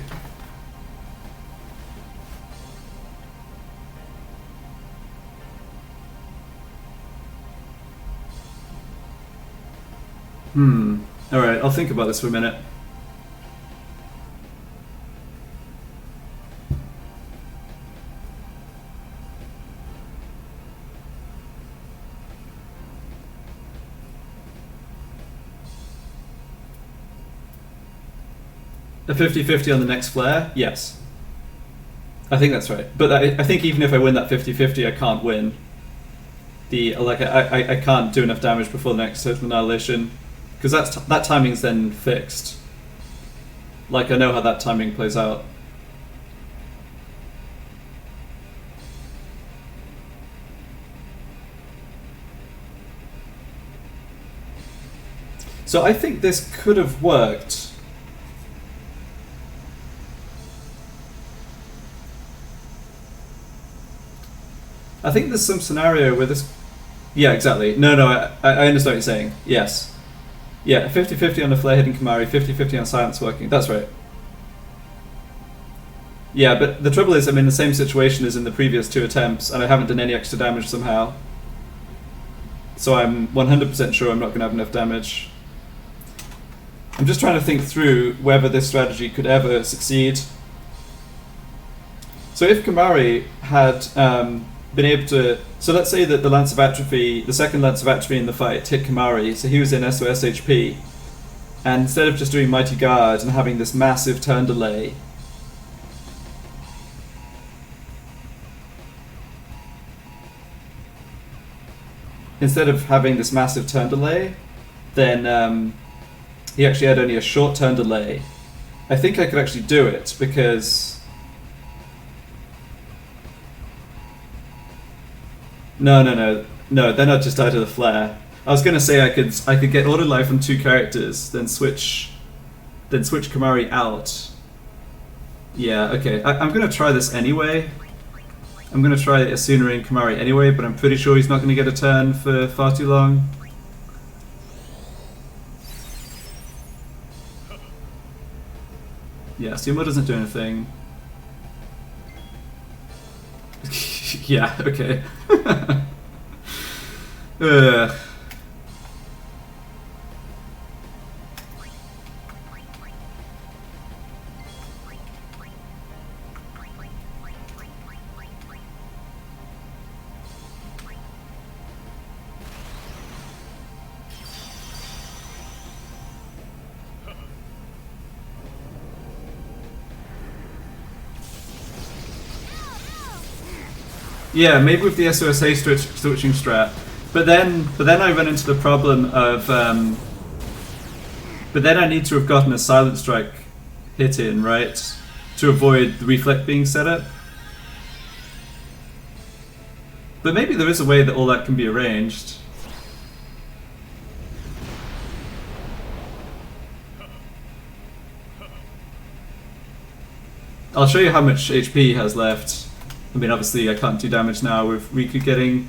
S1: Alright, I'll think about this for a minute. A 50-50 on the next flare? Yes. I think that's right. But I think even if I win that 50-50, I can't win. I can't do enough damage before the next total annihilation. Because that timing's then fixed. Like, I know how that timing plays out. So I think this could have worked. I think there's some scenario where this... Yeah, exactly. No, I understand what you're saying. Yes. Yeah, 50-50 on the flare hitting Kimari, 50-50 on silence working. That's right. Yeah, but the trouble is I'm in the same situation as in the previous two attempts, and I haven't done any extra damage somehow. So I'm 100% sure I'm not going to have enough damage. I'm just trying to think through whether this strategy could ever succeed. So if Kimari had been able to... So let's say that the Lance of Atrophy, the second Lance of Atrophy in the fight hit Kimari, so he was in SOS HP, and instead of just doing Mighty Guard and having this massive turn delay, then he actually had only a short turn delay. I think I could actually do it, because... No, then I'd just die to the flare. I was gonna say I could get Order Life on two characters, then switch Kimari out. Yeah, okay. I'm gonna try this anyway. I'm gonna try Asuna and Kimari anyway, but I'm pretty sure he's not gonna get a turn for far too long. Yeah, Sumo doesn't do anything. Yeah, okay. Yeah, maybe with the SOS switching strat. But then I run into the problem of but then I need to have gotten a silent strike hit in, right? To avoid the reflect being set up. But maybe there is a way that all that can be arranged. I'll show you how much HP he has left. I mean, obviously I can't do damage now with Riku getting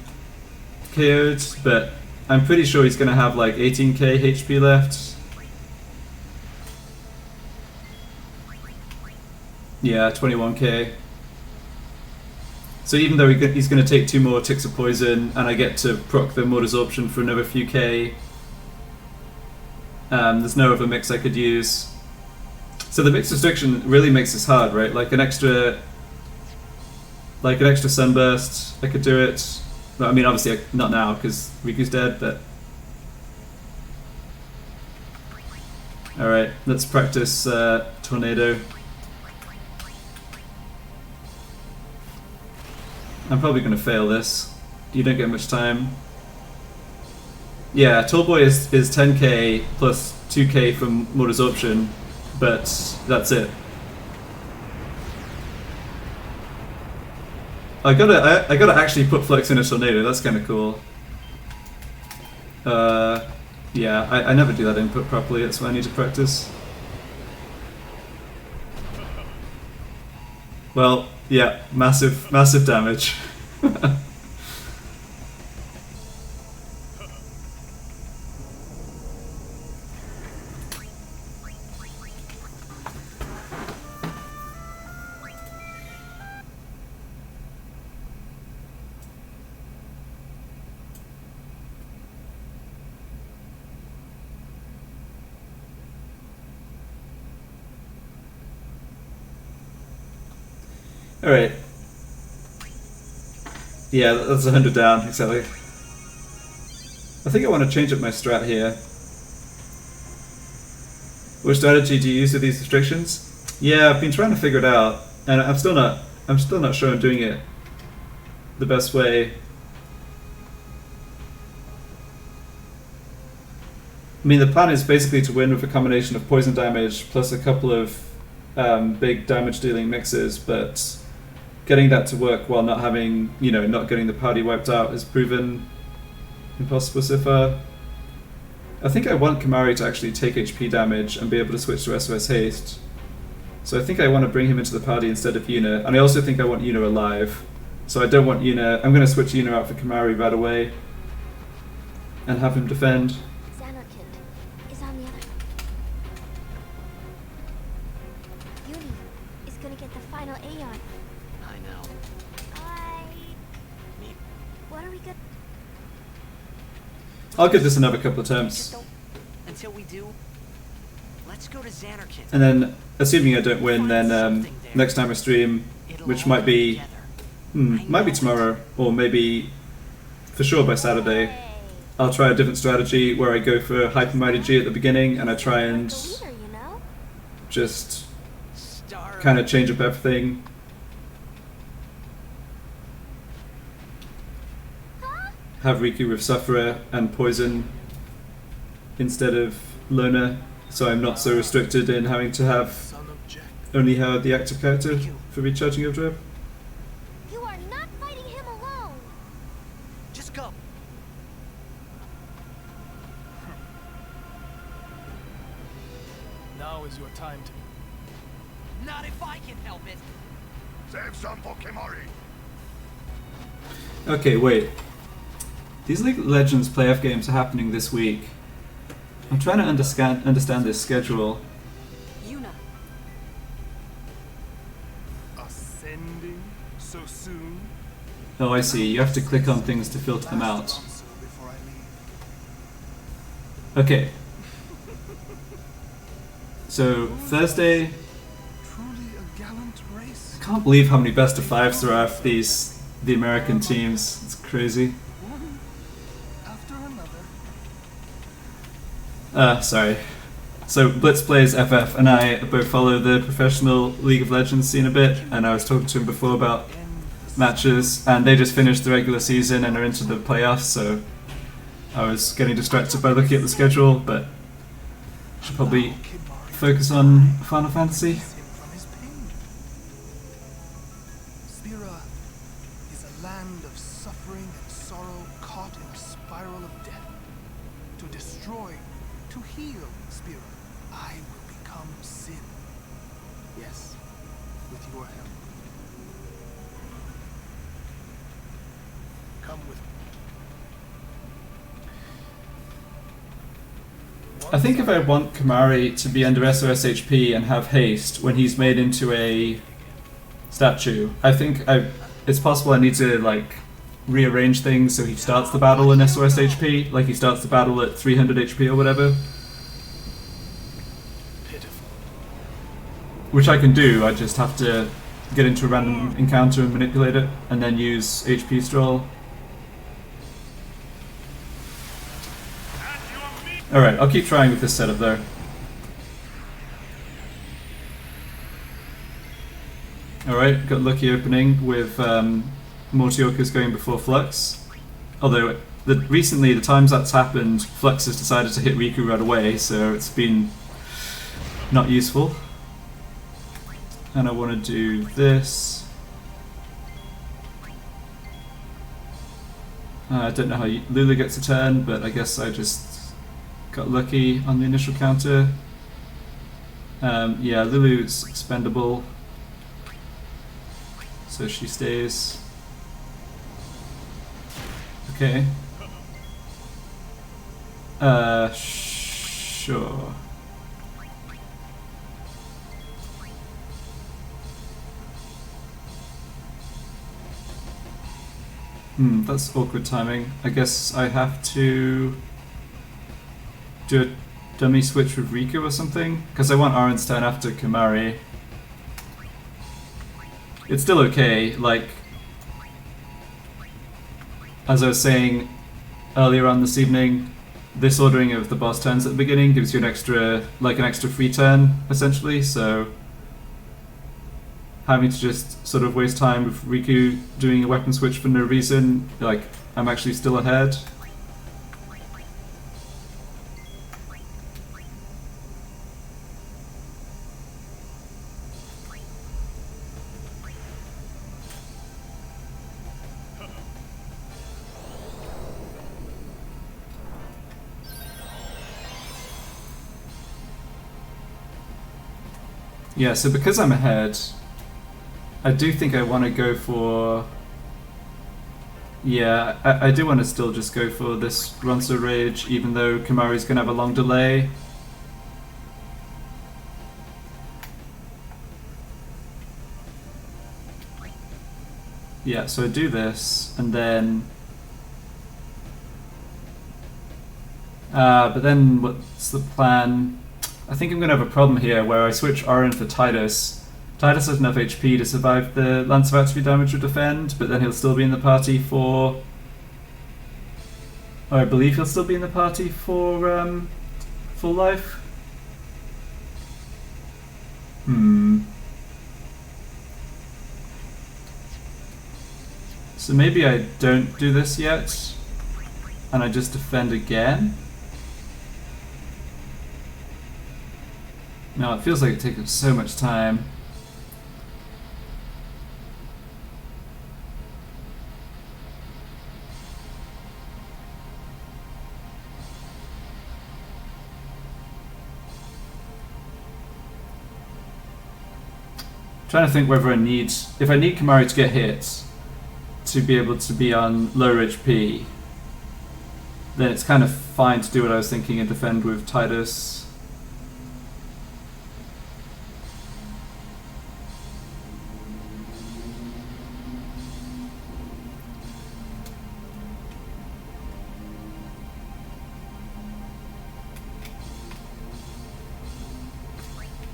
S1: KO'd, but I'm pretty sure he's gonna have like 18k HP left. Yeah, 21k. So even though he's gonna take 2 more ticks of poison, and I get to proc the mode absorption for another few k, there's no other mix I could use. So the mix restriction really makes this hard, right? Like an extra sunburst, I could do it. Well, I mean, obviously not now because Riku's dead, but all right, let's practice tornado. I'm probably gonna fail this. You don't get much time. Yeah, Tallboy is 10k plus 2k from mode absorption. But that's it. I gotta actually put Flux in a tornado. That's kind of cool. Yeah, I never do that input properly. That's why I need to practice. Well, yeah, massive damage. Alright. Yeah, that's 100 down, exactly. I think I want to change up my strat here. What strategy do you use with these restrictions? Yeah, I've been trying to figure it out, and I'm still not sure I'm doing it the best way. I mean, the plan is basically to win with a combination of poison damage plus a couple of big damage dealing mixes, but getting that to work while not having, not getting the party wiped out has proven impossible so far. I think I want Kamari to actually take HP damage and be able to switch to SOS Haste. So I think I want to bring him into the party instead of Yuna, and I also think I want Yuna alive. So I don't want Yuna. I'm going to switch Yuna out for Kamari right away and have him defend. I'll give this another couple of attempts.
S4: Until we do, let's go to Xanarkand.
S1: And then, assuming I don't win, then next time I stream, which might be tomorrow, or maybe for sure by Saturday, I'll try a different strategy where I go for Hyper Mighty G at the beginning, and I try and just kind of change up everything. Have Riku with Sufferer and Poison instead of Loner, so I'm not so restricted in having to have only her, the active character, for recharging Overdrive.
S3: You are not fighting him alone.
S4: Just go.
S2: Now is your time to...
S4: Not if I can help it.
S5: Save some for Kimari.
S1: Okay, wait. These League of Legends playoff games are happening this week. I'm trying to understand this schedule.
S4: Yuna.
S2: Ascending so soon?
S1: Oh, I see. You have to click on things to filter them out. Okay. So, Thursday... I can't believe how many best of fives there are for the American teams. It's crazy. Sorry. So Blitz plays FF, and I both follow the professional League of Legends scene a bit, and I was talking to him before about matches, and they just finished the regular season and are into the playoffs, so I was getting distracted by looking at the schedule, but should probably focus on Final Fantasy.
S2: Spira is a land of suffering and sorrow caught in a spiral of death. To destroy, to heal Spira, I will become sin. Yes, with your help. Come with me.
S1: I think if I want Kamari to be under SOS HP and have haste when he's made into a statue, I think it's possible I need to like rearrange things so he starts the battle in SOS HP, like he starts the battle at 300 HP or whatever.
S2: Pitiful.
S1: Which I can do, I just have to get into a random encounter and manipulate it, and then use HP Stroll. Alright, I'll keep trying with this setup though. Alright, got lucky opening with Mortioka's going before Flux. Although, recently, the times that's happened, Flux has decided to hit Riku right away, so it's been not useful. And I want to do this. I don't know how Lulu gets a turn, but I guess I just got lucky on the initial counter. Yeah, Lulu's expendable, so she stays. Okay. Sure. That's awkward timing. I guess I have to do a dummy switch with Riku or something, because I want Aaron's turn after Kamari. It's still okay, like, as I was saying earlier on this evening, this ordering of the boss turns at the beginning gives you an extra free turn, essentially, so having to just sort of waste time with Riku doing a weapon switch for no reason, like, I'm actually still ahead. Yeah, so because I'm ahead, I do think I want to go for... Yeah, I do want to still just go for this Ronso Rage, even though Kamari's going to have a long delay. Yeah, so I do this, and then... but then what's the plan? I think I'm going to have a problem here where I switch Orin for Titus. Titus has enough HP to survive the Lance of Attribute damage or defend, but then he'll still be in the party for... Or I believe he'll still be in the party for full life. So maybe I don't do this yet, and I just defend again. No, it feels like it takes so much time. Trying to think whether if I need Kamari to get hit to be able to be on lower HP, then it's kind of fine to do what I was thinking and defend with Titus.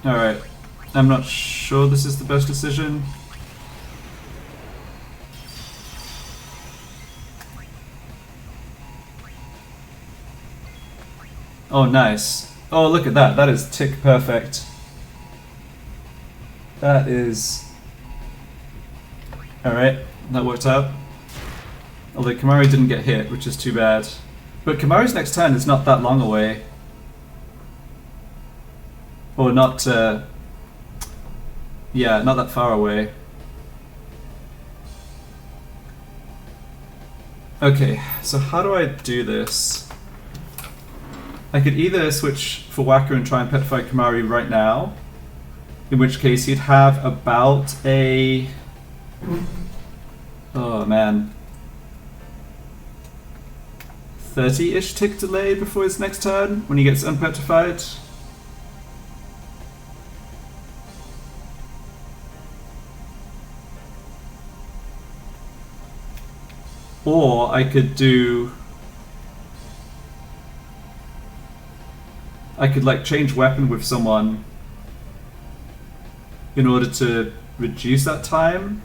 S1: Alright, I'm not sure this is the best decision. Oh, nice. Oh, look at that. That is tick perfect. That is... Alright, That worked out. Although Kamari didn't get hit, which is too bad. But Kamari's next turn is not that long away. Or not, yeah, not that far away. Okay, so how do I do this? I could either switch for Whacker and try and petrify Kamari right now, in which case he'd have about a... oh man. 30-ish tick delay before his next turn, when he gets unpetrified. Or I could do... I could like change weapon with someone in order to reduce that time.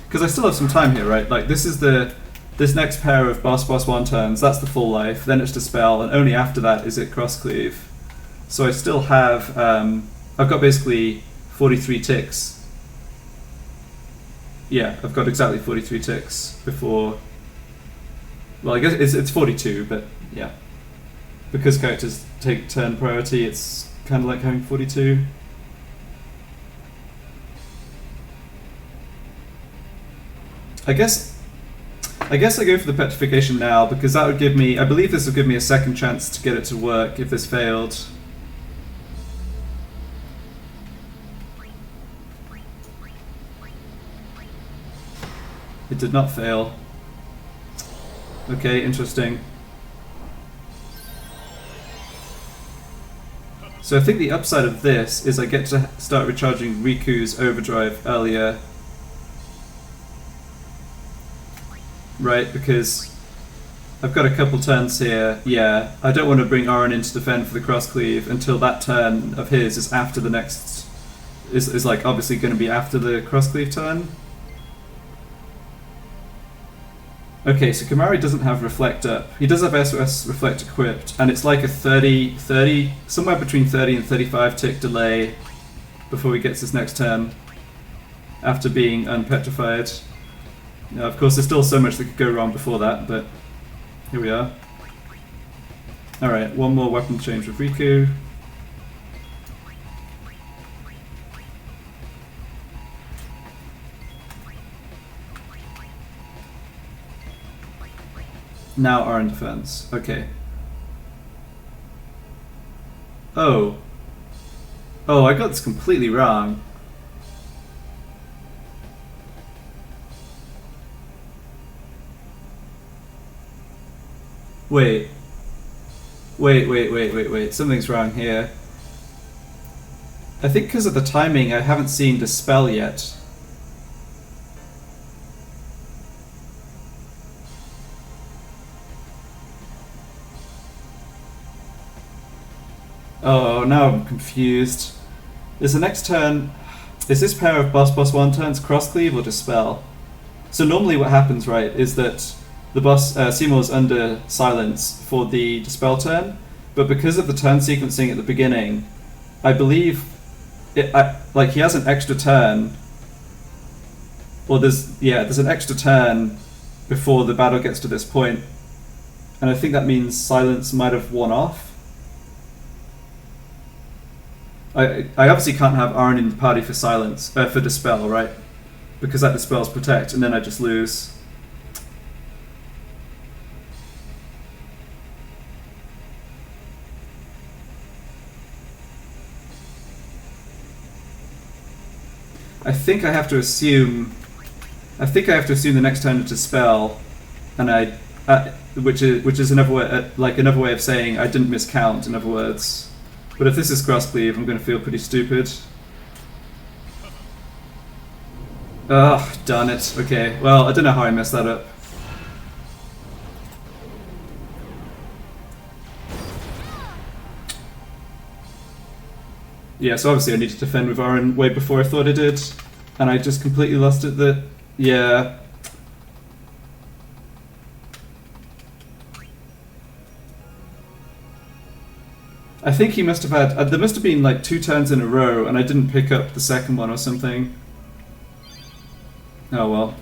S1: Because I still have some time here, right? Like this is this next pair of boss 1 turns, that's the full life, then it's dispel, and only after that is it cross cleave. So I still have, I've got basically 43 ticks. Yeah, I've got exactly 43 ticks before... well, I guess it's 42, but yeah. Because characters take turn priority, it's kind of like having 42. I guess I go for the petrification now, because that would give me... I believe this would give me a second chance to get it to work if this failed. It did not fail. Okay, interesting. So I think the upside of this is I get to start recharging Riku's overdrive earlier. Right, because I've got a couple turns here. Yeah, I don't want to bring Oren in to defend for the cross cleave until that turn of his is after the next... is like obviously going to be after the cross cleave turn. Okay, so Kamari doesn't have Reflect up. He does have SOS-Reflect equipped, and it's like a 30, somewhere between 30 and 35 tick delay before he gets his next turn, after being unpetrified. Now, of course, there's still so much that could go wrong before that, but here we are. Alright, one more weapon change with Riku. Now Oren defense. Okay. Oh. Oh, I got this completely wrong. Wait. Something's wrong here. I think because of the timing, I haven't seen Dispel yet. Oh, now I'm confused. Is the next turn... is this pair of boss 1 turns cross cleave or Dispel? So normally what happens, right, is that the boss, Seymour's under silence for the Dispel turn, but because of the turn sequencing at the beginning, I believe like he has an extra turn, or there's an extra turn before the battle gets to this point, and I think that means silence might have worn off. I obviously can't have Aaron in the party for silence, for Dispel, right? Because that dispels Protect, and then I just lose. I think I have to assume the next turn to Dispel, and which is another way, like another way of saying I didn't miscount. In other words. But if this is cross cleave, I'm going to feel pretty stupid. Ugh, darn it. Okay, well, I don't know how I messed that up. Yeah, so obviously I need to defend with Aaron way before I thought I did. And I just completely lost it that... yeah. I think he must have had... there must have been like 2 turns in a row and I didn't pick up the second one or something. Oh well.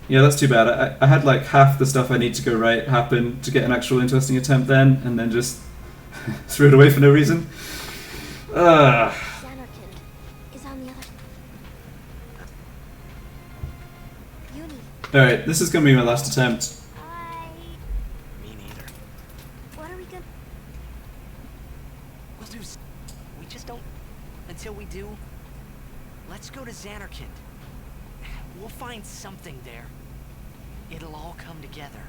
S1: Yeah, that's too bad. I had like half the stuff I need to go right happen to get an actual interesting attempt then, and then just threw it away for no reason.
S3: Xanarkand is on the other. Uni.
S1: Alright, this is gonna be my last attempt.
S4: Me neither.
S3: What are we gonna?
S4: We'll do. We just don't. Until we do, let's go to Xanarkand. We'll find something there. It'll all come together.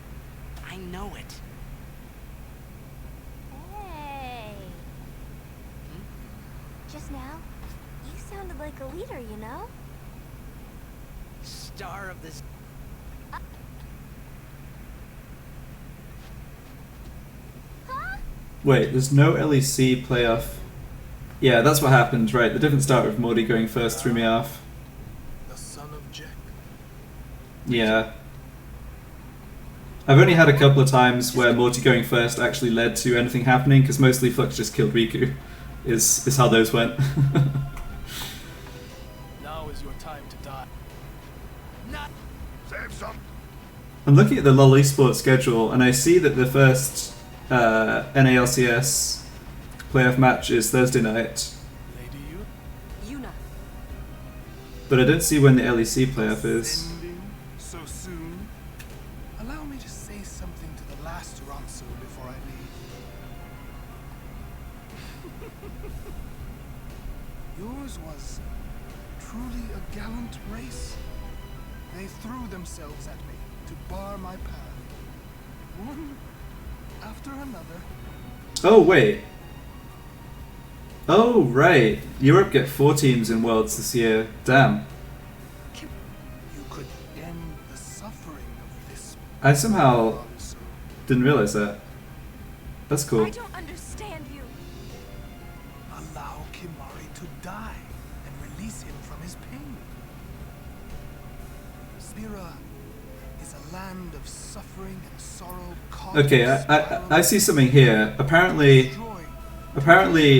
S4: I know it.
S3: Hey. Just now, you sounded like a leader, you know?
S4: Star of this.
S3: Huh?
S1: Wait, there's no LEC playoff. Yeah, that's what happened, right? The different start with Morty going first threw me off.
S2: The son of Jack.
S1: Yeah. I've only had a couple of times where Morty going first actually led to anything happening, because mostly Flux just killed Riku, is how those went.
S2: Now is your time to die.
S4: Not.
S5: Save some.
S1: I'm looking at the LoL Esports schedule, and I see that the first NALCS playoff match is Thursday night,
S2: Lady you.
S3: Yuna.
S1: but I don't see when the LEC playoff is.
S2: Ascending so soon. Allow me to say something to the last Ronso before I leave. Yours was truly a gallant race. They threw themselves at me to bar my path. One after another.
S1: Oh, wait. Oh, right. Europe get 4 teams in Worlds this year. Damn.
S2: You could end the suffering of this
S1: I somehow
S2: Ronso.
S1: didn't realize that. That's cool.
S3: I don't understand you.
S2: Allow Kimari to die and release him from his pain. Spira is a land of suffering and sorrow.
S1: Okay, I see something here. Apparently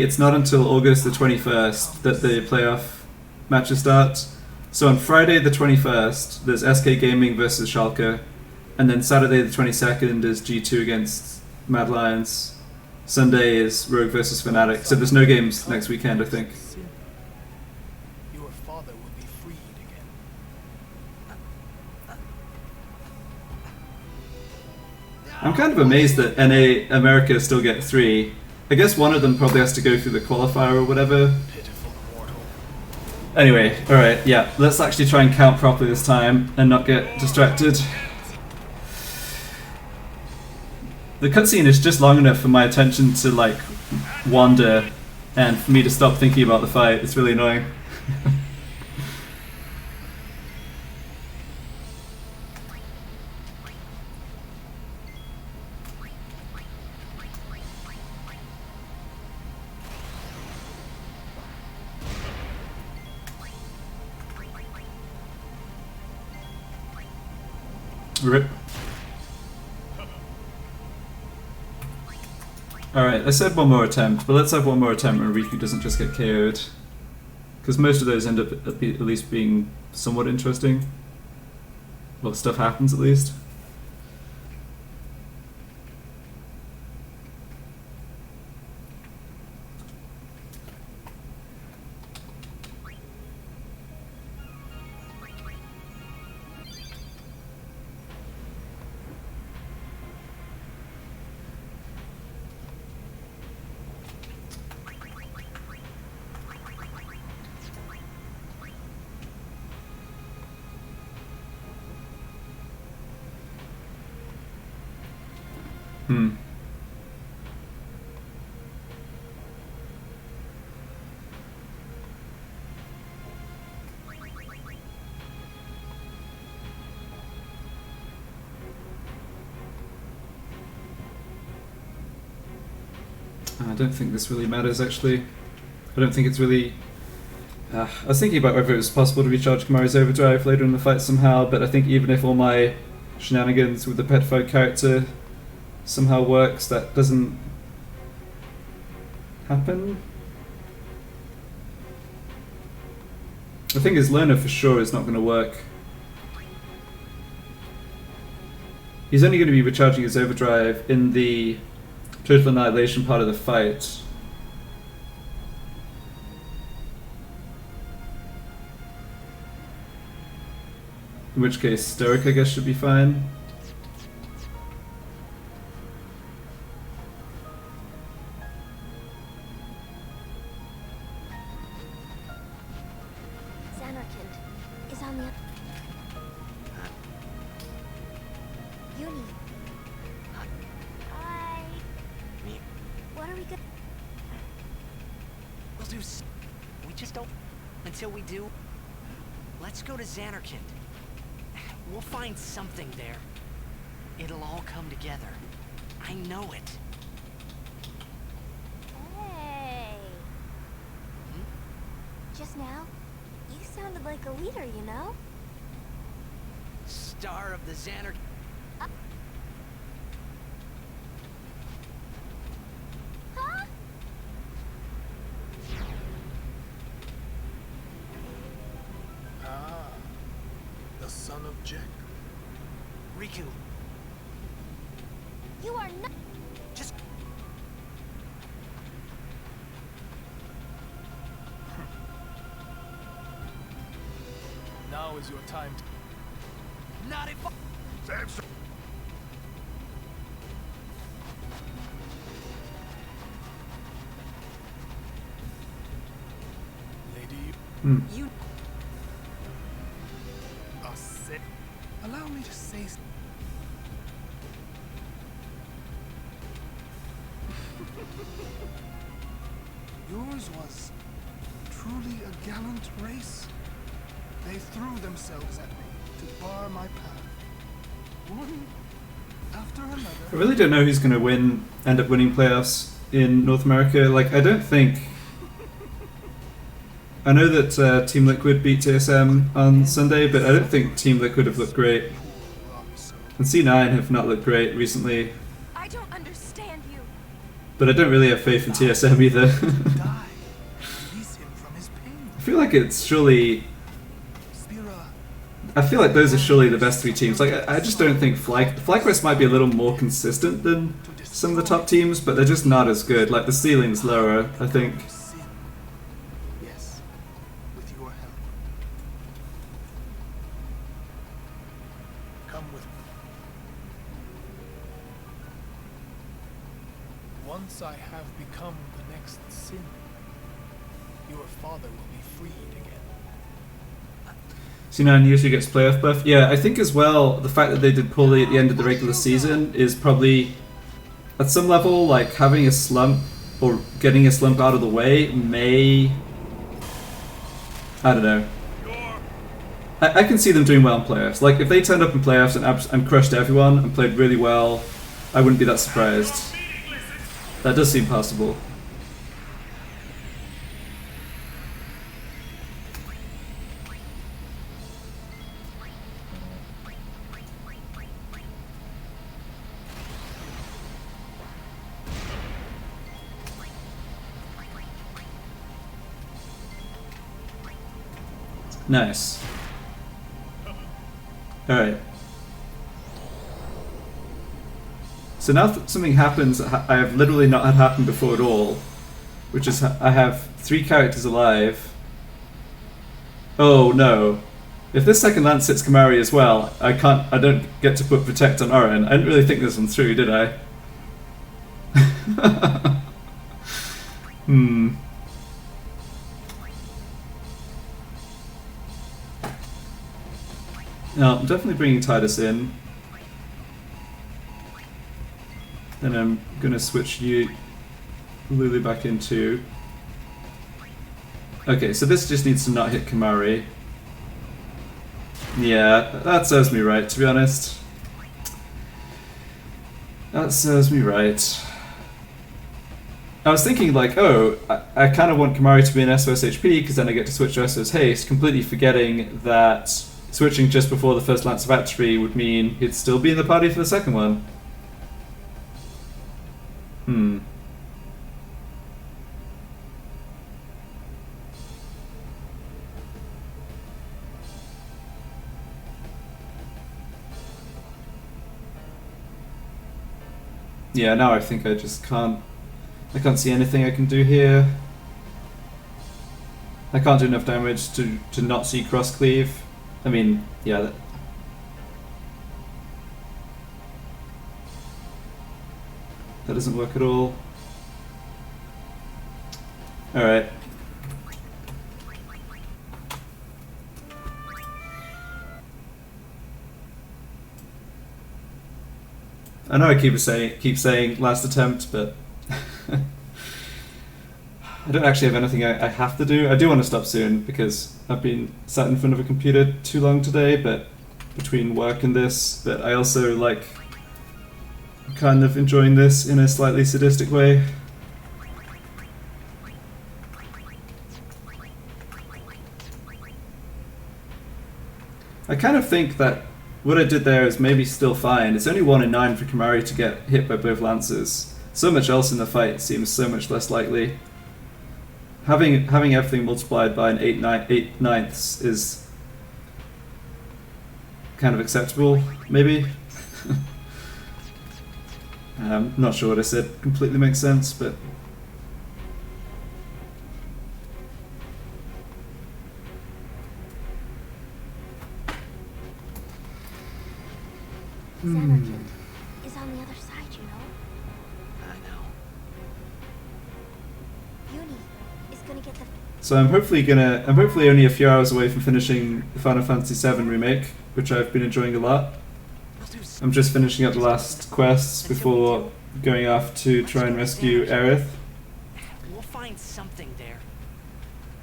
S1: it's not until August the 21st that the playoff matches start. So on Friday the 21st, there's SK Gaming versus Schalke, and then Saturday the 22nd is G2 against Mad Lions. Sunday is Rogue versus Fnatic. So there's no games next weekend, I think.
S2: Your father will be freed again.
S1: I'm kind of amazed that NA America still get 3. I guess one of them probably has to go through the qualifier or whatever.
S2: Pitiful mortal.
S1: Anyway, alright, yeah, let's actually try and count properly this time and not get distracted. The cutscene is just long enough for my attention to, like, wander and for me to stop thinking about the fight. It's really annoying. Rip. Alright, I said one more attempt, but let's have one more attempt and Riku doesn't just get KO'd. Because most of those end up at least being somewhat interesting. Well, stuff happens at least. I don't think this really matters, actually. I don't think it's really... I was thinking about whether it was possible to recharge Kimari's overdrive later in the fight somehow, but I think even if all my shenanigans with the petrified character somehow works, that doesn't happen. The thing is, Lerner for sure is not going to work. He's only going to be recharging his overdrive in the total annihilation part of the fight. In which case, Stoic, I guess, should be fine.
S3: Xanarkand is on the up. Uni. Hi.
S4: Me.
S3: What are we good?
S4: We'll do. We just don't. Until we do, let's go to Xanarkand. We'll find something there. It'll all come together. I know it.
S3: Hey. Just now, you sounded like a leader, you know?
S4: Star of the Xanarkand.
S3: Huh?
S2: Ah, the son of Jack.
S4: Riku,
S3: You are not.
S4: just
S2: Now is your time.
S4: not if.
S5: Samson.
S2: Lady,
S4: You.
S2: a sit. Allow me to say. Yours was truly a gallant race. They threw themselves at me to bar my path. One after
S1: I
S2: another.
S1: really don't know who's going to end up winning playoffs in North America. Like, I don't think. I know that Team Liquid beat TSM on Sunday, but I don't think Team Liquid have looked great. And C9 have not looked great recently.
S3: I don't understand you.
S1: But I don't really have faith in TSM either.
S2: Die. Release him from his pain.
S1: I feel like it's surely.
S2: Spira.
S1: I feel like those are surely the best three teams. Like, I just don't think FlyQuest might be a little more consistent than some of the top teams, but they're just not as good. Like, the ceiling's lower, I think.
S2: Sin. Yes. With your help. Come with me. Once I have become the next sin, your father will be freed again.
S1: C9 usually gets playoff buff. Yeah, I think as well, the fact that they did poorly at the end of the regular season is probably, at some level, like having a slump or getting a slump out of the way may. I don't know. I can see them doing well in playoffs. Like, if they turned up in playoffs and crushed everyone and played really well, I wouldn't be that surprised. That does seem possible. Nice. Alright. So now something happens that I have literally not had happen before at all, which is I have 3 characters alive. Oh no. If this second lance hits Kamari as well, I don't get to put Protect on Oren. I didn't really think this one through, did I? No, I'm definitely bringing Titus in. And I'm gonna switch you, Lulu, back into. Okay, so this just needs to not hit Kamari. Yeah, that serves me right, to be honest. That serves me right. I was thinking, like, oh, I kind of want Kamari to be an SOS HP because then I get to switch to SOS Haste, completely forgetting that switching just before the first Lance of Atrophy would mean he'd still be in the party for the second one. Yeah, now I think I just can't. I can't see anything I can do here. I can't do enough damage to not see cross cleave. I mean, yeah. That doesn't work at all. Alright. I know I keep saying last attempt, but I don't actually have anything I have to do. I do want to stop soon because I've been sat in front of a computer too long today, but between work and this, but I also like kind of enjoying this in a slightly sadistic way. I kind of think that what I did there is maybe still fine. It's only 1 in 9 for Kimari to get hit by both lances. So much else in the fight seems so much less likely. Having everything multiplied by an 8 ninths is kind of acceptable, maybe? Not sure what I said completely makes sense, but...
S3: Xanarkand is on the other side, you know?
S4: I know.
S3: Uni is gonna get the...
S1: So I'm hopefully only a few hours away from finishing the Final Fantasy VII Remake, which I've been enjoying a lot. I'm just finishing up the last quests before going off to try and rescue Aerith.
S4: We'll find something there.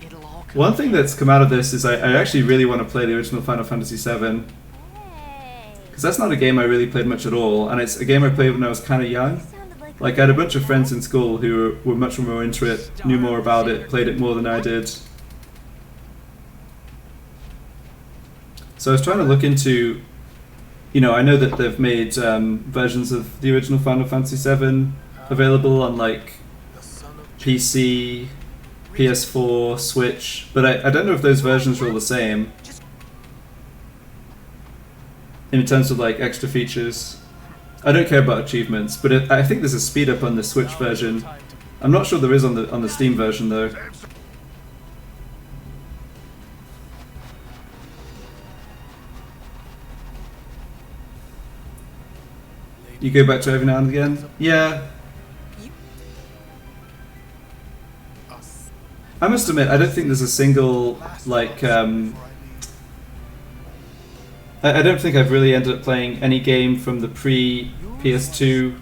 S4: It'll all come
S1: One thing that's come out of this is I actually really want to play the original Final Fantasy VII,
S3: Hey!
S1: because that's not a game I really played much at all, and it's a game I played when I was kind of young.
S3: Sounded like
S1: Like, I had a bunch of friends in school who were much more into it, knew more about it, played it more than I did. So I was trying to look into, you know, I know that they've made versions of the original Final Fantasy VII available on, like, PC, PS4, Switch, but I don't know if those versions are all the same in terms of, like, extra features. I don't care about achievements, but I think there's a speed up on the Switch version. I'm not sure there is on the Steam version though. You go back to every now and again? Yeah. I must admit, I don't think there's a single, like, I don't think I've really ended up playing any game from the pre-PS2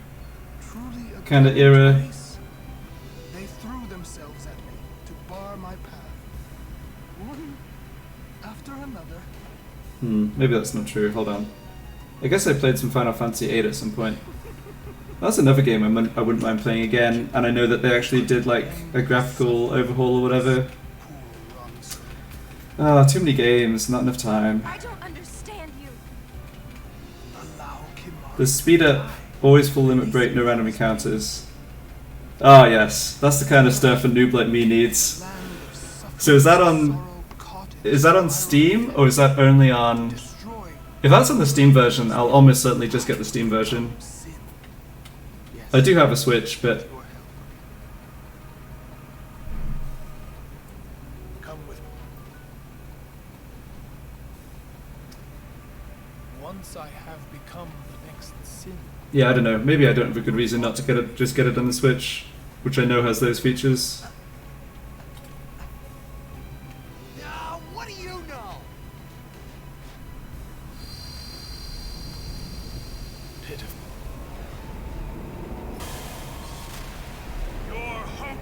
S1: kind of era.
S2: They threw themselves at me to bar my path. One after another.
S1: Maybe that's not true. Hold on. I guess I played some Final Fantasy VIII at some point. That's another game I wouldn't mind playing again, and I know that they actually did like a graphical overhaul or whatever. Ah, too many games, not enough time.
S3: I don't understand you.
S1: The speed up, always full limit break, no random encounters. Ah yes, that's the kind of stuff a noob like me needs. So is that on Steam, or is that only on... If that's on the Steam version, I'll almost certainly just get the Steam version. I do have a Switch, but...
S2: Come with me. Once I have become the next sin.
S1: Yeah, I don't know. Maybe I don't have a good reason not to get it, just get it on the Switch, which I know has those features.
S4: What do you know?
S2: Pitiful.
S5: Your hope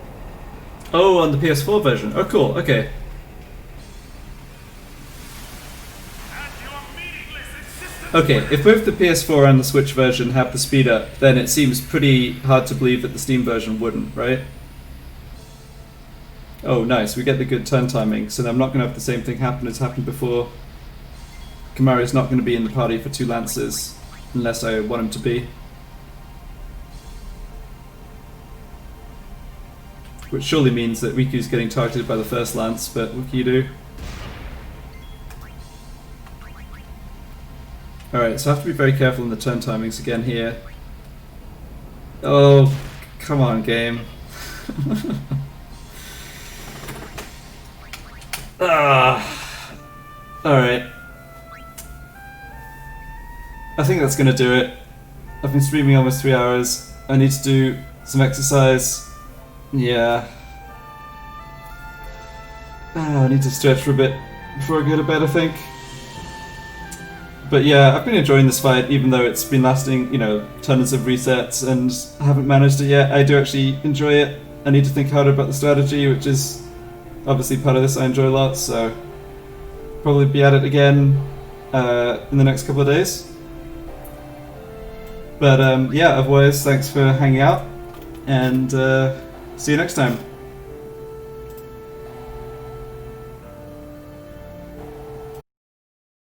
S1: Oh, on the PS4 version. Oh, cool. Okay.
S5: and your meaningless existence.
S1: Okay, if both the PS4 and the Switch version have the speed up, then it seems pretty hard to believe that the Steam version wouldn't, right? Oh, nice. We get the good turn timing, so I'm not going to have the same thing happen as happened before. Kimari's not going to be in the party for 2 lances, unless I want him to be. Which surely means that Riku's getting targeted by the first lance, but what can you do? Alright, so I have to be very careful in the turn timings again here. Oh, come on, game. Alright. I think that's gonna do it. I've been streaming almost 3 hours. I need to do some exercise. Yeah. I need to stretch for a bit before I go to bed, I think. But yeah, I've been enjoying this fight, even though it's been lasting, you know, tons of resets and I haven't managed it yet. I do actually enjoy it. I need to think harder about the strategy, which is obviously part of this I enjoy a lot, so probably be at it again in the next couple of days. But yeah, otherwise, thanks for hanging out, and see you next time.